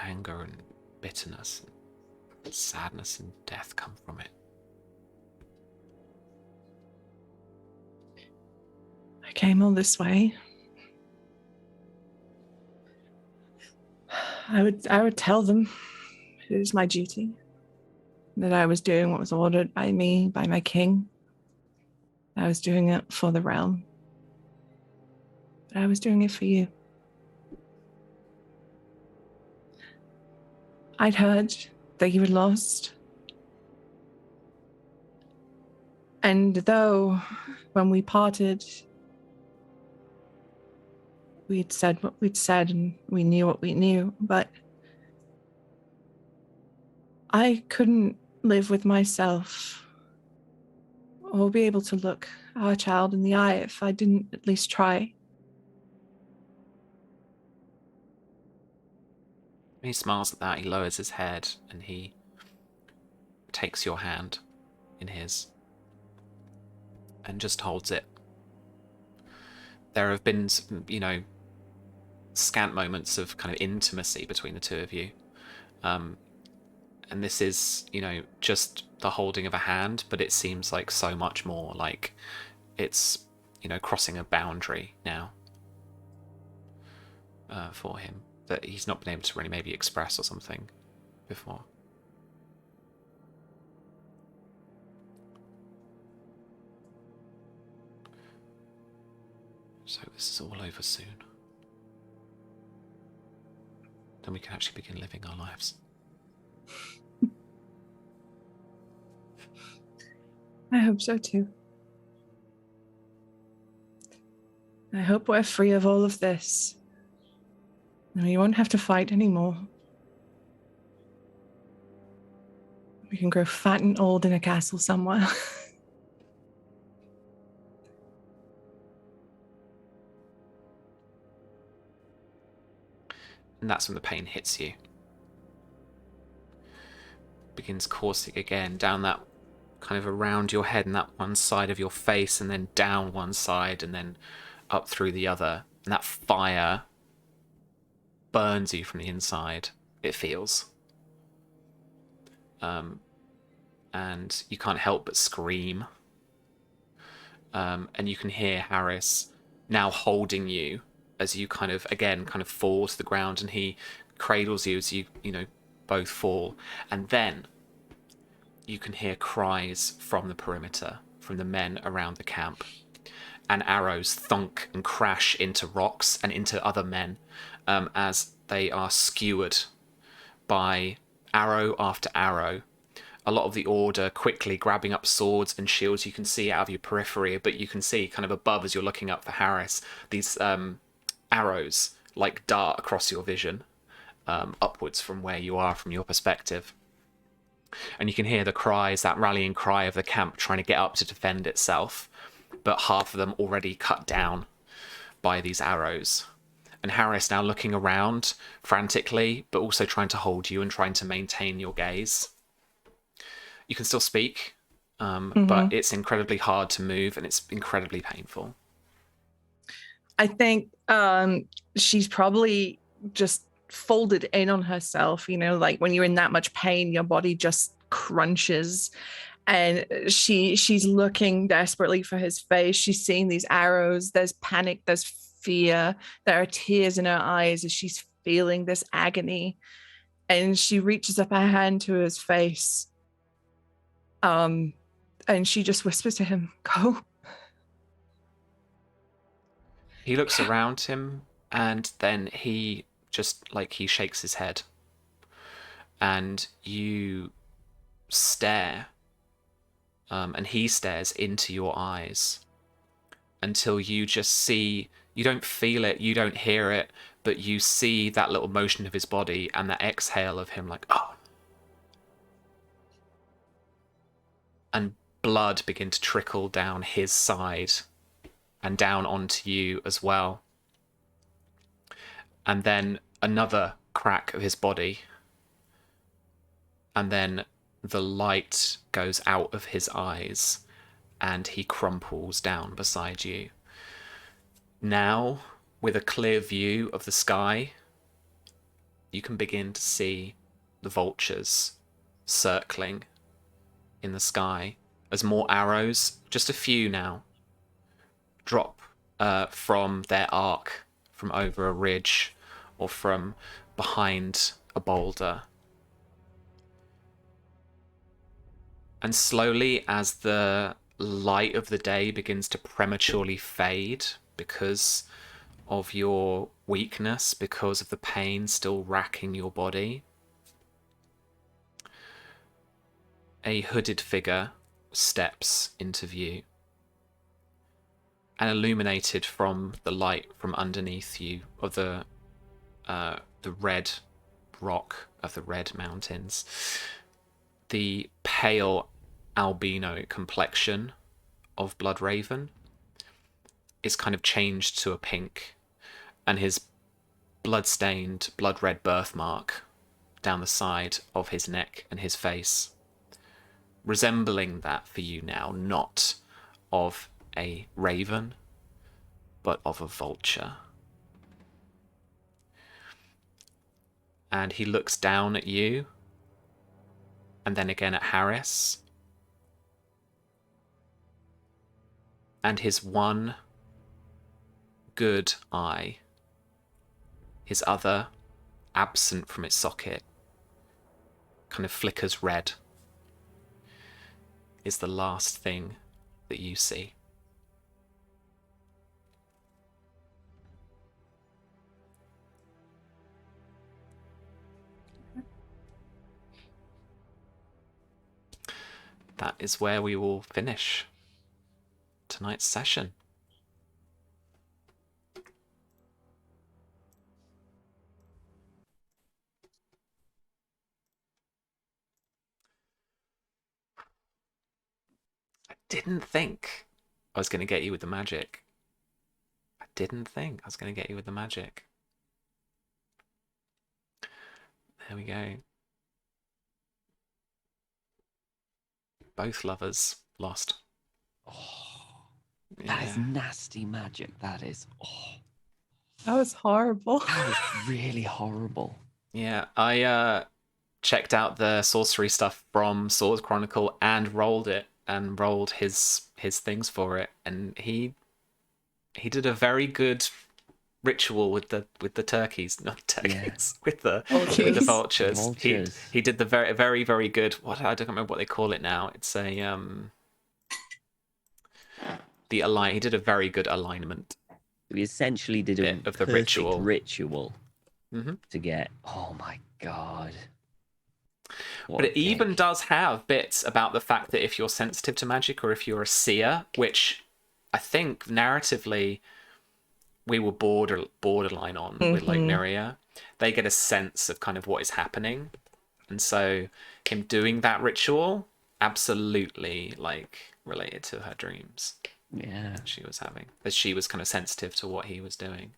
anger and bitterness and sadness and death come from it. I came all this way. I would tell them it is my duty, that I was doing what was ordered by me, by my king. I was doing it for the realm. But I was doing it for you. I'd heard that you had lost. And though when we parted, we'd said what we'd said and we knew what we knew, but I couldn't live with myself or be able to look our child in the eye if I didn't at least try. He smiles at that, he lowers his head, and he takes your hand in his and just holds it. There have been, scant moments of kind of intimacy between the two of you. And this is, just the holding of a hand, but it seems like so much more, like it's, crossing a boundary now for him that he's not been able to really maybe express or something before. So this is all over soon. Then we can actually begin living our lives. I hope so too. I hope we're free of all of this. And we won't have to fight anymore. We can grow fat and old in a castle somewhere. And that's when the pain hits you. Begins coursing again down that kind of around your head and that one side of your face, and then down one side and then up through the other. And that fire burns you from the inside, it feels. And you can't help but scream. And you can hear Harris now holding you as you kind of fall to the ground, and he cradles you as you both fall. And then you can hear cries from the perimeter, from the men around the camp, and arrows thunk and crash into rocks and into other men as they are skewered by arrow after arrow. A lot of the order quickly grabbing up swords and shields you can see out of your periphery, but you can see kind of above as you're looking up for Harris, these arrows like dart across your vision, upwards from where you are from your perspective. And you can hear the cries, that rallying cry of the camp trying to get up to defend itself, but half of them already cut down by these arrows. And Harris now looking around frantically, but also trying to hold you and trying to maintain your gaze. You can still speak, but it's incredibly hard to move and it's incredibly painful. I think she's probably just folded in on herself, like when you're in that much pain, your body just crunches. And she's looking desperately for his face. She's seeing these arrows. There's panic, there's fear. There are tears in her eyes as she's feeling this agony. And she reaches up her hand to his face. And she just whispers to him, "Go." He looks around him, and then he shakes his head. And you stare, and he stares into your eyes until you just see, you don't feel it, you don't hear it, but you see that little motion of his body and that exhale of him like, oh. And blood begin to trickle down his side and down onto you as well. And then another crack of his body. And then the light goes out of his eyes and he crumples down beside you. Now, with a clear view of the sky, you can begin to see the vultures circling in the sky as more arrows, just a few now, drop from their arc from over a ridge or from behind a boulder. And slowly, as the light of the day begins to prematurely fade because of your weakness, because of the pain still racking your body, a hooded figure steps into view. And illuminated from the light from underneath you of the red rock of the red mountains, the pale albino complexion of Bloodraven is kind of changed to a pink, and his blood-stained, blood-red birthmark down the side of his neck and his face, resembling that for you now, not of a raven, but of a vulture. And he looks down at you, and then again at Harris. And his one good eye, his other, absent from its socket, kind of flickers red, is the last thing that you see. That is where we will finish tonight's session. I didn't think I was going to get you with the magic. I didn't think I was going to get you with the magic. There we go. Both lovers lost. Oh, that is nasty magic. That is. Oh, That was horrible. that was really horrible. Yeah, I checked out the sorcery stuff from Swords Chronicle and rolled it, and rolled his things for it, and he did a very good ritual with the turkeys, not turkeys, with the vultures. He did the very, very, very good. What, I don't remember what they call it now. It's a he did a very good alignment. We essentially did a of the ritual Mm-hmm. to get. Oh my god! But it even does have bits about the fact that if you're sensitive to magic or if you're a seer, which I think narratively we were borderline on with like Miria, they get a sense of kind of what is happening, and so him doing that ritual absolutely like related to her dreams. Yeah, she was having, as she was kind of sensitive to what he was doing.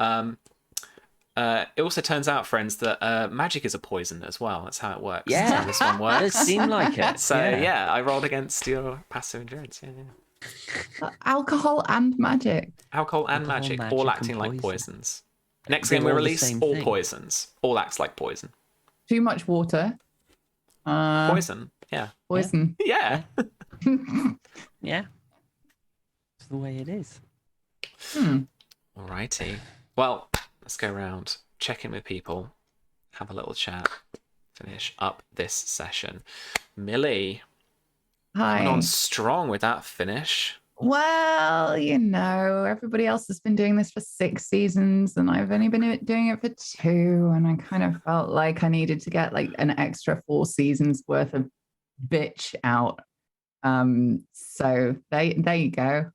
It also turns out, friends, that magic is a poison as well. That's how it works. Yeah, that's how this one works. It seemed like it. So yeah, I rolled against your passive endurance. Yeah. Alcohol and magic. Alcohol and magic, all acting like poisons. Next game we release, all poisons. All acts like poison. Too much water. Poison. Yeah. Poison. Yeah. Yeah. It's the way it is. Alrighty. Well, let's go around, check in with people, have a little chat, finish up this session. Millie. Hi. Coming on strong with that finish. Well, you know, everybody else has been doing this for 6 seasons and I've only been doing it for 2, and I kind of felt like I needed to get like an extra 4 seasons worth of bitch out. So there you go.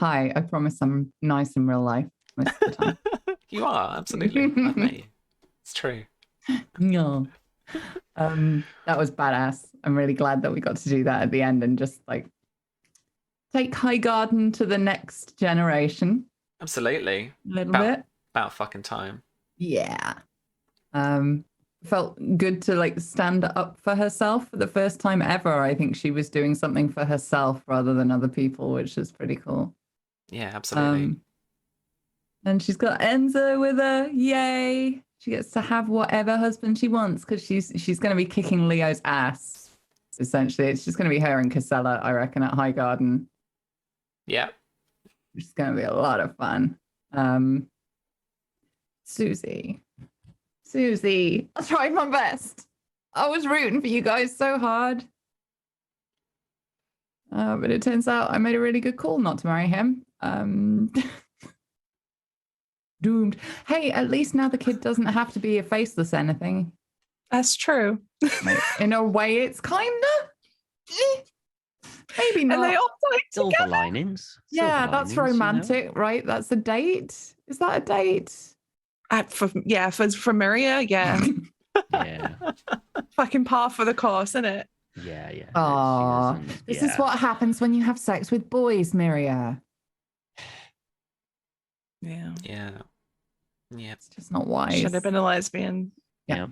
Hi, I promise I'm nice in real life most of the time. You are, absolutely. I've met you. It's true. No. That was badass. I'm really glad that we got to do that at the end and just like take Highgarden to the next generation. Absolutely. A little bit. About fucking time. Yeah. Felt good to like stand up for herself for the first time ever. I think she was doing something for herself rather than other people, which is pretty cool. Yeah, absolutely. And she's got Enza with her. Yay. She gets to have whatever husband she wants because she's going to be kicking Leo's ass. Essentially, it's just going to be her and Casella, I reckon, at Highgarden. Yeah. Which is going to be a lot of fun. Susie, I tried my best. I was rooting for you guys so hard. But it turns out I made a really good call not to marry him. Doomed. Hey, at least now the kid doesn't have to be a faceless anything. That's true. In a way, it's kind of... maybe not. And they all play Silver together. linings. Yeah, Silver that's linings, romantic, right? That's a date. Is that a date? For Maria, yeah. Yeah. Fucking par for the course, isn't it? Yeah. Aw, this is what happens when you have sex with boys, Miria. Yeah. Yeah. Yeah. It's just not wise. Should have been a lesbian. Yeah.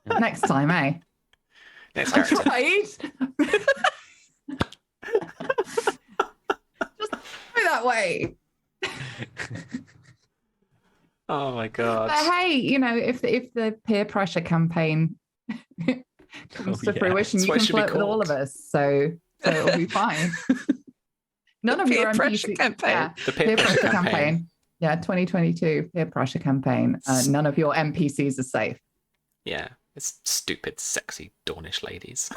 Next time, eh? Next I character. tried. Just go that way. Oh my god. But hey, if the peer pressure campaign comes to fruition, That's you what it can should be flirt with all called. of us. So it'll be fine. None of your Peer pressure NPCs. campaign. Yeah, The peer pressure campaign. Yeah, 2022 peer pressure campaign. None of your NPCs are safe. Yeah. It's stupid, sexy Dornish ladies.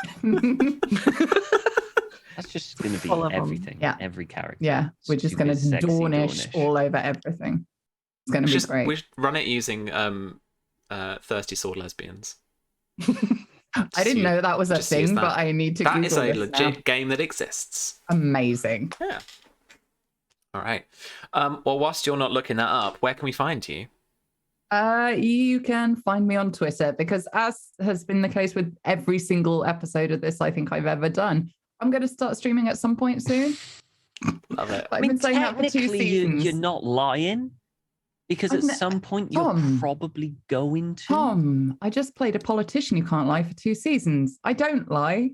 That's just going to be All of 'em. everything. Yeah. Every character. Yeah, we're just going to Stupid, sexy Dornish all over everything. It's going to be great. We should run it using thirsty sword lesbians. I didn't know that was a just use thing, that. but I need to That Google is a this legit now. game that exists. Amazing. Yeah. All right. Well, whilst you're not looking that up, where can we find you? You can find me on Twitter because, as has been the case with every single episode of this I think I've ever done, I'm going to start streaming at some point soon. Love it. I've been saying that for 2 technically, seasons. you're not lying because at some point you're Tom. probably going to. Tom, I just played a politician who can't lie for 2 seasons. I don't lie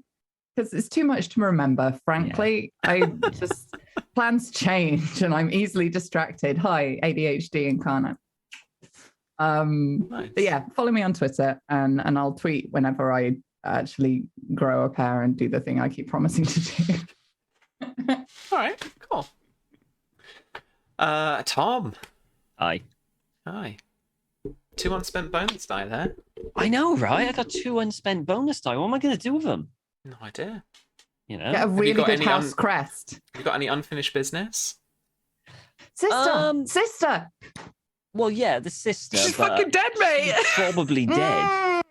because it's too much to remember, frankly. I just, plans change and I'm easily distracted. Hi, ADHD incarnate. Nice. But yeah, follow me on Twitter and I'll tweet whenever I actually grow a pair and do the thing I keep promising to do. All right. Cool. Tom. Aye. Hi. 2 unspent bonus die there. I know, right? I got 2 unspent bonus die. What am I going to do with them? No idea. You know? Get a you really got good any house crest. You got any unfinished business? Sister. Well, yeah, the sister. She's but fucking dead, mate. she's probably dead.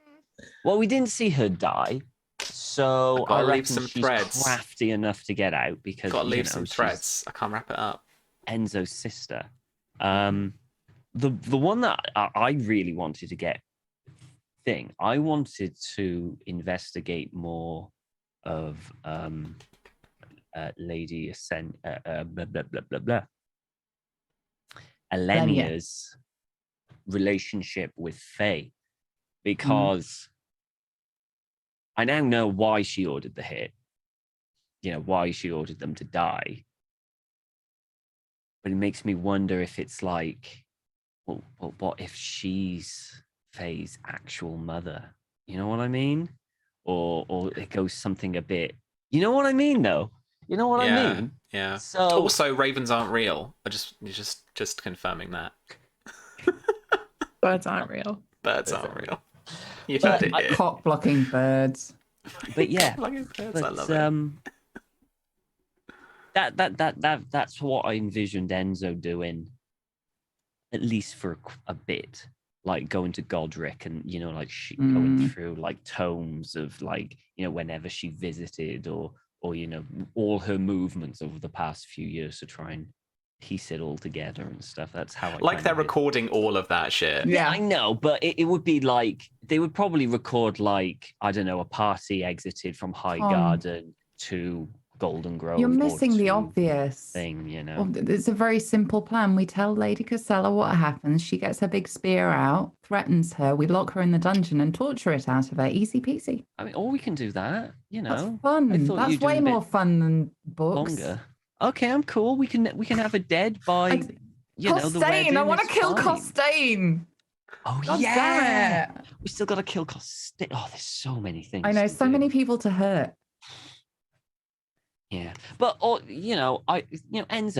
Well, we didn't see her die, so I've gotta I leave reckon some she's threads. crafty enough to get out because Got to leave she's some threads. I can't wrap it up. Enzo's sister. The one that I really wanted to get I wanted to investigate more of Lady blah blah blah blah blah. Alenia's relationship with Faye, because I now know why she ordered the hit. You know, why she ordered them to die. But it makes me wonder if it's like, well, what if she's Faye's actual mother? You know what I mean? Or it goes something a bit. You know what I mean, though. You know what I mean? Yeah. So Also, ravens aren't real. You're just confirming that. Birds aren't real. Birds aren't real. You But heard it here. Cock blocking birds. but yeah, Fucking birds, I but love it. that's what I envisioned Enzo doing, at least for a bit, like going to Godric and like she going through like tomes of like whenever she visited or all her movements over the past few years to try and piece it all together and stuff. That's how I Like they're recording all of that shit. Yeah. I know, but it would be like they would probably record like, I don't know, a party exited from Highgarden to Golden Grove. You're or missing the to obvious thing, Well, it's a very simple plan. We tell Lady Casella what happens. She gets her big spear out, threatens her. We lock her in the dungeon and torture it out of her. Easy peasy. I mean, or we can do that, That's I fun. thought That's you'd do way a bit more fun than books. longer. Okay, I'm cool. We can have a dead by the Costain, I want to is kill fine. Costain. Oh, God yeah. damn it. We still got to kill Costa. Oh, there's so many things. I know, to so do. many people to hurt. Yeah, but Enzo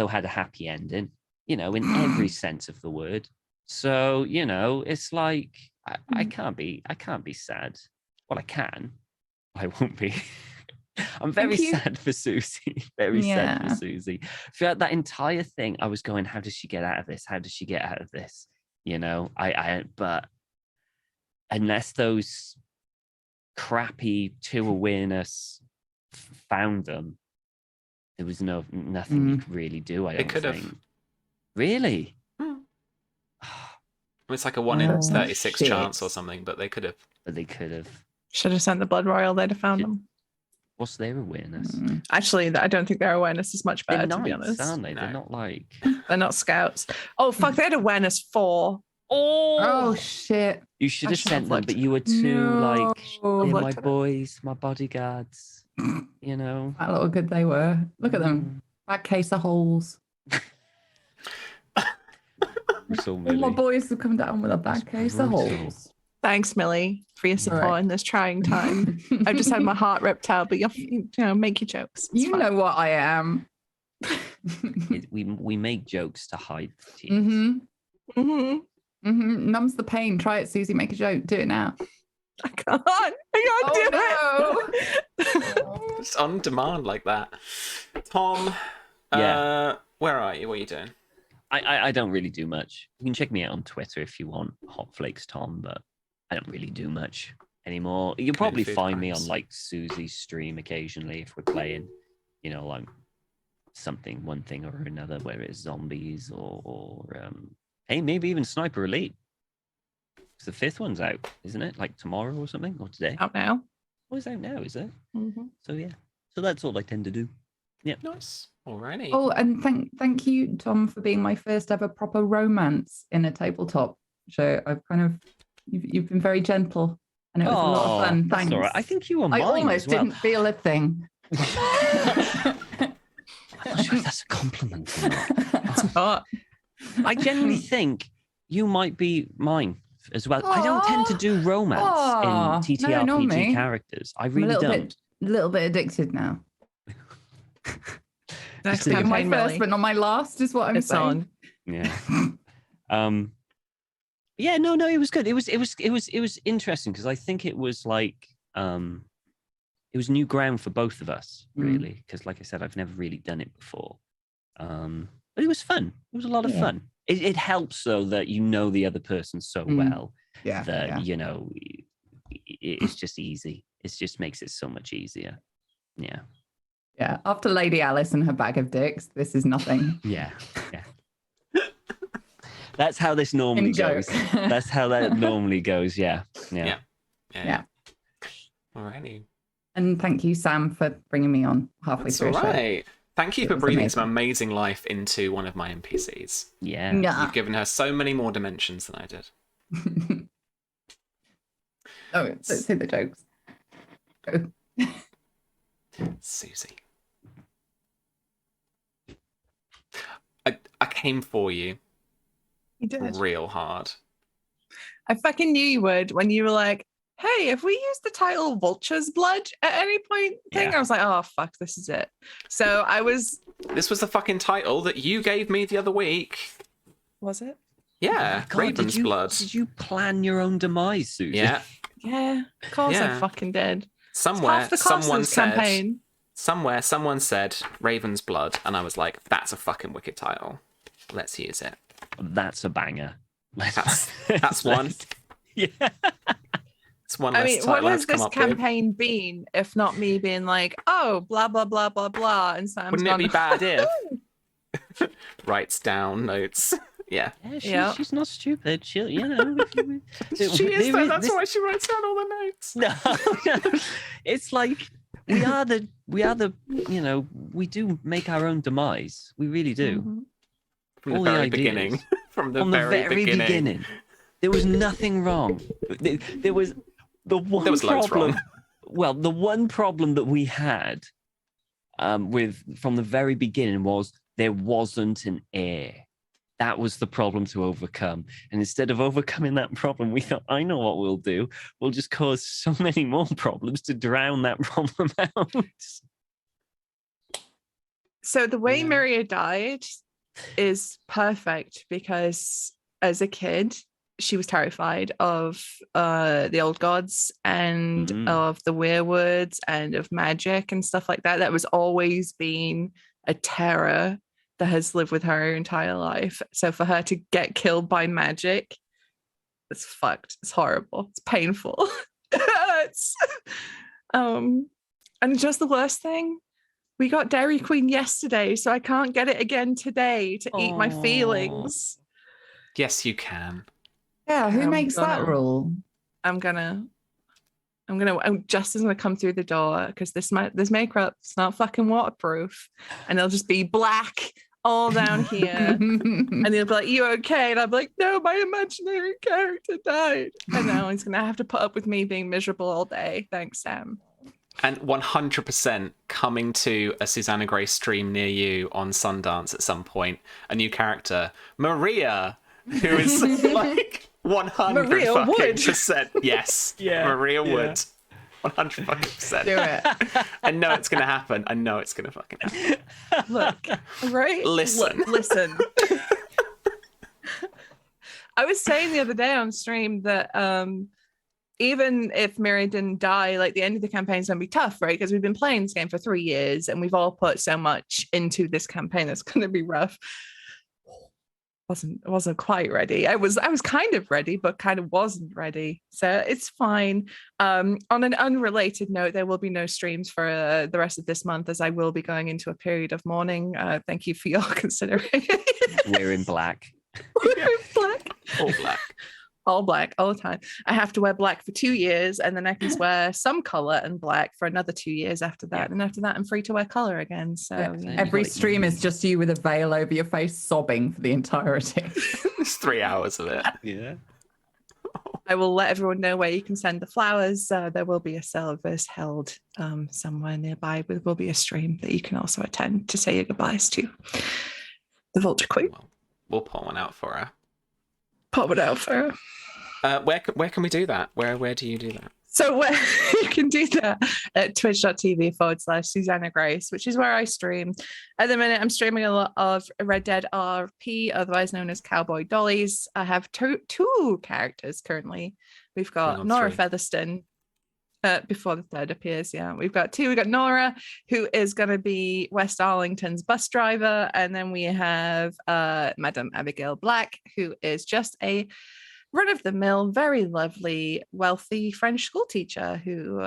had a happy ending. In every sense of the word. So it's like I can't be sad. Well, I can. I won't be. I'm very sad for Susie. Very sad for Susie. Throughout that entire thing, I was going, how does she get out of this? How does she get out of this? But unless those crappy 2 awareness found them, there was nothing you could really do. I don't think. Really? It's like a 1 in 36 chance or something, but they could have. Should have sent the Blood Royal. They'd have found them. What's their awareness? Actually, I don't think their awareness is much better, They're to be knights, honest. aren't they? No. They're not like. They're not scouts. Oh, fuck. They had awareness 4. Oh, shit. You should have sent them, looked. but you were too like, they're my looked at it. boys, my bodyguards. That little good they were. Look at them. Bad case of holes. So All my boys have come down with a bad case of holes. Thanks, Millie, for your support in this trying time. I've just had my heart ripped out, but make your jokes. It's You fine. know what I am. we make jokes to hide the tears. Numbs the pain. Try it, Susie. Make a joke. Do it now. I can't do it. Just on demand like that. Tom, Yeah. where are you? What are you doing? I don't really do much. You can check me out on Twitter if you want, Hotflakes Tom, but I don't really do much anymore. You'll probably find me on like Susie's stream occasionally if we're playing, like something, one thing or another, whether it's zombies or hey, maybe even Sniper Elite. Because the 5th one's out, isn't it? Like tomorrow or something, or today? Out now. Oh, it's out now, is it? Mm-hmm. So yeah. So that's all I tend to do. Yeah. Nice. Alrighty. Oh, and thank you, Tom, for being my first ever proper romance in a tabletop show. I've you've been very gentle, and it was a lot of fun. That's Thanks. all right. I think you were mine I almost as well. didn't feel a thing. I'm not sure if that's a compliment or not. It's not. I genuinely think you might be mine as well. I don't tend to do romance in TTRPG normally. characters. I really don't. A little bit addicted now. Next Just My campaign, first, Millie. but not my last, is what I'm It's saying. on. Yeah. Yeah, no, it was good. It was interesting because I think it was like it was new ground for both of us, really. Because like I said, I've never really done it before. But it was fun. It was a lot of fun. It helps though that you know the other person so well that it's just easy. It just makes it so much easier. Yeah. Yeah. After Lady Alice and her bag of dicks, this is nothing. Yeah. That's how this normally goes. That's how that normally goes. Yeah. Alrighty. And thank you, Sam, for bringing me on halfway That's through all a show. right. Thank you It for was breathing amazing. some amazing life into one of my NPCs. Yeah. You've given her so many more dimensions than I did. Oh, let's say the jokes. Go. Susie. I came for you You did. real hard. I fucking knew you would when you were like, hey, if we use the title Vulture's Blood at any point thing, Yeah. I was like, oh, fuck, this is it. So I was... This was the fucking title that you gave me the other week. Was it? Yeah, God, Raven's Blood. Did you plan your own demise, Susan? Yeah. Yeah, of course I Yeah. fucking did. Somewhere, Half the cost of someone this said. campaign. Somewhere, someone said Raven's Blood, and I was like, "That's a fucking wicked title. Let's use it." That's a banger. That's one. Yeah. It's one I less mean, title what I have has to come this up with. campaign been if not me being like, oh, blah, blah, blah, blah, blah, and Sam's Wouldn't it gone, be bad if writes down notes? Yeah, Yeah. She's not stupid. She'll, she is. Though. That's why she writes down all the notes. No. It's like we are the we do make our own demise. We really do. Mhm. From All the the very ideas. beginning. From the From very, the very beginning. There was nothing wrong. There was the one There was loads problem. wrong. Well, the one problem that we had from the very beginning was there wasn't an heir. that was the problem to overcome. And instead of overcoming that problem, we thought, I know what we'll do. We'll just cause so many more problems to drown that problem out. So the way Yeah. Miria died is perfect because as a kid, she was terrified of the old gods and of the weirwoods and of magic and stuff like that. That was always been a terror that has lived with her entire life. So for her to get killed by magic, it's fucked. It's horrible. It's painful. It hurts. And just the worst thing, we got Dairy Queen yesterday, so I can't get it again today to eat my feelings. Yes, you can. Yeah, who makes that rule? Justin's gonna come through the door because this makeup's not fucking waterproof, and it'll just be black all down here. And he'll be like, "You okay?" And I'm like, "No, my imaginary character died." And now he's gonna have to put up with me being miserable all day. Thanks, Sam. And 100% coming to a Susanna Grey stream near you on Sundance at some point. A new character, Maria, who is like 100%. Yes. Yeah. Maria Wood. 100%. Do it. I know it's going to happen. I know it's going to fucking happen. Look, right? Listen. Listen. I was saying the other day on stream that even if Mary didn't die, like the end of the campaign is going to be tough, right? Because we've been playing this game for 3 years and we've all put so much into this campaign. It's going to be rough. Wasn't quite ready. I was kind of ready, but kind of wasn't ready. So it's fine. On an unrelated note, there will be no streams for the rest of this month, as I will be going into a period of mourning. Thank you for your consideration. We're in black. We're in black. All black. All black all the time. I have to wear black for 2 years, and then I can wear some color and black for another 2 years after that. Yeah. And after that, I'm free to wear color again. So Yeah. Every stream is just you with a veil over your face, sobbing for the entirety. It's 3 hours of it. Yeah. I will let everyone know where you can send the flowers. There will be a service held somewhere nearby. There will be a stream that you can also attend to say your goodbyes to the Vulture Queen. Well, we'll put one out for her. Pop it out for her. Where can we do that? Where do you do that? So where you can do that at twitch.tv/Susanna Grace, which is where I stream. At the minute, I'm streaming a lot of Red Dead RP, otherwise known as Cowboy Dollies. I have two characters currently. We've got Nora Featherston. Before the third appears, yeah. We've got two. We've got Nora, who is going to be West Arlington's bus driver. And then we have Madame Abigail Black, who is just a run-of-the-mill, very lovely, wealthy French school teacher who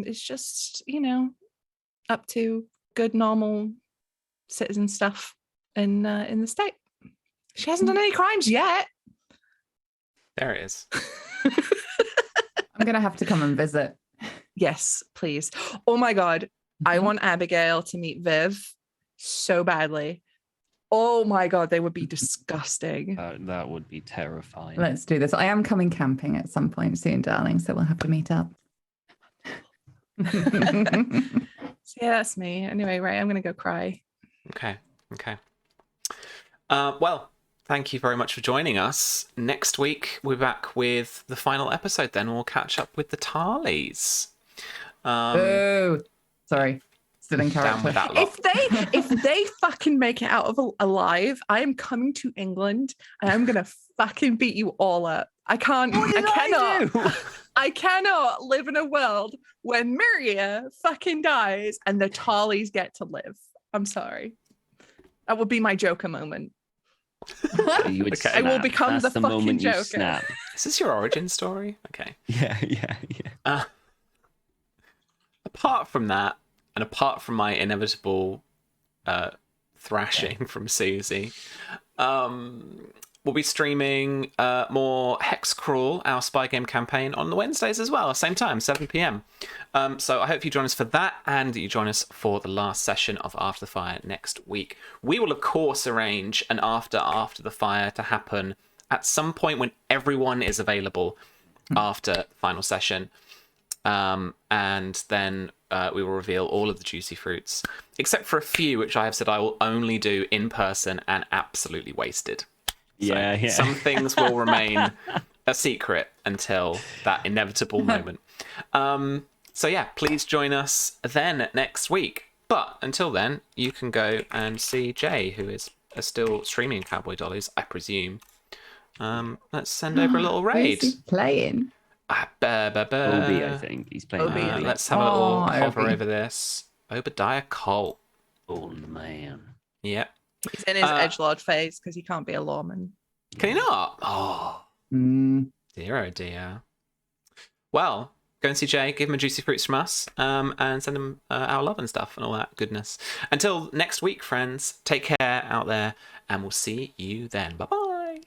is just, up to good, normal citizen stuff in the state. She hasn't done any crimes yet. There it is. I'm going to have to come and visit. Yes, please. Oh my God. I want Abigail to meet Viv so badly. Oh my God, they would be disgusting. That would be terrifying. Let's do this. I am coming camping at some point soon, darling, so we'll have to meet up. So yeah, that's me. Anyway, right, I'm going to go cry. Okay. Well, thank you very much for joining us. Next week, we're back with the final episode. Then we'll catch up with the Tarleys. Oh, sorry. Still in Down with character. that lot. If they fucking make it out of alive, I am coming to England and I'm gonna fucking beat you all up. I cannot live in a world where Miria fucking dies and the Tarleys get to live. I'm sorry. That would be my Joker moment. You would Okay. I will snap. become That's the the fucking moment you Joker. snap. Is this your origin story? Okay. Yeah. Apart from that, and apart from my inevitable thrashing from Susie, we'll be streaming more Hexcrawl, our spy game campaign, on the Wednesdays as well, same time, 7 p.m. So I hope you join us for that, and that you join us for the last session of After the Fire next week. We will, of course, arrange an After the Fire to happen at some point when everyone is available after the final session. And then we will reveal all of the juicy fruits, except for a few which I have said I will only do in person and absolutely wasted. Yeah. Some things will remain a secret until that inevitable moment. So yeah, please join us then next week. But until then, you can go and see Jay, who is still streaming Cowboy Dollies, I presume. Let's send over a little raid. Where's he playing? Obi, I think he's playing. Obi, I think. Let's have a little hover Obi. over this. Obadiah Colt. Oh man. Yep. He's in his edgelord phase because he can't be a lawman. Can he not? Oh, dear, oh dear. Well, go and see Jay, give him a juicy fruits from us, and send him our love and stuff and all that goodness. Until next week, friends, take care out there, and we'll see you then. Bye-bye.